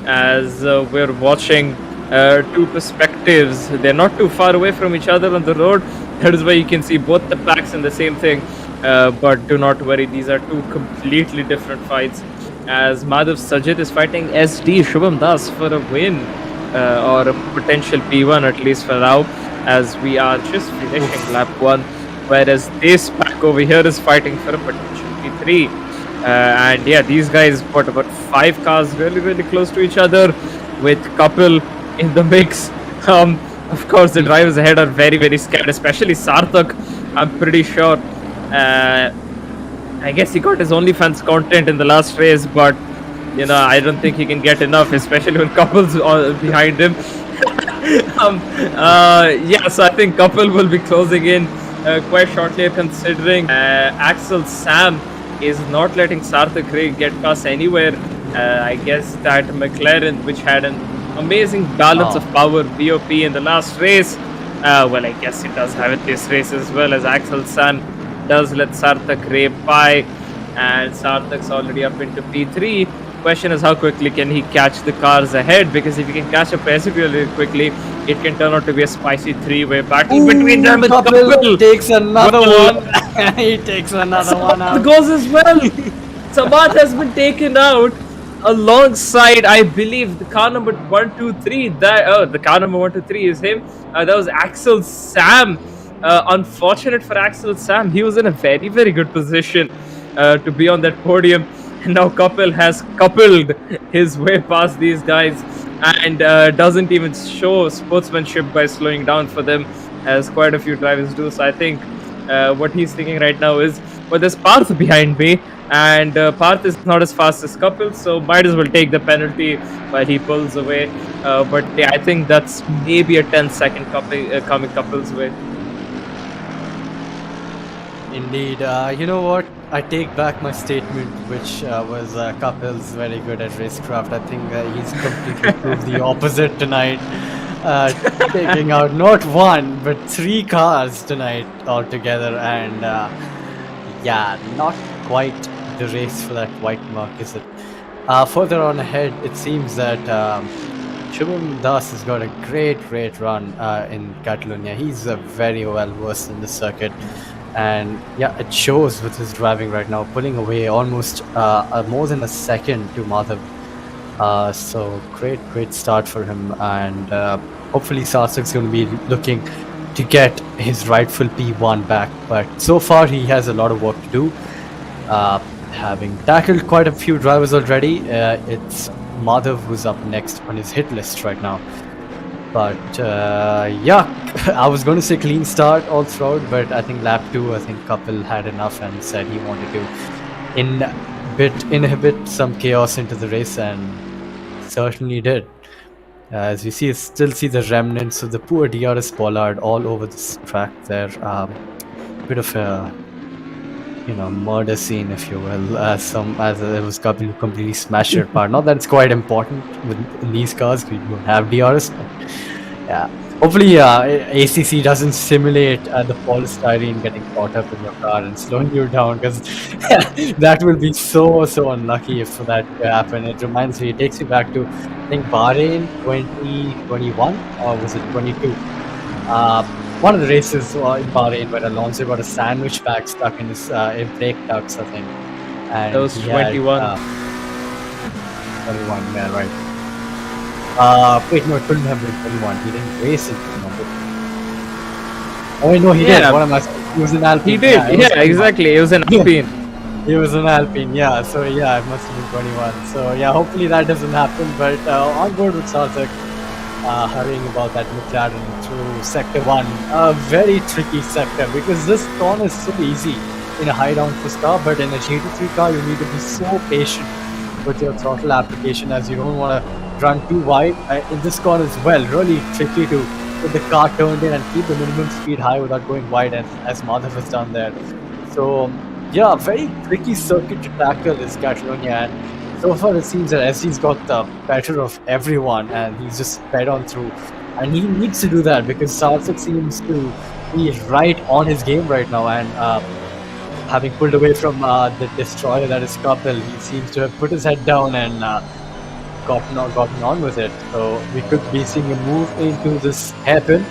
As we're watching two perspectives, they're not too far away from each other on the road. That is why you can see both the packs in the same thing. But do not worry, these are two completely different fights. As Madhav Sajid is fighting SD Shubham Das for a win or a potential P1 at least for now, as we are just finishing lap 1. Whereas this pack over here is fighting for a potential P3. And yeah, these guys got about 5 cars really close to each other, with couple in the mix. Of course, the drivers ahead are very scared, especially Sarthak. I'm pretty sure. I guess he got his OnlyFans content in the last race, but you know, I don't think he can get enough, especially when couples are behind him. Yeah, so I think couple will be closing in quite shortly, considering Axel Sam is not letting Sarthak Ray get past anywhere. I guess that McLaren, which had an amazing balance of power BOP in the last race, well, I guess it does have it this race as well, as Axel Sam does let Sarthak Ray by, and Sarthak's already up into P3. Question is, how quickly can he catch the cars ahead? Because if he can catch up really quickly, it can turn out to be a spicy 3-way battle between them. And Couple takes another one. He takes another one out. Goes as well. Samad has been taken out alongside, I believe, the car number 123. The car number 123 is him. That was Axel Sam. Unfortunate for Axel Sam. He was in a very good position to be on that podium. And now Couple has coupled his way past these guys, and doesn't even show sportsmanship by slowing down for them, as quite a few drivers do. So I think what he's thinking right now is, well, there's Parth behind me, and Parth is not as fast as Couple, so might as well take the penalty while he pulls away. But yeah, I think that's maybe a 10-second coming Couple's way. Indeed. You know what? I take back my statement, which was Kapil's very good at racecraft. I think he's completely proved the opposite tonight. Taking out not one, but 3 cars tonight altogether. And yeah, not quite the race for that white mark, is it? Further on ahead, it seems that Shubham Das has got a great run in Catalonia. He's very well versed in the circuit. And yeah, it shows with his driving right now, pulling away almost more than a second to Madhav. So great start for him, and hopefully Sarthak's going to be looking to get his rightful P1 back. But so far he has a lot of work to do. Having tackled quite a few drivers already, it's Madhav who's up next on his hit list right now. But yeah, I was going to say clean start all throughout, but I think lap 2, I think Kapil had enough and said he wanted to inhibit some chaos into the race, and certainly did. As we still see the remnants of the poor DRS bollard all over this track there. Bit of a murder scene, if you will. As it was Kapil who completely smashed it apart. Not that it's quite important in these cars, we don't have DRS. But yeah, hopefully ACC doesn't simulate the polystyrene getting caught up in your car and slowing you down, because that will be so unlucky if that happen. It reminds me, it takes me back to, I think, Bahrain 2021, or was it 22? One of the races in Bahrain where Alonso got a sandwich bag stuck in his brake ducts, I think. And That was 21. 21, yeah, right. Wait, no, it couldn't have been 21. He didn't race in 21. Oh, no, he did. Yeah. What am I saying? He was in Alpine. He did, it was yeah, 21. exactly. It was an Alpine. He was an Alpine, yeah. So yeah, it must have been 21. So yeah, hopefully that doesn't happen. But on board with Sarthak, hurrying about that McLaren through sector one. A very tricky sector because this corner is so easy in a high downforce car, but in a GT3 car, you need to be so patient with your throttle application as you don't want to run too wide. In this corner as well, really tricky to get the car turned in and keep the minimum speed high without going wide, as Madhav has done there. So yeah, very tricky circuit to tackle is Catalonia, and so far it seems that SD's got the better of everyone, and he's just sped on through. And he needs to do that because Sarthak seems to be right on his game right now, and having pulled away from the destroyer that is Kapil, he seems to have put his head down and gotten on with it. So we could be seeing a move into this hairpin.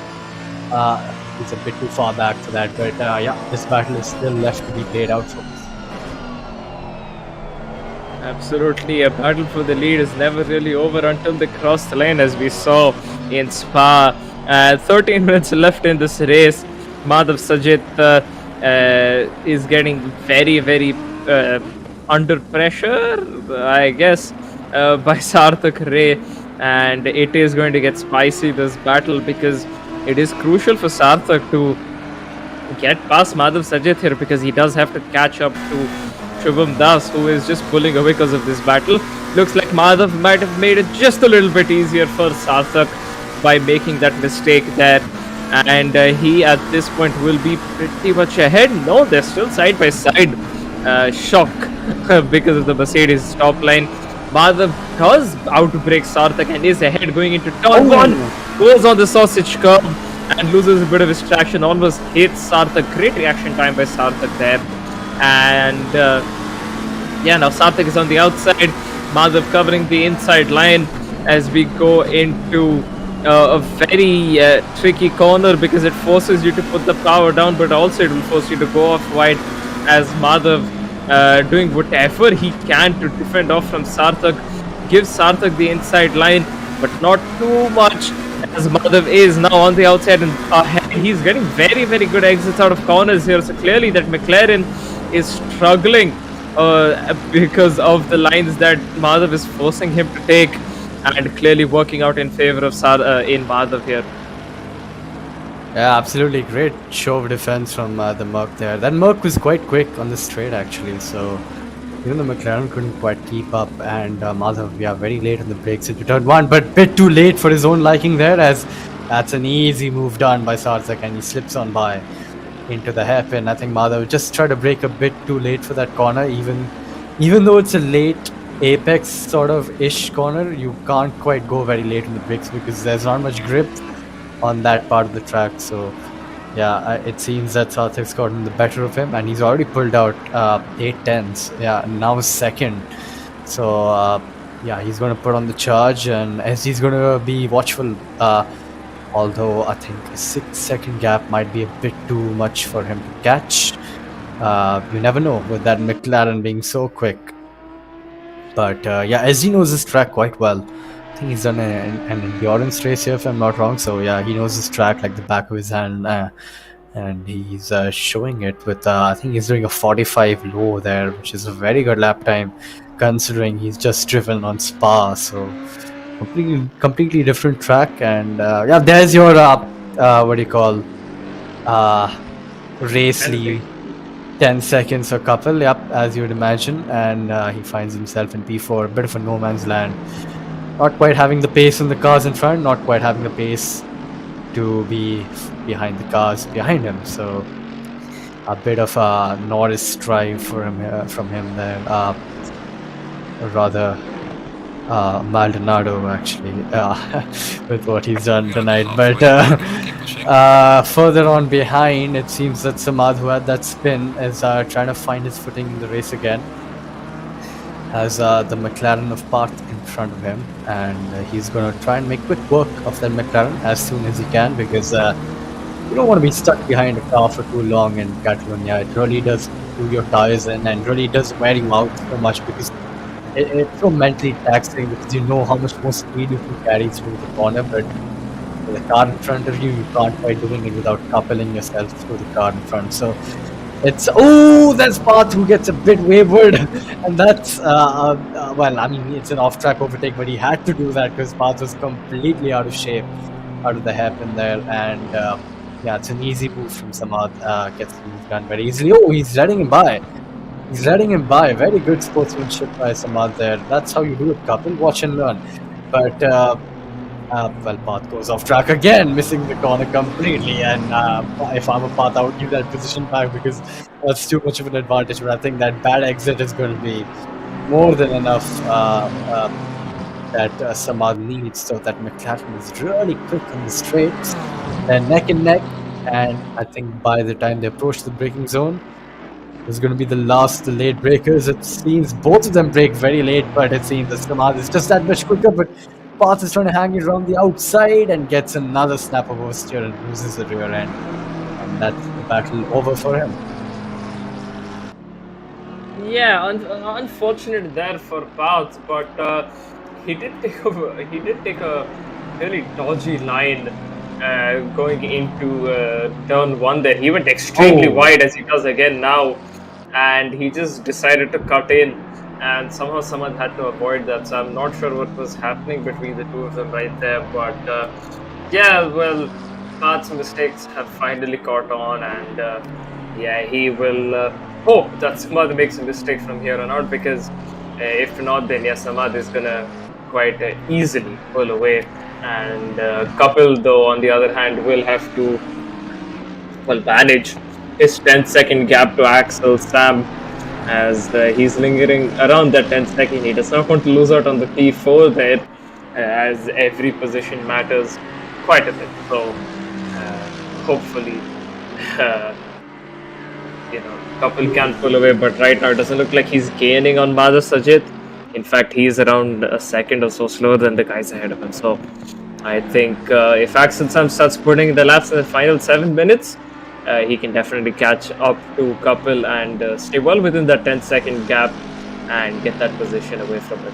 He's a bit too far back for that, but yeah, this battle is still left to be played out for us. Absolutely, a battle for the lead is never really over until they cross the line, as we saw in Spa. 13 minutes left in this race. Madhav Sajit is getting very, very under pressure, I guess, by Sarthak Ray, and it is going to get spicy, this battle, because it is crucial for Sarthak to get past Madhav Sajit here, because he does have to catch up to Shubham Das, who is just pulling away because of this battle. Looks like Madhav might have made it just a little bit easier for Sarthak by making that mistake there, and he at this point will be pretty much ahead. No, they're still side by side. Shock because of the Mercedes top line. Madhav does outbreak Sarthak and is ahead going into turn one. Goes on the sausage curb and loses a bit of his traction. Almost hits Sarthak. Great reaction time by Sarthak there. And yeah, now Sarthak is on the outside. Madhav covering the inside line as we go into a very tricky corner, because it forces you to put the power down, but also it will force you to go off wide, as Madhav doing whatever he can to defend off from Sarthak. Gives Sarthak the inside line, but not too much, as Madhav is now on the outside and ahead. He's getting very, very good exits out of corners here. So clearly that McLaren is struggling because of the lines that Madhav is forcing him to take, and clearly working out in favor of Madhav here. Yeah, absolutely. Great show of defense from the Merc there. That Merc was quite quick on the straight, actually. So even the McLaren couldn't quite keep up. And Madhav, yeah, very late on the brakes into turn one, but bit too late for his own liking there, as that's an easy move done by Sarthak, and he slips on by into the hairpin. I think Madhav just tried to brake a bit too late for that corner. Even though it's a late apex sort of ish corner, you can't quite go very late on the brakes because there's not much grip on that part of the track. So yeah, it seems that Sarthak's gotten the better of him, and he's already pulled out 8/10s. Yeah, now second. So yeah, he's going to put on the charge, and as he's going to be watchful, although I think a 6-second gap might be a bit too much for him to catch. You never know with that McLaren being so quick. But yeah, SD knows this track quite well. I think he's done an endurance race here, if I'm not wrong. So yeah, he knows this track like the back of his hand, and he's showing it with I think he's doing a 45 low there, which is a very good lap time considering he's just driven on Spa. So completely different track. And yeah, there's your what do you call race lead. 10 seconds a couple, yep, as you would imagine, and he finds himself in P4, a bit of a no man's land. Not quite having the pace on the cars in front, not quite having the pace to be behind the cars behind him. So a bit of a Norris drive for him from him there. Rather Maldonado actually with what he's done tonight. But further on behind, it seems that Samad, who had that spin, is trying to find his footing in the race again. Has the McLaren of Parth in front of him, and he's going to try and make quick work of that McLaren as soon as he can, because you don't want to be stuck behind a car for too long in Catalonia. It really does do your tires in, and really does wear you out so much, because it's so mentally taxing, because you know how much more speed you can carry through the corner, but with the car in front of you, you can't quite doing it without coupling yourself through the car in front. So It's there's Path who gets a bit wayward, and that's well, I mean, it's an off-track overtake, but he had to do that because Path was completely out of shape, out of the hairpin there, and yeah, it's an easy move from Samad. Gets the move done very easily. Oh, he's letting him by. He's letting him by. Very good sportsmanship by Samad there. That's how you do it, couple. Watch and learn. But well, Path goes off track again, missing the corner completely. And if I'm a Path, I would give that position back because that's too much of an advantage. But I think that bad exit is going to be more than enough that Samad needs, so that McLaren is really quick on the straights. They're neck and neck. And I think by the time they approach the braking zone, it's going to be the late breakers. It seems both of them break very late, but it seems that Samad is just that much quicker. But Path is trying to hang it around the outside and gets another snap of oversteer and loses the rear end. And that's the battle over for him. Yeah, unfortunate there for Path, but he did take a really dodgy line going into turn one. There, he went extremely wide as he does again now, and he just decided to cut in, and somehow someone had to avoid that. So I'm not sure what was happening between the two of them right there, but yeah, well, Path's mistakes have finally caught on, and yeah, he will hope that Samad makes a mistake from here on out, because if not, then yeah, Samad is gonna quite easily pull away. And Kapil, though, on the other hand, will have to manage his 10-second gap to Axel Sam, as he's lingering around that 10-second. He does not want to lose out on the P4 there, as every position matters quite a bit. So hopefully, Kapil can pull away, but right now it doesn't look like he's gaining on Madhav Sajid. In fact, he's around a second or so slower than the guys ahead of him. So I think if Axel Sam starts putting the laps in the final 7 minutes, he can definitely catch up to Kapil and stay well within that 10-second gap and get that position away from it.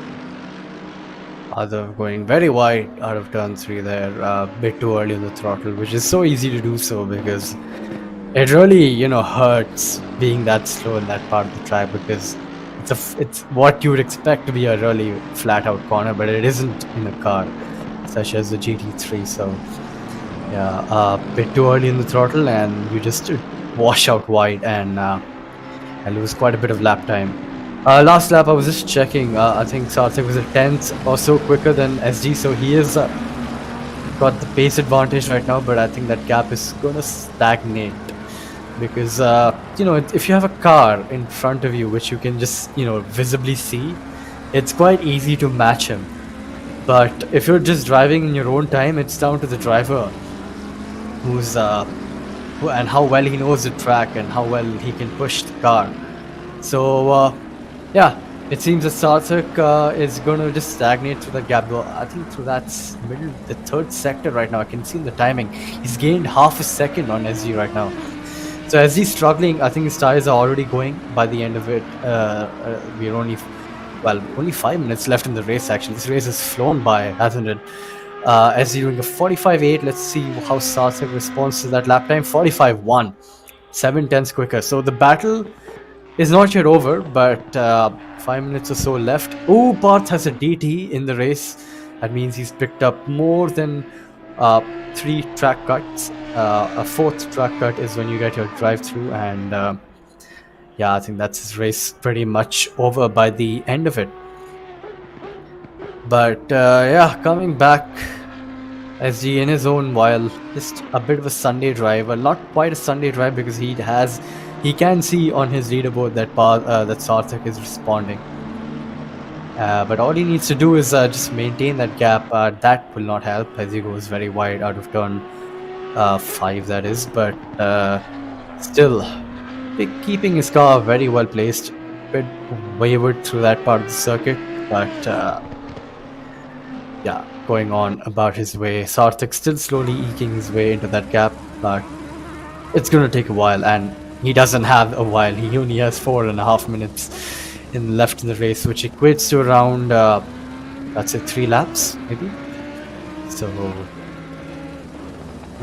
Madhav going very wide out of turn 3 there, a bit too early on the throttle, which is so easy to do so because it really, hurts being that slow in that part of the track, because it's what you would expect to be a really flat out corner, but it isn't in a car such as the GT3. So yeah, a bit too early in the throttle, and you just wash out wide and lose quite a bit of lap time. Last lap, I was just checking. I think Sarthak was a tenth or so quicker than SG, so he is got the pace advantage right now. But I think that gap is gonna stagnate, because if you have a car in front of you which you can just visibly see, it's quite easy to match him. But if you're just driving in your own time, it's down to the driver who's and how well he knows the track and how well he can push the car. So yeah, it seems that Sarthak is going to just stagnate through that gap. Though I think through that the third sector right now, I can see in the timing he's gained half a second on SG right now. So as he's struggling, I think his tires are already going by the end of it. We're only 5 minutes left in the race. Actually, this race has flown by, hasn't it? As he's doing a 45.8. Let's see how Sarthak responds to that lap time. 45.1, 7/10 quicker. So the battle is not yet over, but 5 minutes or so left. Oh, Parth has a DT in the race. That means he's picked up more than 3 track cuts. A 4th track cut is when you get your drive-through, and yeah, I think that's his race pretty much over by the end of it. But yeah, coming back, SG in his own while, just a bit of a Sunday drive. Well, not quite a Sunday drive, because he can see on his leaderboard that Sarthak is responding. But all he needs to do is just maintain that gap. That will not help as he goes very wide out of turn 5, that is. But still, keeping his car very well placed. Bit wayward through that part of the circuit, but yeah, going on about his way. Sarthak still slowly eking his way into that gap, but it's going to take a while, and he doesn't have a while. He only has 4.5 minutes left in the race, which equates to around, let's say 3 laps, maybe. So,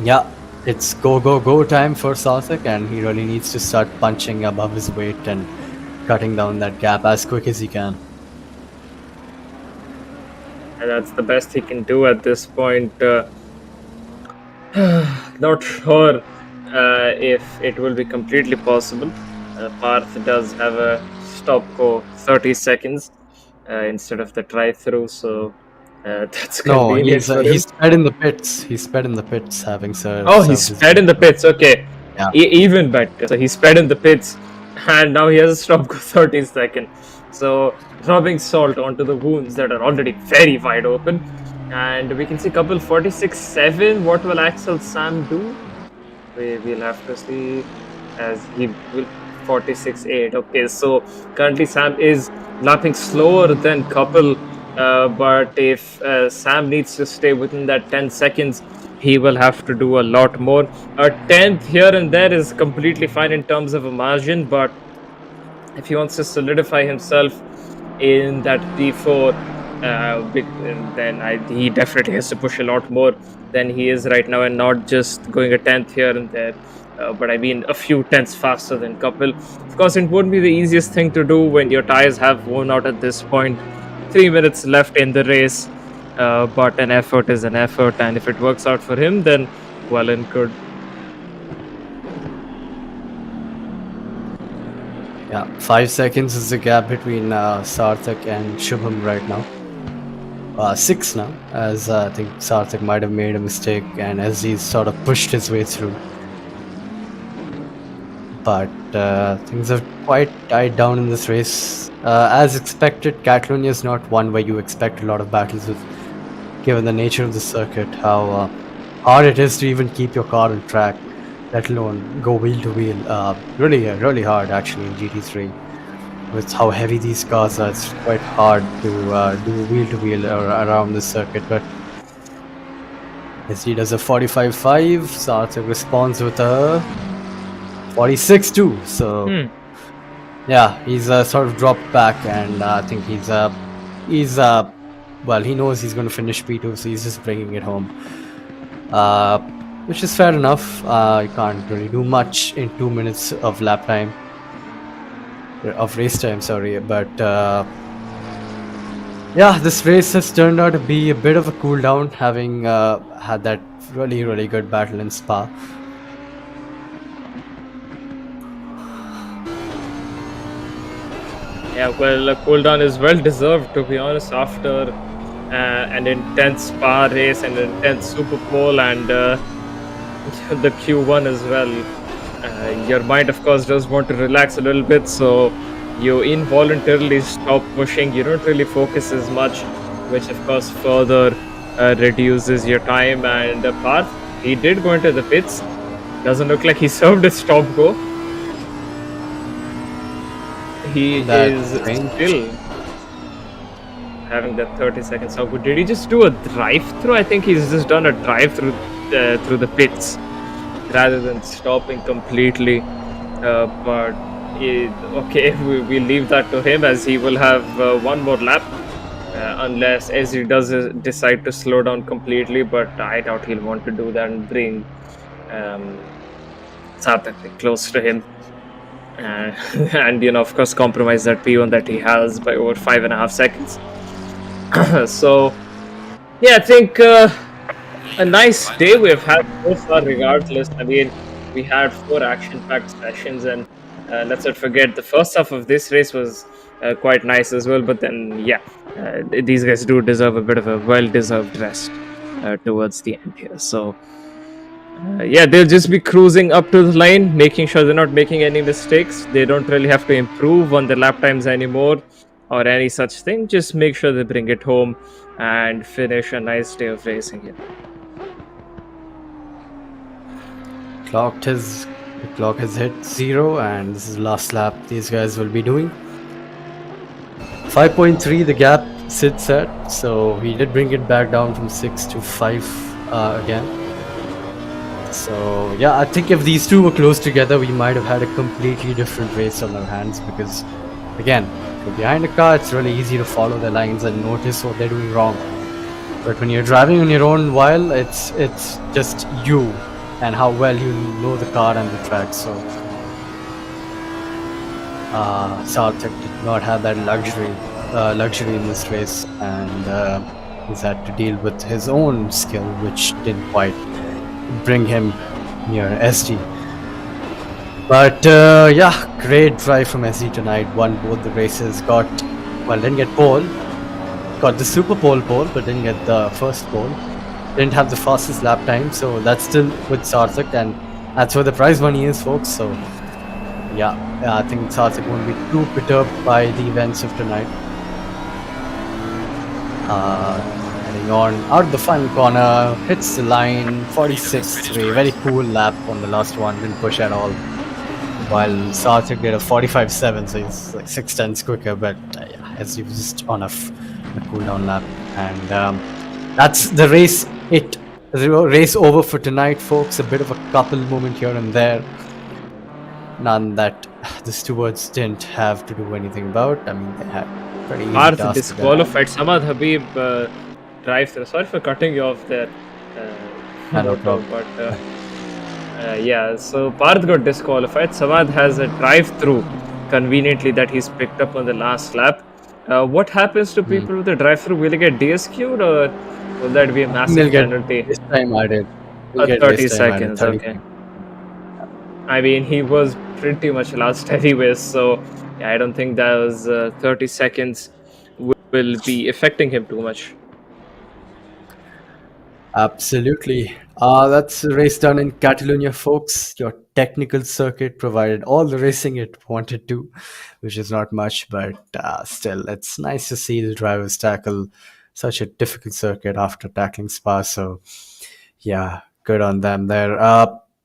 yeah, It's go time for Sarthak, and he really needs to start punching above his weight and cutting down that gap as quick as he can. And that's the best he can do at this point. Not sure if it will be completely possible. Parth does have a stop go 30 seconds instead of the drive-through, so that's No, convenient for him. he's sped in the pits. He's sped in the pits, having Oh, he served his sped in the pits. Okay, Yeah. Even better. So he sped in the pits, and now he has a stop go 30 seconds. So rubbing salt onto the wounds that are already very wide open. And we can see couple 46-7. What will Axel Sam do? We'll have to see, as he will 46-8. Okay, so currently Sam is lapping slower than couple. But if Sam needs to stay within that 10 seconds, he will have to do a lot more. A 10th here and there is completely fine in terms of a margin, but if he wants to solidify himself in that P4, then he definitely has to push a lot more than he is right now, and not just going a 10th here and there. But I mean, a few tenths faster than couple. Of course, it won't be the easiest thing to do when your tires have worn out at this point. 3 minutes left in the race, but an effort is an effort, and if it works out for him, then well and good. Yeah, 5 seconds is the gap between Sarthak and Shubham right now. 6 now, as I think Sarthak might have made a mistake, and as he's sort of pushed his way through. But things are quite tied down in this race. As expected, Catalonia is not one where you expect a lot of battles with, given the nature of the circuit, how hard it is to even keep your car on track, let alone go wheel to wheel. Really hard actually in GT3. With how heavy these cars are, it's quite hard to do wheel to wheel around the circuit. But as he does a 45.5, Sarthak responds with a 46.2. So yeah, he's sort of dropped back, and I think he's well, he knows he's going to finish P2, so he's just bringing it home, which is fair enough. You can't really do much in 2 minutes of lap time, of race time, sorry. But yeah, this race has turned out to be a bit of a cool down, having had that really good battle in Spa. Yeah, well, a cooldown is well deserved, to be honest, after an intense Spa race and an intense Superpole, and the Q1 as well. Your mind, of course, does want to relax a little bit, so you involuntarily stop pushing. You don't really focus as much, which of course further reduces your time. And Parth, he did go into the pits. Doesn't look like he served a stop go. He That's is strange. still having that 30 seconds stop go. Did he just do a drive-through? I think he's just done a drive-through through the pits rather than stopping completely. But okay, we leave that to him, as he will have one more lap, unless Ezri does decide to slow down completely. But I doubt he'll want to do that and bring Sarthak close to him. And of course, compromise that P1 that he has by over 5.5 seconds. So yeah, I think a nice day we've had so far regardless. I mean, we had 4 action-packed sessions, and let's not forget the first half of this race was quite nice as well. But then yeah, these guys do deserve a bit of a well-deserved rest towards the end here. So yeah, they'll just be cruising up to the line, making sure they're not making any mistakes. They don't really have to improve on their lap times anymore or any such thing. Just make sure they bring it home and finish a nice day of racing here. The clock has hit 0, and this is the last lap these guys will be doing. 5.3 the gap sits at, so he did bring it back down from 6 to 5 again. So yeah, I think if these two were close together, we might have had a completely different race on our hands, because again, from behind a car, it's really easy to follow the lines and notice what they're doing wrong. But when you're driving on your own while, it's just you and how well you know the car and the track. So Sarthak did not have that luxury in this race, and he's had to deal with his own skill, which didn't quite bring him near SD. But yeah, great drive from SD tonight. Won both the races. Didn't get pole. Got the Super Pole, but didn't get the first pole. Didn't have the fastest lap time, so that's still with Sarthak, and that's where the prize money is, folks. So yeah, I think Sarthak won't be too perturbed by the events of tonight. Heading on out of the final corner, hits the line, 46.3. Very cool lap on the last one, didn't push at all. While Sarthak did a 45.7, so he's like 6 tenths quicker, but yeah, as he was just on a cool down lap. And that's the race. The race over for tonight, folks. A bit of a couple moment here and there. None that the stewards didn't have to do anything about. I mean, they had pretty easy Parth tasks. disqualified. Samad Habib drive through. Sorry for cutting you off there. No Moto, problem. but yeah, so Parth got disqualified. Samad has a drive-through conveniently that he's picked up on the last lap. What happens to people with the drive-through? Will they get DSQ'd or will that be a They'll massive get penalty? this time added. 30 seconds, okay. I mean, he was pretty much last anyways, so yeah, I don't think that was 30 seconds will be affecting him too much. Absolutely. That's a race done in Catalonia, folks. Your technical circuit provided all the racing it wanted to, which is not much, but still, it's nice to see the drivers tackle such a difficult circuit after tackling Spa. So, yeah, good on them there.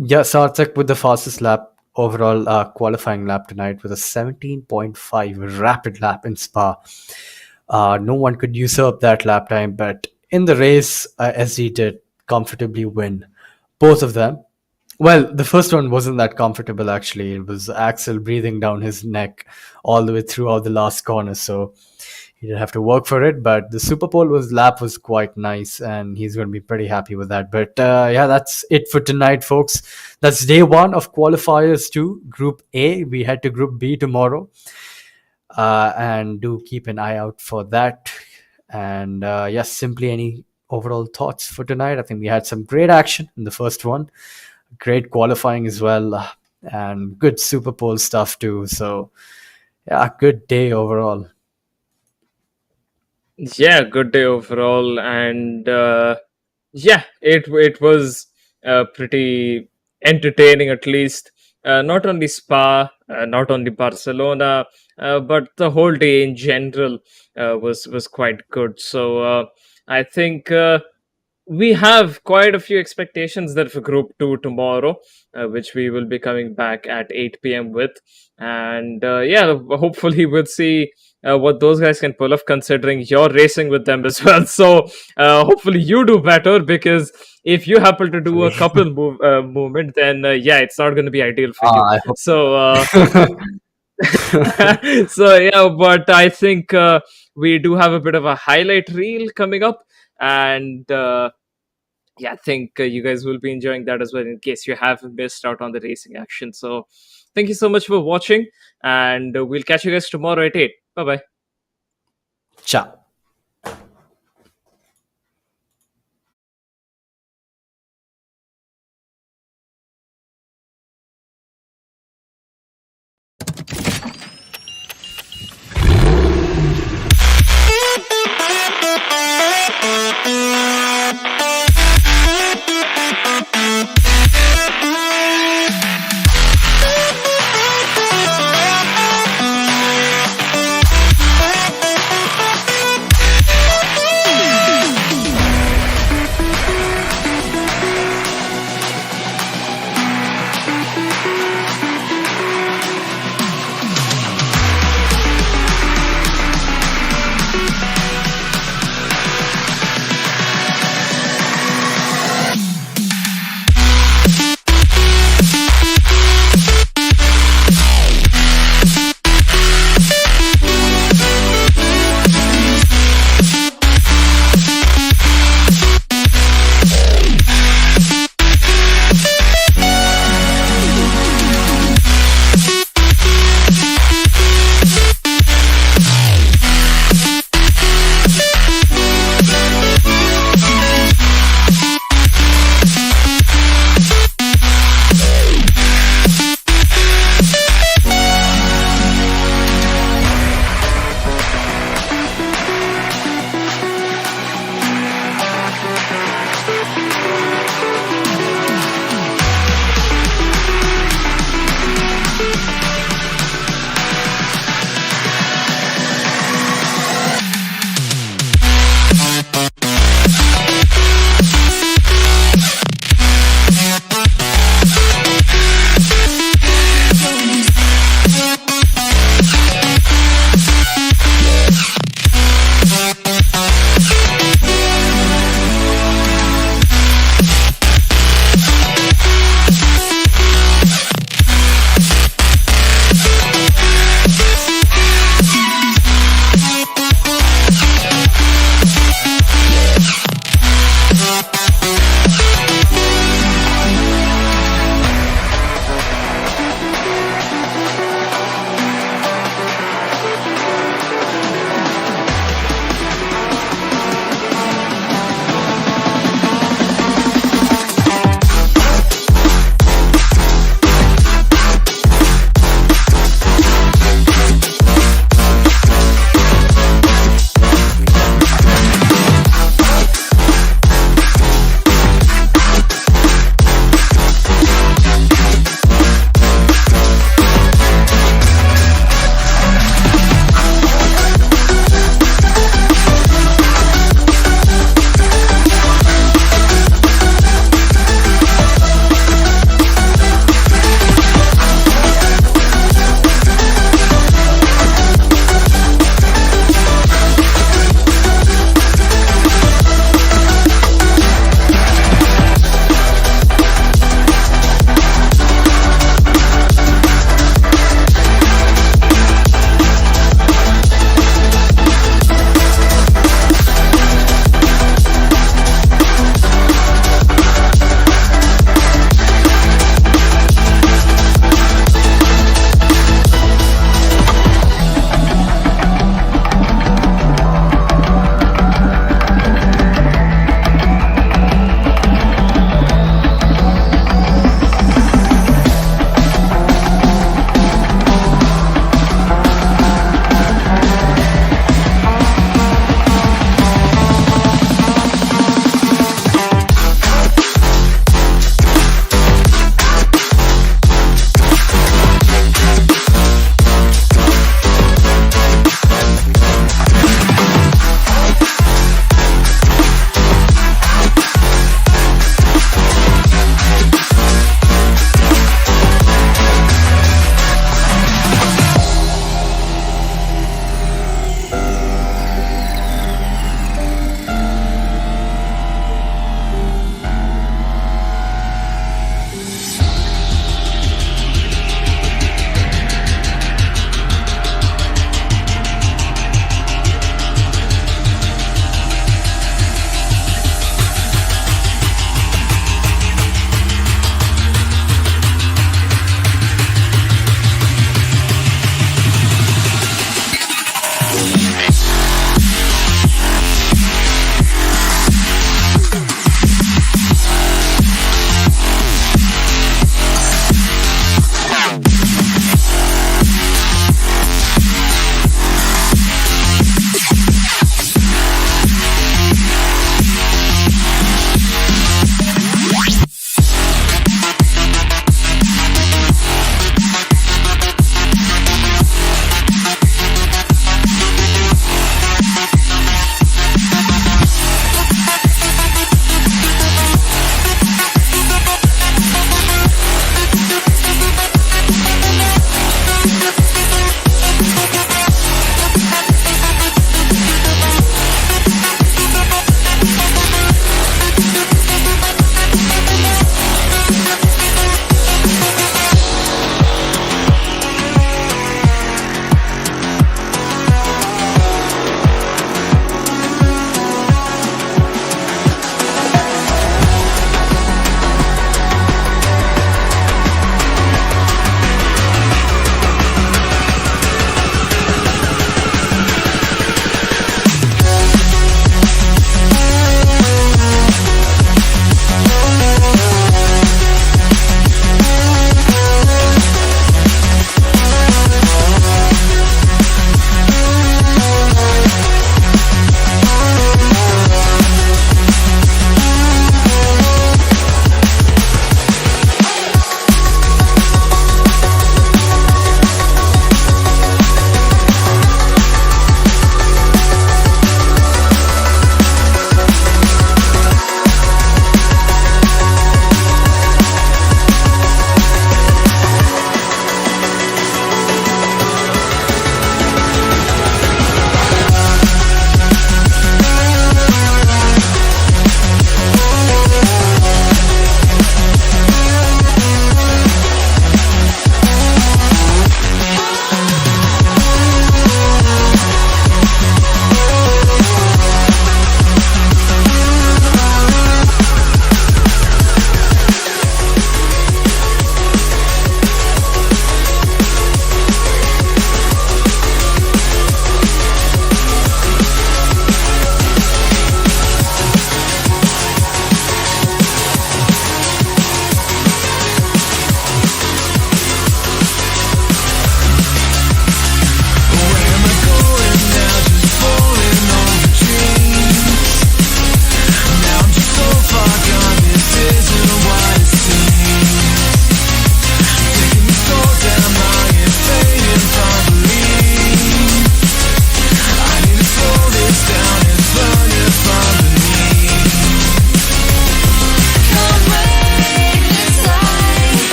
Yeah, Sarthak with the fastest lap overall qualifying lap tonight with a 17.5 rapid lap in Spa. No one could usurp that lap time, but in the race, SD did comfortably win both of them. Well, the first one wasn't that comfortable actually. It was Axel breathing down his neck all the way throughout the last corner, so he didn't have to work for it. But the Super Bowl lap was quite nice, and he's going to be pretty happy with that. But yeah, that's it for tonight, folks. That's day one of qualifiers to Group A. We head to Group B tomorrow, and do keep an eye out for that. And yes, simply any overall thoughts for tonight? I think we had some great action in the first one, great qualifying as well, and good Super Bowl stuff too. So yeah, good day overall. Yeah, good day overall, and yeah, it was pretty entertaining at least. Not only Spa, not only Barcelona, but the whole day in general was quite good. So I think we have quite a few expectations there for Group 2 tomorrow, which we will be coming back at 8 p.m. with. And yeah, hopefully we'll see what those guys can pull off, considering you're racing with them as well. So hopefully you do better, because if you happen to do a couple movement, then yeah, it's not going to be ideal for you. I hope So so yeah, but I think we do have a bit of a highlight reel coming up, and yeah, I think you guys will be enjoying that as well, in case you have missed out on the racing action. So thank you so much for watching, and we'll catch you guys tomorrow at 8. Bye bye. ciao.